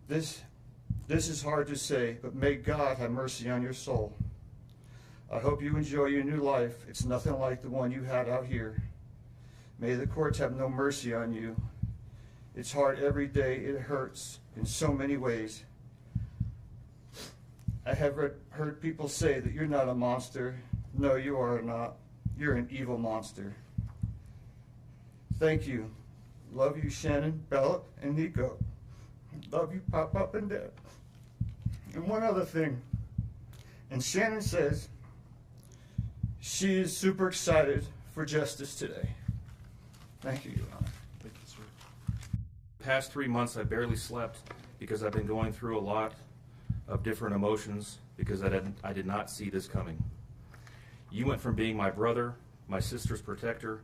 This is hard to say, but may God have mercy on your soul. I hope you enjoy your new life. It's nothing like the one you had out here. May the courts have no mercy on you. It's hard every day. It hurts in so many ways. I have heard people say that you're not a monster. No, you are not. You're an evil monster. Thank you. Love you, Shanann, Bella, and Nico. Love you, Pop and Dad. And one other thing. And Shanann says she is super excited for justice today. Thank you, Your Honor. Thank you, sir. The past 3 months I barely slept because I've been going through a lot of different emotions because I did not see this coming. You went from being my brother, my sister's protector,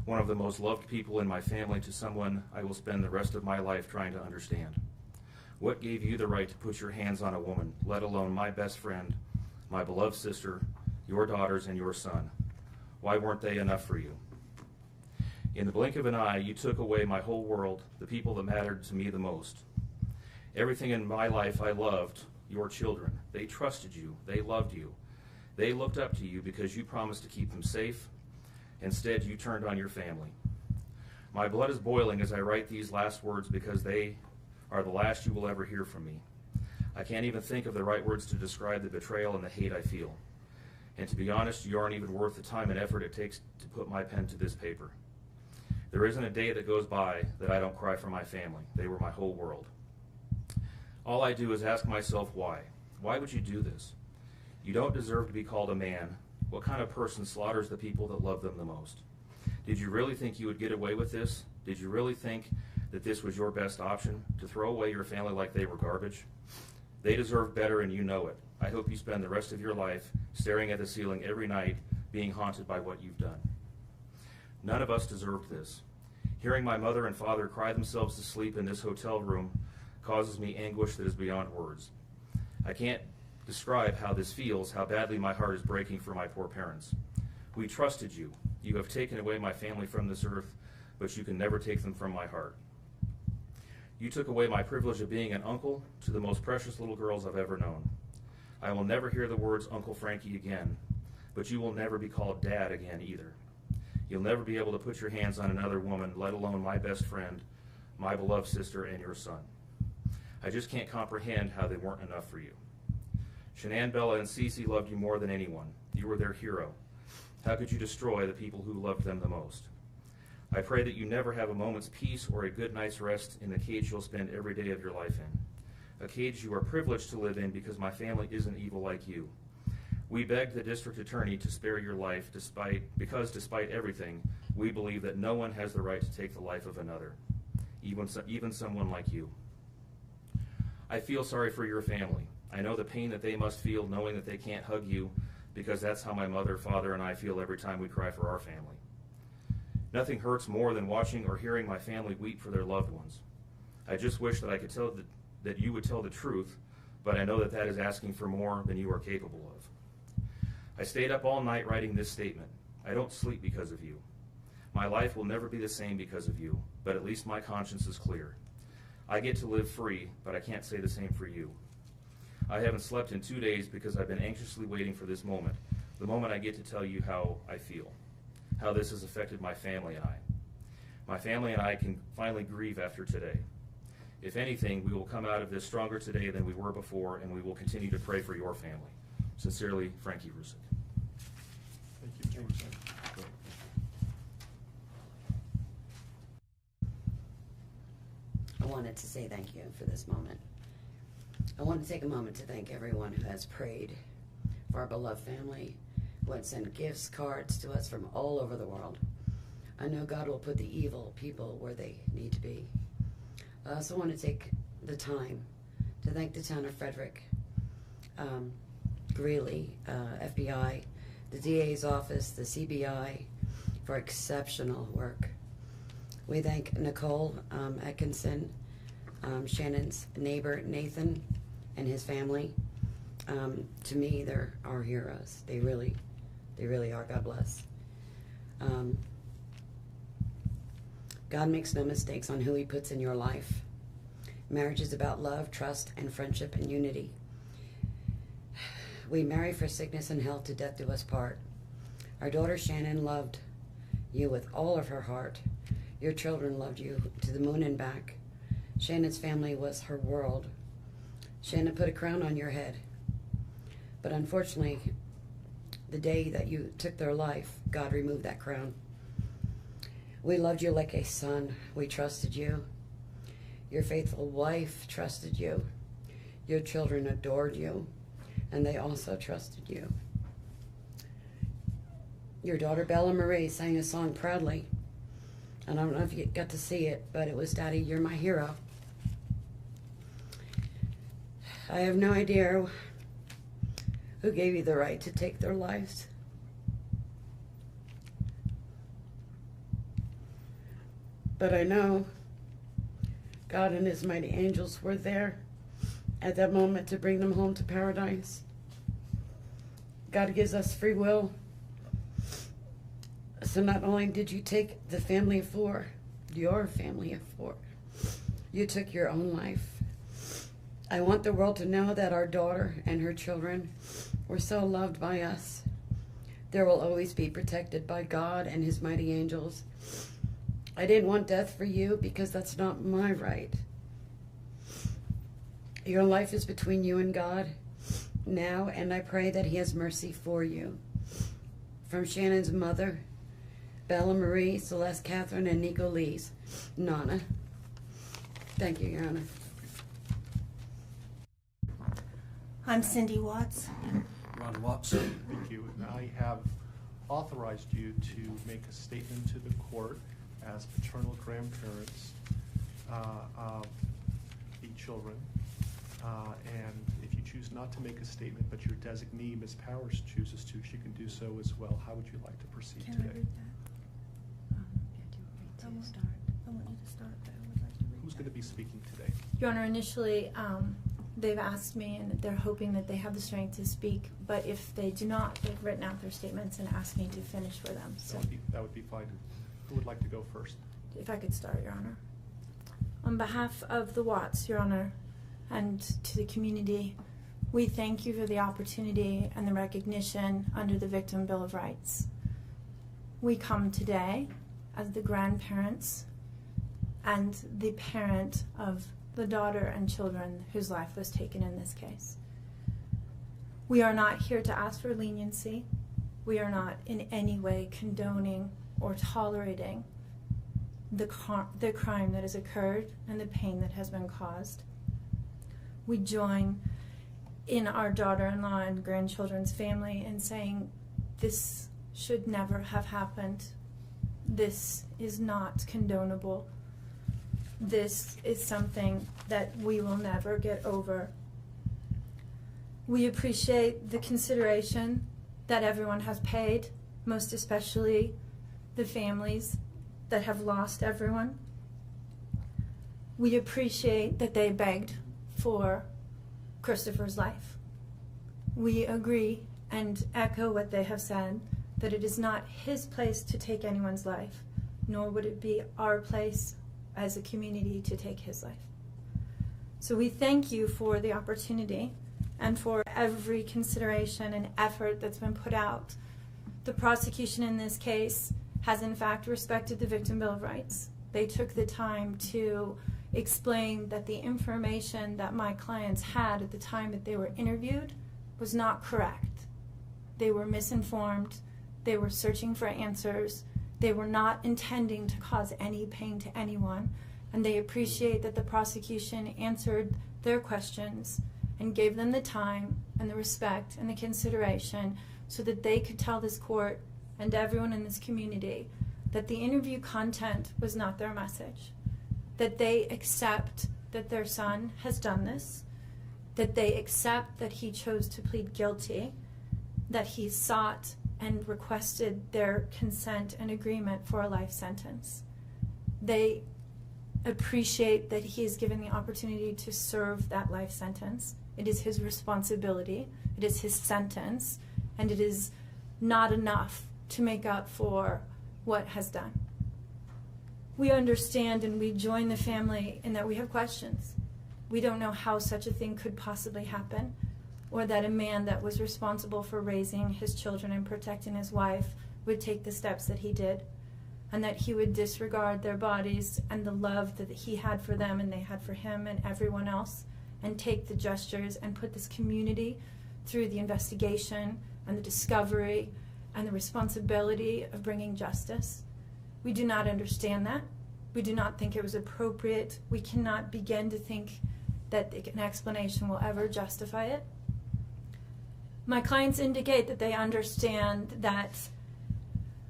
one of the most loved people in my family, to someone I will spend the rest of my life trying to understand. What gave you the right to put your hands on a woman, let alone my best friend, my beloved sister, your daughters, and your son? Why weren't they enough for you? In the blink of an eye, you took away my whole world, the people that mattered to me the most. Everything in my life I loved, your children. They trusted you. They loved you. They looked up to you because you promised to keep them safe. Instead, you turned on your family. My blood is boiling as I write these last words because they are the last you will ever hear from me. I can't even think of the right words to describe the betrayal and the hate I feel. And to be honest, you aren't even worth the time and effort it takes to put my pen to this paper. There isn't a day that goes by that I don't cry for my family. They were my whole world. All I do is ask myself why. Why would you do this? You don't deserve to be called a man. What kind of person slaughters the people that love them the most? Did you really think you would get away with this? Did you really think that this was your best option, to throw away your family like they were garbage? They deserve better, and you know it. I hope you spend the rest of your life staring at the ceiling every night, being haunted by what you've done. None of us deserved this. Hearing my mother and father cry themselves to sleep in this hotel room causes me anguish that is beyond words. I can't describe how this feels, how badly my heart is breaking for my poor parents. We trusted you. You have taken away my family from this earth, but you can never take them from my heart. You took away my privilege of being an uncle to the most precious little girls I've ever known. I will never hear the words Uncle Frankie again, but you will never be called Dad again either. You'll never be able to put your hands on another woman, let alone my best friend, my beloved sister, and your son. I just can't comprehend how they weren't enough for you. Shanann, Bella, and Cece loved you more than anyone. You were their hero. How could you destroy the people who loved them the most? I pray that you never have a moment's peace or a good night's rest in the cage you'll spend every day of your life in. A cage you are privileged to live in because my family isn't evil like you. We begged the district attorney to spare your life because despite everything, we believe that no one has the right to take the life of another, even someone like you. I feel sorry for your family. I know the pain that they must feel knowing that they can't hug you, because that's how my mother, father, and I feel every time we cry for our family. Nothing hurts more than watching or hearing my family weep for their loved ones. I just wish that I could tell that you would tell the truth, but I know that that is asking for more than you are capable of. I stayed up all night writing this statement. I don't sleep because of you. My life will never be the same because of you, but at least my conscience is clear. I get to live free, but I can't say the same for you. I haven't slept in 2 days because I've been anxiously waiting for this moment, the moment I get to tell you how I feel, how this has affected my family and I. My family and I can finally grieve after today. If anything, we will come out of this stronger today than we were before, and we will continue to pray for your family. Sincerely, Frankie Rusick. Thank you. I wanted to say thank you for this moment. I want to take a moment to thank everyone who has prayed for our beloved family, would send gifts, cards to us from all over the world. I know God will put the evil people where they need to be. I also want to take the time to thank the town of Frederick, Greeley, FBI, the DA's office, the CBI, for exceptional work. We thank Nicole Atkinson, Shannon's neighbor Nathan, and his family. To me, they're our heroes. They really are. God bless. God makes no mistakes on who he puts in your life. Marriage is about love, trust, and friendship and unity. We marry for sickness and health, to death do us part. Our daughter Shanann loved you with all of her heart. Your children loved you to the moon and back. Shannon's family was her world. Shanann put a crown on your head. But unfortunately, the day that you took their life, God removed that crown. We loved you like a son. We trusted you. Your faithful wife trusted you. Your children adored you, and they also trusted you. Your daughter Bella Marie sang a song proudly. I don't know if you got to see it, but it was, "Daddy, you're my hero." I have no idea who gave you the right to take their lives. But I know God and his mighty angels were there at that moment to bring them home to paradise. God gives us free will. So not only did you take the family of four, your family of four, you took your own life. I want the world to know that our daughter and her children were so loved by us. There will always be protected by God and his mighty angels. I didn't want death for you because that's not my right. Your life is between you and God now, and I pray that he has mercy for you. From Shannon's mother, Bella Marie, Celeste, Catherine, and Nico Lee's, Nana. Thank you, Your Honor. I'm Cindy Watts. Ron Watson. Thank you. And I have authorized you to make a statement to the court as paternal grandparents of the children. And if you choose not to make a statement, but your designee, Ms. Powers, chooses to, she can do so as well. How would you like to proceed Can today? I read that? I want you to start, but I would like to read Who's that. going to be speaking today? Your Honor, initially, they've asked me, and they're hoping that they have the strength to speak, but if they do not, they've written out their statements and asked me to finish for them. So That would be fine. Who would like to go first? if I could start, Your Honor. On behalf of the Watts, Your Honor, and to the community, we thank you for the opportunity and the recognition under the Victim Bill of Rights. We come today as the grandparents and the parent of the daughter and children whose life was taken in this case. We are not here to ask for leniency. We are not in any way condoning or tolerating the crime that has occurred and the pain that has been caused. We join in our daughter-in-law and grandchildren's family in saying this should never have happened. This is not condonable. This is something that we will never get over. We appreciate the consideration that everyone has paid, most especially the families that have lost everyone. We appreciate that they begged for Christopher's life. We agree and echo what they have said, that it is not his place to take anyone's life, nor would it be our place as a community to take his life. So we thank you for the opportunity and for every consideration and effort that's been put out. The prosecution in this case has in fact respected the Victim Bill of Rights. They took the time to explain that the information that my clients had at the time that they were interviewed was not correct. They were misinformed. They were searching for answers. They were not intending to cause any pain to anyone, and they appreciate that the prosecution answered their questions and gave them the time and the respect and the consideration so that they could tell this court and everyone in this community that the interview content was not their message, that they accept that their son has done this, that they accept that he chose to plead guilty, that he sought and requested their consent and agreement for a life sentence. They appreciate that he is given the opportunity to serve that life sentence. It is his responsibility, it is his sentence, and it is not enough to make up for what has done. We understand and we join the family in that we have questions. We don't know how such a thing could possibly happen, or that a man that was responsible for raising his children and protecting his wife would take the steps that he did, and that he would disregard their bodies and the love that he had for them and they had for him and everyone else, and take the gestures and put this community through the investigation and the discovery and the responsibility of bringing justice. We do not understand that. We do not think it was appropriate. We cannot begin to think that an explanation will ever justify it. My clients indicate that they understand that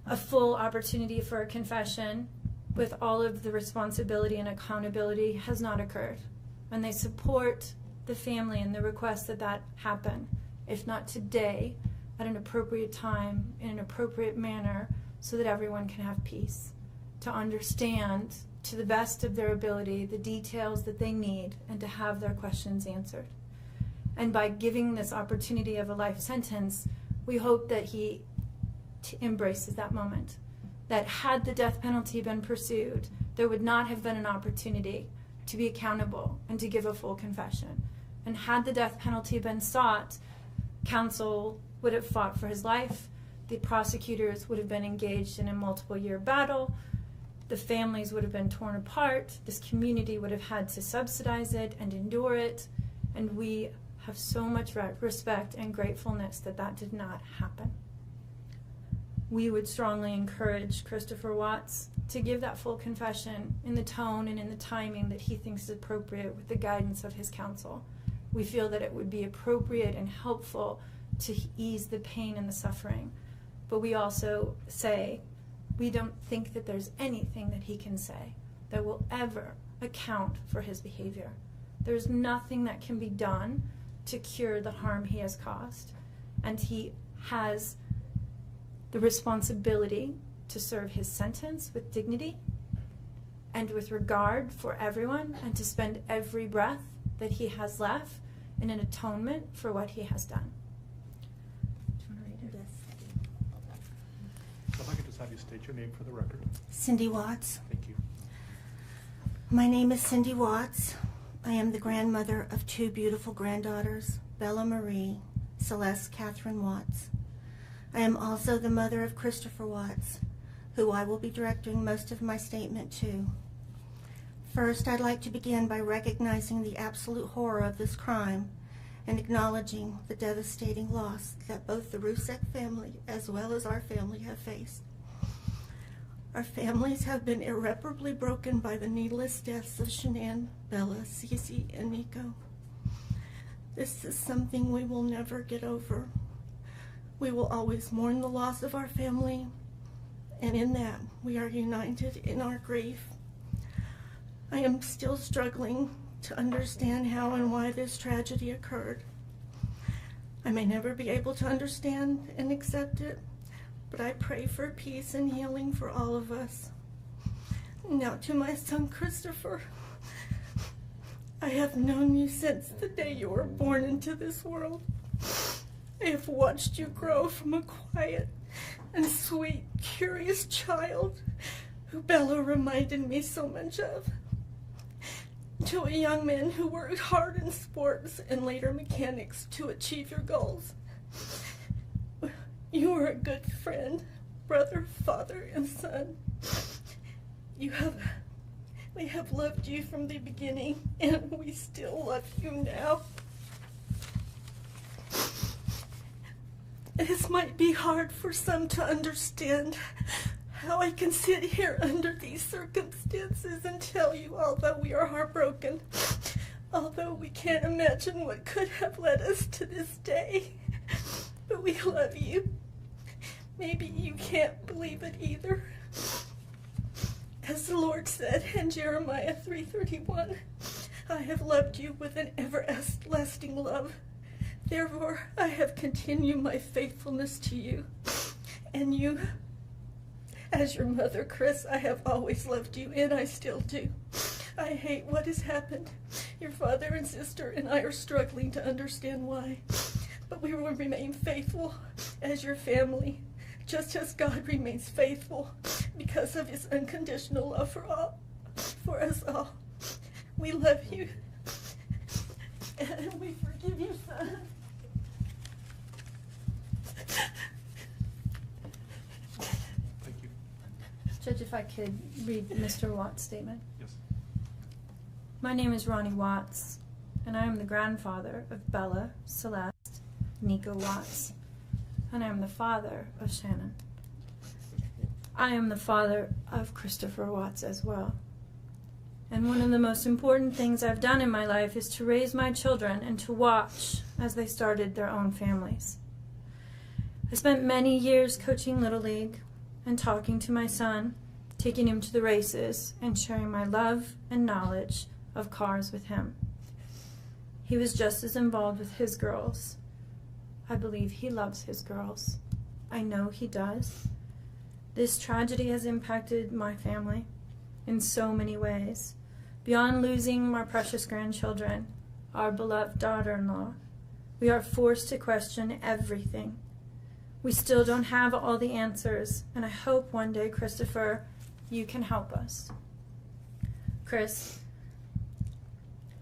a full opportunity for a confession with all of the responsibility and accountability has not occurred. And they support the family in the request that that happen, if not today, at an appropriate time, in an appropriate manner, so that everyone can have peace, to understand to the best of their ability the details that they need and to have their questions answered. And by giving this opportunity of a life sentence, we hope that he embraces that moment. That had the death penalty been pursued, there would not have been an opportunity to be accountable and to give a full confession. And had the death penalty been sought, counsel would have fought for his life, the prosecutors would have been engaged in a multiple-year battle, the families would have been torn apart, this community would have had to subsidize it and endure it, and we have so much respect and gratefulness that that did not happen. We would strongly encourage Christopher Watts to give that full confession in the tone and in the timing that he thinks is appropriate with the guidance of his counsel. We feel that it would be appropriate and helpful to ease the pain and the suffering. But we also say we don't think that there's anything that he can say that will ever account for his behavior. There's nothing that can be done to cure the harm he has caused. And he has the responsibility to serve his sentence with dignity and with regard for everyone, and to spend every breath that he has left in an atonement for what he has done. Do you want to read it? So if I could just have you state your name for the record. Cindy Watts. Thank you. My name is Cindy Watts. I am the grandmother of two beautiful granddaughters, Bella Marie, Celeste Catherine Watts. I am also the mother of Christopher Watts, who I will be directing most of my statement to. First, I'd like to begin by recognizing the absolute horror of this crime and acknowledging the devastating loss that both the Rusek family as well as our family have faced. Our families have been irreparably broken by the needless deaths of Shanann, Bella, Cece, and Nico. This is something we will never get over. We will always mourn the loss of our family, and in that, we are united in our grief. I am still struggling to understand how and why this tragedy occurred. I may never be able to understand and accept it, but I pray for peace and healing for all of us. Now to my son Christopher. I have known you since the day you were born into this world. I have watched you grow from a quiet and sweet, curious child who Bella reminded me so much of, to a young man who worked hard in sports and later mechanics to achieve your goals. You are a good friend, brother, father, and son. We have loved you from the beginning, and we still love you now. This might be hard for some to understand, how I can sit here under these circumstances and tell you all that we are heartbroken. although we can't imagine what could have led us to this day. But we love you. Maybe you can't believe it either. As the Lord said in Jeremiah 3:31, I have loved you with an everlasting love. Therefore, I have continued my faithfulness to you. And you, as your mother, Chris, I have always loved you, and I still do. I hate what has happened. Your father and sister and I are struggling to understand why. But we will remain faithful as your family, just as God remains faithful because of his unconditional love for us all. We love you, and we forgive you, son. Thank you. Judge, if I could read Mr. Watts' statement. Yes. My name is Ronnie Watts, and I am the grandfather of Bella, Celeste, Nico Watts, and I am the father of Shanann. I am the father of Christopher Watts as well. And one of the most important things I've done in my life is to raise my children and to watch as they started their own families. I spent many years coaching Little League and talking to my son, taking him to the races, and sharing my love and knowledge of cars with him. He was just as involved with his girls. I believe he loves his girls. I know he does. This tragedy has impacted my family in so many ways. Beyond losing my precious grandchildren, our beloved daughter-in-law, we are forced to question everything. We still don't have all the answers, and I hope one day, Christopher, you can help us. Chris,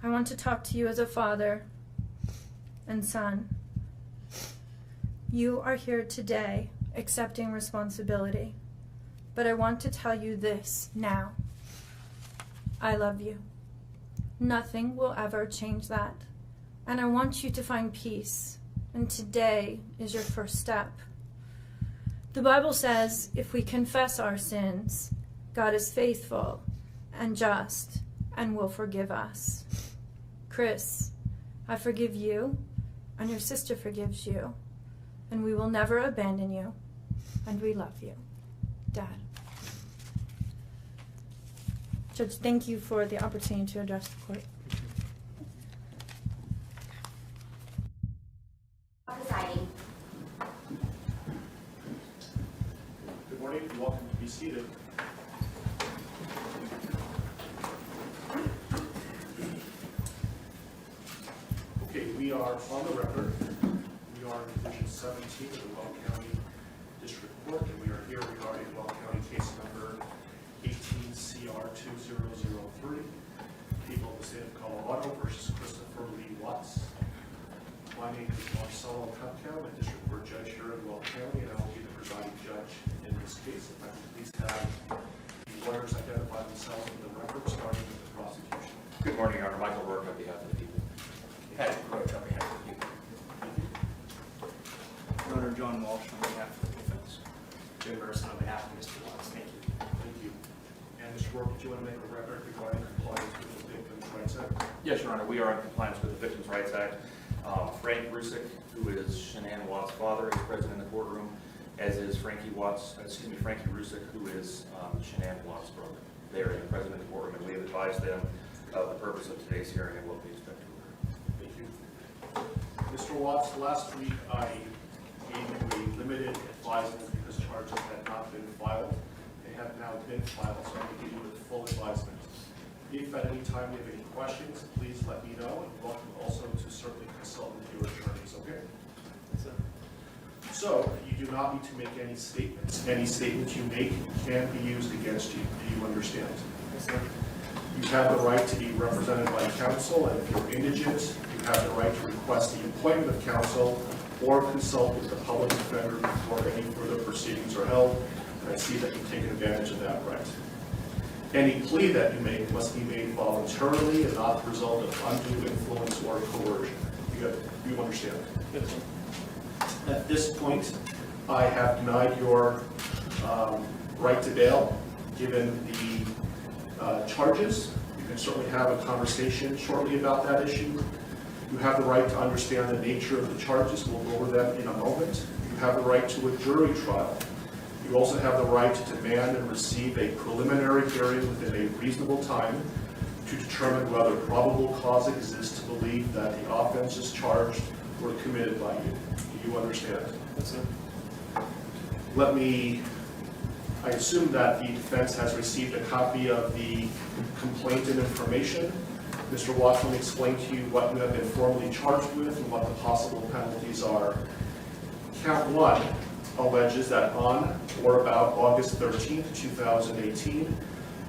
I want to talk to you as a father and son. You are here today accepting responsibility, but I want to tell you this now. I love you. Nothing will ever change that. And I want you to find peace. And today is your first step. The Bible says if we confess our sins, God is faithful and just and will forgive us. Chris, I forgive you, and your sister forgives you, and we will never abandon you, and we love you. Dad. Judge, thank you for the opportunity to address the court. Presiding. Good morning, and welcome to be seated. Okay, we are on the record. We are in Division 17 of the Weld County District Court, and we are here regarding Weld County case number 18CR2003, people of the state of Colorado versus Christopher Lee Watts. My name is Marcelo Cupcom, a district court judge here in Weld County, and I will be the presiding judge in this case. If I could please have the lawyers identify themselves in the record, starting with the prosecution. Good morning, Your Honor. Michael Rourke on behalf of the people. Patrick Roach on behalf of the people. Your Honor, John Walsh on behalf of the defense. Jim Burson on behalf of Mr. Watts. Thank you. Thank you. And Mr. Rourke, did you want to make a record regarding compliance with the Victims' Rights Act? Yes, Your Honor. We are in compliance with the Victims' Rights Act. Frank Rusick, who is Shanann Watts' father, is present in the courtroom, as is Frankie Rusick, who is Shanann Watts' brother. They are present in the courtroom, and we have advised them of the purpose of today's hearing and what we expect to occur. Thank you. Mr. Watts, last week I gave you a limited advisement because charges had not been filed. They have now been filed, so I'm going to give you a full advisement. If at any time you have any questions, please let me know, and welcome also to certainly consult with your attorneys, okay? Yes, sir. So, you do not need to make any statements. Any statements you make can be used against you. Do you understand? Yes, sir. You have the right to be represented by counsel, and if you're indigent, you have the right to request the appointment of counsel or consult with the public defender before any further proceedings are held. And I see that you've taken advantage of that right. Any plea that you make must be made voluntarily and not the result of undue influence or coercion. You understand? Yes, sir. At this point, I have denied your right to bail, given the charges. You can certainly have a conversation shortly about that issue. You have the right to understand the nature of the charges. We'll go over them in a moment. You have the right to a jury trial. You also have the right to demand and receive a preliminary hearing within a reasonable time to determine whether probable cause exists to believe that the offenses charged were committed by you. Do you understand? Yes, sir. I assume that the defense has received a copy of the complaint and information. Mr. Watts will explain to you what you have been formally charged with and what the possible penalties are. Count 1 alleges that on or about August 13, 2018,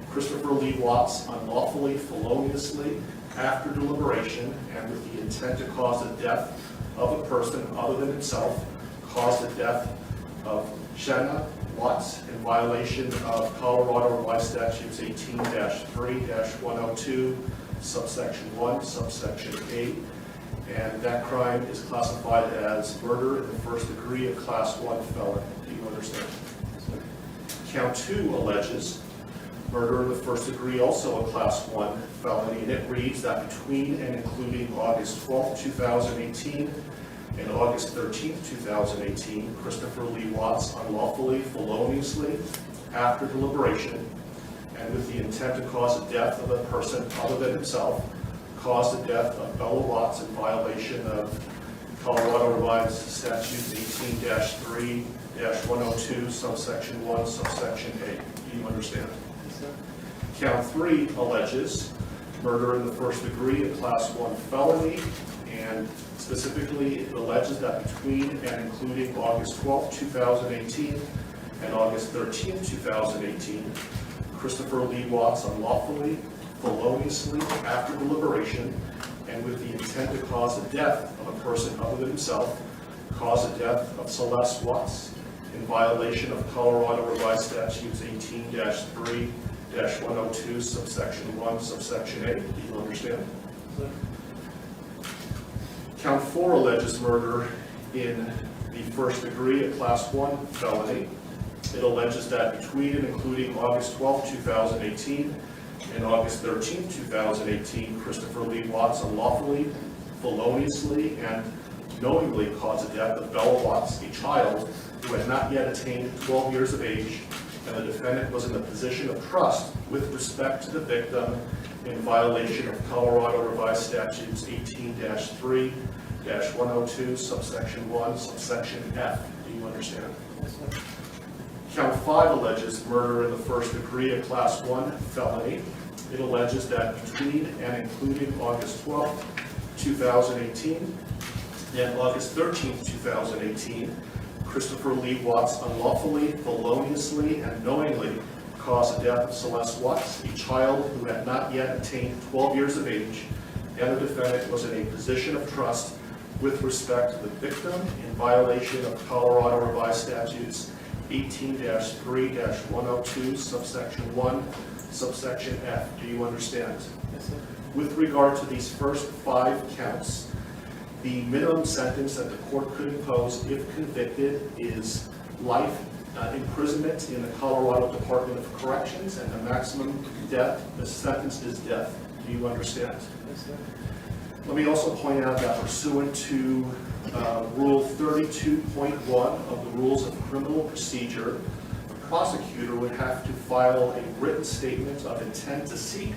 Christopher Lee Watts unlawfully, feloniously, after deliberation, and with the intent to cause the death of a person other than himself, caused the death of Shanann Watts in violation of Colorado Revised Statutes 18-3-102, subsection 1, subsection 8, and that crime is classified as murder in the first degree of class 1 felony. Do you understand? Count 2 alleges murder in the first degree, also a class 1 felony, and it reads that between and including August 12, 2018 and August 13, 2018, Christopher Lee Watts unlawfully, feloniously, after deliberation, and with the intent to cause the death of a person other than himself, caused the death of Bella Watts in violation of Colorado Revised Statutes 18-3-102, subsection 1, subsection 8. Do you understand? Count 3 alleges murder in the first degree, a class 1 felony, and specifically it alleges that between and including August 12, 2018 and August 13, 2018, Christopher Lee Watts unlawfully, feloniously, after deliberation, and with the intent to cause the death of a person other than himself, caused the death of Celeste Watts in violation of Colorado Revised Statutes 18-3-102, subsection 1, subsection 8. Do you understand? Count 4 alleges murder in the first degree, a class 1 felony. It alleges that between and including August 12, 2018 and August 13, 2018, Christopher Lee Watts unlawfully, feloniously, and knowingly caused the death of Bella Watts, a child who had not yet attained 12 years of age, and the defendant was in a position of trust with respect to the victim in violation of Colorado Revised Statutes 18-3-102, subsection 1, subsection F. Do you understand? Yes, sir. Count 5 alleges murder in the first degree, a class 1 felony. It alleges that between and including August 12, 2018 and August 13, 2018, Christopher Lee Watts unlawfully, feloniously, and knowingly caused the death of Celeste Watts, a child who had not yet attained 12 years of age, and the defendant was in a position of trust with respect to the victim in violation of Colorado Revised Statutes 18-3-102, subsection 1, subsection F. Do you understand? Yes, sir. With regard to these first 5 counts, the minimum sentence that the court could impose if convicted is life imprisonment in the Colorado Department of Corrections, and the maximum sentence is death. Do you understand? Yes, sir. Let me also point out that pursuant to Rule 32.1 of the Rules of Criminal Procedure, the prosecutor would have to file a written statement of intent to seek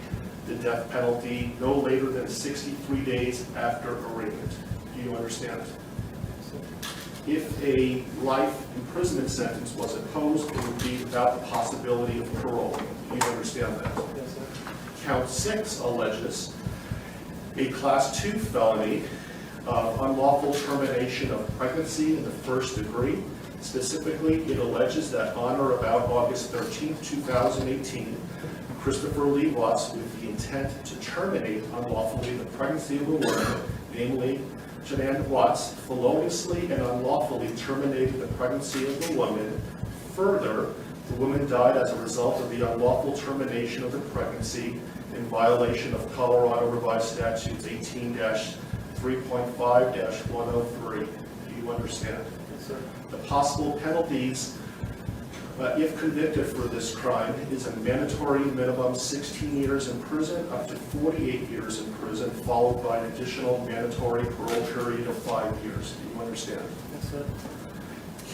the death penalty no later than 63 days after arraignment. Do you understand? If a life imprisonment sentence was imposed, it would be without the possibility of parole. Do you understand that? Yes, sir. Count 6 alleges a Class 2 felony of unlawful termination of pregnancy in the first degree. Specifically, it alleges that on or about August 13, 2018, Christopher Lee Watts, with the intent to terminate unlawfully the pregnancy of a woman, namely Shanann Watts, feloniously and unlawfully terminated the pregnancy of the woman. Further, the woman died as a result of the unlawful termination of the pregnancy in violation of Colorado Revised Statutes 18-3.5-103. Do you understand? Yes, sir. The possible penalties if convicted for this crime, is a mandatory minimum 16 years in prison up to 48 years in prison, followed by an additional mandatory parole period of 5 years. Do you understand? Yes, sir.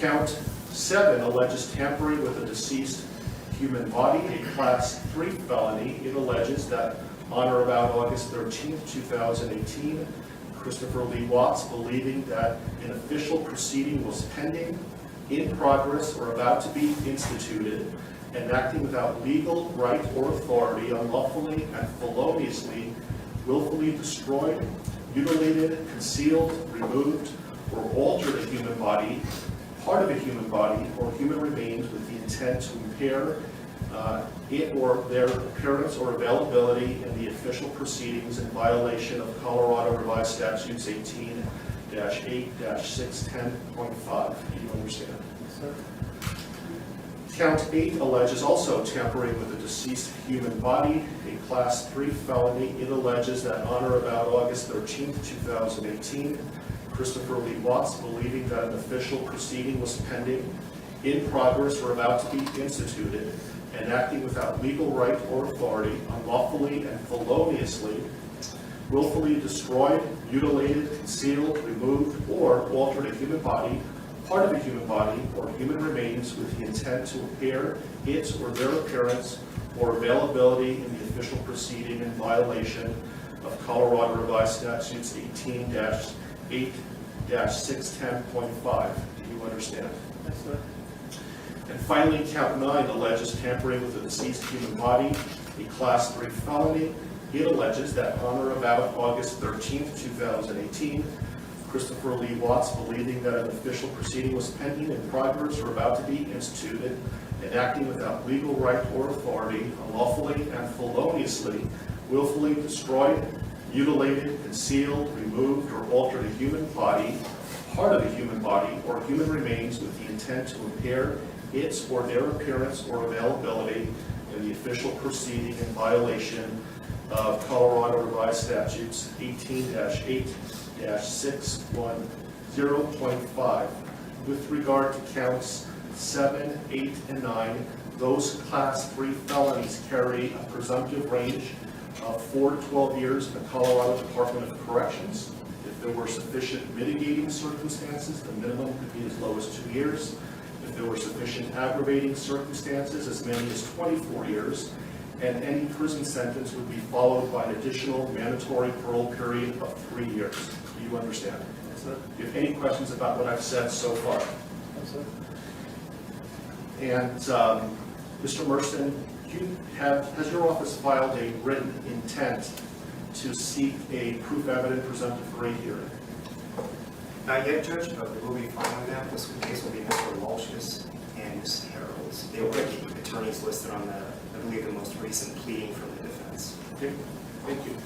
Count 7 alleges tampering with a deceased human body, a Class 3 felony. It alleges that on or about August 13, 2018, Christopher Lee Watts, believing that an official proceeding was pending, in progress, or about to be instituted, and acting without legal right or authority, unlawfully and feloniously, willfully destroyed, mutilated, concealed, removed, or altered a human body, part of a human body, or human remains with the intent to impair it or their appearance or availability in the official proceedings in violation of Colorado Revised Statutes 18-8-610.5. Do you understand? Yes, sir. Count 8 alleges also tampering with a deceased human body, a Class 3 felony. It alleges that on or about August 13, 2018, Christopher Lee Watts, believing that an official proceeding was pending, in progress, or about to be instituted, and acting without legal right or authority, unlawfully and feloniously, willfully destroyed, mutilated, concealed, removed, or altered a human body, part of a human body, or human remains with the intent to impair its or their appearance or availability in the official proceeding in violation of Colorado Revised Statutes 18-8-610.5. Do you understand? Yes, sir. And finally, count 9 alleges tampering with a deceased human body, a Class 3 felony. It alleges that on or about August 13, 2018, Christopher Lee Watts, believing that an official proceeding was pending, in progress, or about to be instituted, and acting without legal right or authority, unlawfully and feloniously, willfully destroyed, mutilated, concealed, removed, or altered a human body, part of a human body, or human remains with the intent to impair its or their appearance or availability in the official proceeding in violation of Colorado Revised Statutes 18-8-610.5. With regard to counts 7, 8, and 9, those Class 3 felonies carry a presumptive range of 4 to 12 years in the Colorado Department of Corrections. If there were sufficient mitigating circumstances, the minimum could be as low as 2 years. If there were sufficient aggravating circumstances, as many as 24 years, and any prison sentence would be followed by an additional mandatory parole period of 3 years. Do you understand? Yes, sir. Do you have any questions about what I've said so far? Yes, sir. And Mr. Merston, has your office filed a written intent to seek a proof evident presumptive rate hearing? Not yet, Judge, but we will be following that. This case will be Mr. Walsh's and Ms. Harrell's. They will be attorneys listed on the, I believe, the most recent pleading from the defense. Okay, thank you.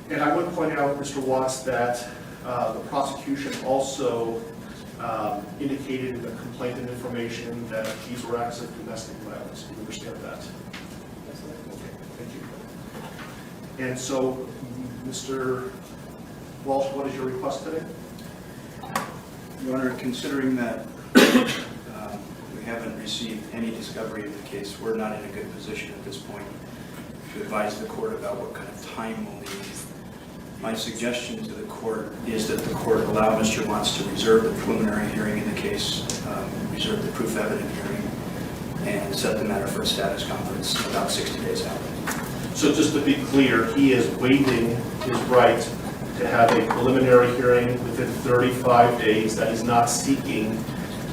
And I would point out, Mr. Watts, that the prosecution also indicated in the complaint and information that these were acts of domestic violence. Do you understand that? Yes, sir. Okay, thank you. And so, Mr. Walsh, what is your request today? Your Honor, considering that we haven't received any discovery of the case, we're not in a good position at this point to advise the court about what kind of time we'll need. My suggestion to the court is that the court allow Mr. Watts to reserve the preliminary hearing in the case, reserve the proof evident hearing, and set the matter for a status conference about 60 days out. So just to be clear, he is waiving his right to have a preliminary hearing within 35 days, that he's not seeking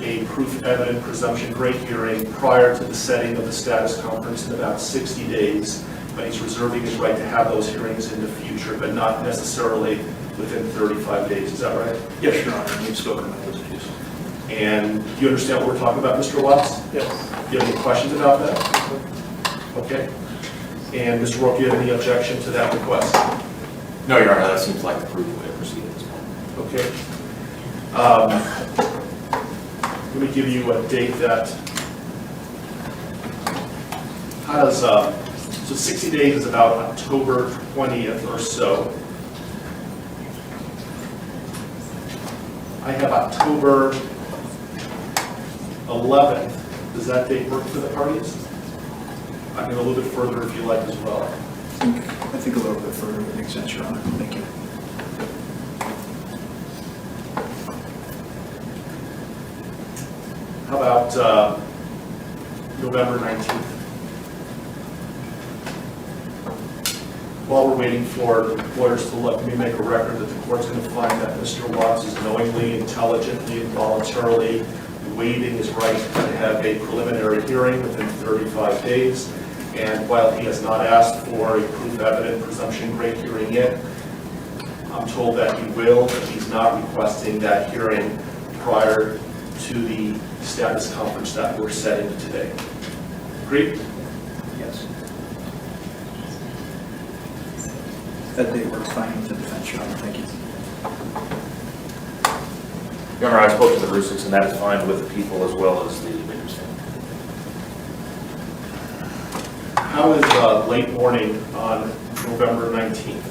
a proof evident presumption rate hearing prior to the setting of the status conference in about 60 days, but he's reserving his right to have those hearings in the future, but not necessarily within 35 days. Is that right? Yes, Your Honor. We've spoken about those issues. And do you understand what we're talking about, Mr. Watts? Yes. Do you have any questions about that? Okay. And Mr. Rourke, do you have any objection to that request? No, Your Honor, that seems like the prudent way to proceed at this point. Okay. Let me give you a date that, how does, so 60 days is about October 20th or so. I have October 11th, does that date work for the parties? I can go a little bit further if you like as well. I think a little bit further would make sense, Your Honor. Thank you. How about November 19th? While we're waiting for lawyers to look, let me make a record that the court's going to find that Mr. Watts is knowingly, intelligently, and voluntarily waiving his right to have a preliminary hearing within 35 days. And while he has not asked for a proof evident presumption grade hearing yet, I'm told that he will, but he's not requesting that hearing prior to the status conference that we're setting today. Agreed? Yes. That date works fine with the defense, Your Honor. Thank you. Your Honor, I spoke to the Rusiks, and that is fine with the people as well as the victim's family. How is late morning on November 19th?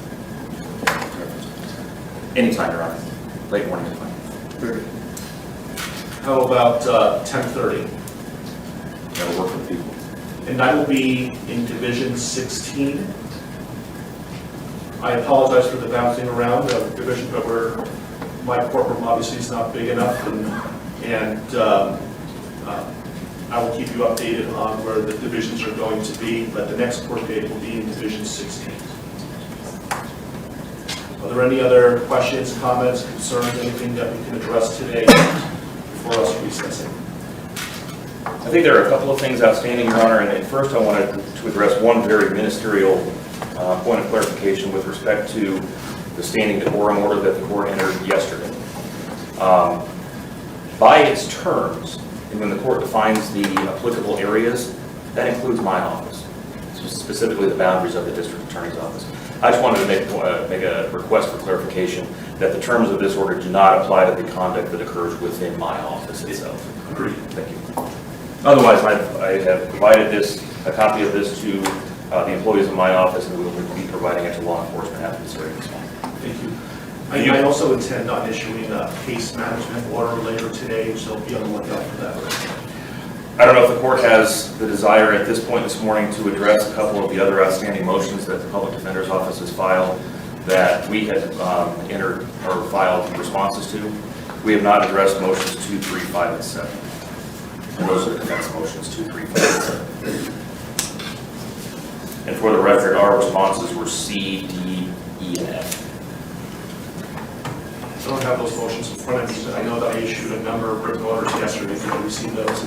Anytime, Your Honor. Late morning is fine. Very good. How about 10:30? That'll work for the people. And that will be in Division 16. I apologize for the bouncing around of division, but my courtroom obviously is not big enough, and I will keep you updated on where the divisions are going to be, but the next court date will be in Division 16. Are there any other questions, comments, concerns, anything that we can address today before us recessing? I think there are a couple of things outstanding, Your Honor, and first I wanted to address one very ministerial point of clarification with respect to the standing decorum order that the court entered yesterday. By its terms, and when the court defines the applicable areas, that includes my office, specifically the boundaries of the district attorney's office. I just wanted to make a request for clarification that the terms of this order do not apply to the conduct that occurs within my office itself. Agreed. Thank you. Otherwise, I have provided a copy of this to the employees of my office, and we will be providing it to law enforcement after this hearing is fine. Thank you. I also intend on issuing a case management order later today, so be on the lookout for that. I don't know if the court has the desire at this point this morning to address a couple of the other outstanding motions that the Public Defender's Office has filed that we had entered or filed responses to. We have not addressed motions 2, 3, 5, and 7. And those are the defense motions 2, 3, 5, and 7. And for the record, our responses were C, D, E, and F. I don't have those motions in front of me, but I know that I issued a number of written orders yesterday. Did you receive those?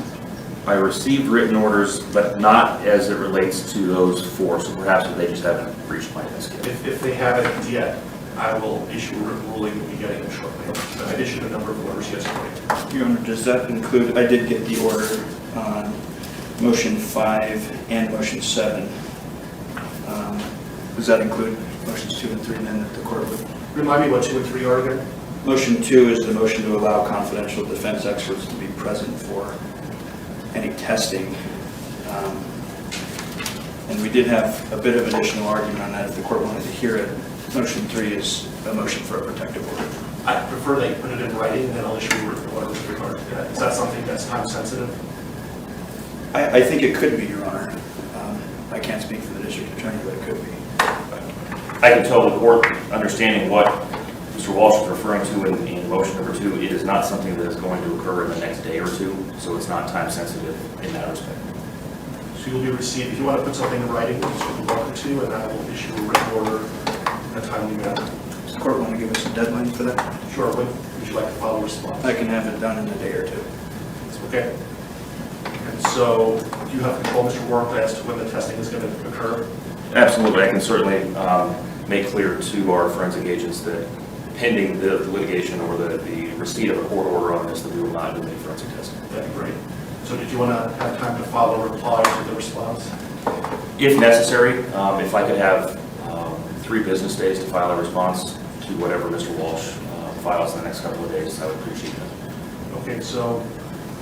I received written orders, but not as it relates to those 4, so perhaps they just haven't reached my desk yet. If they haven't yet, I will issue a written ruling and be getting it shortly. I issued a number of orders yesterday. Your Honor, does that include, I did get the order on motion 5 and motion 7. Does that include motions 2 and 3 then that the court would? Remind me what 2 and 3 are again? Motion 2 is the motion to allow confidential defense experts to be present for any testing. And we did have a bit of additional argument on that if the court wanted to hear it. Motion 3 is a motion for a protective order. I prefer they put it in writing and then I'll issue a written order with regard to that. Is that something that's time sensitive? I think it could be, Your Honor. I can't speak for the district attorney, but it could be. I can tell the court, understanding what Mr. Walsh is referring to in motion number 2, it is not something that is going to occur in the next day or 2, so it's not time sensitive in that respect. So you'll be received, if you want to put something in writing, you're welcome to, and I will issue a written order in a timely manner. Does the court want to give us a deadline for that? Sure. When would you like to file a response? I can have it done in a day or 2. Okay. And so, do you have control, Mr. Warren, as to when the testing is going to occur? Absolutely. I can certainly make clear to our forensic agents that pending the litigation or the receipt of a court order on this, that we will not do any forensic testing. That'd be great. So did you want to have time to file a reply to the response? If necessary, if I could have 3 business days to file a response to whatever Mr. Walsh files in the next couple of days, I would appreciate that. Okay, so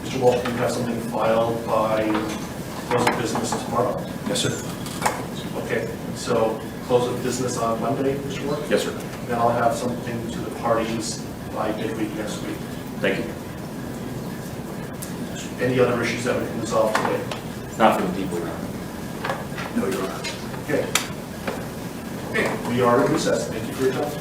Mr. Walsh, can you have something filed by close of business tomorrow? Yes, sir. Okay, so close of business on Monday, Mr. Warren? Yes, sir. Then I'll have something to the parties by midweek next week. Thank you. Any other issues that we can resolve today? Not for the people, Your Honor. No, Your Honor. Okay. Okay, we are in recess. Thank you for your time.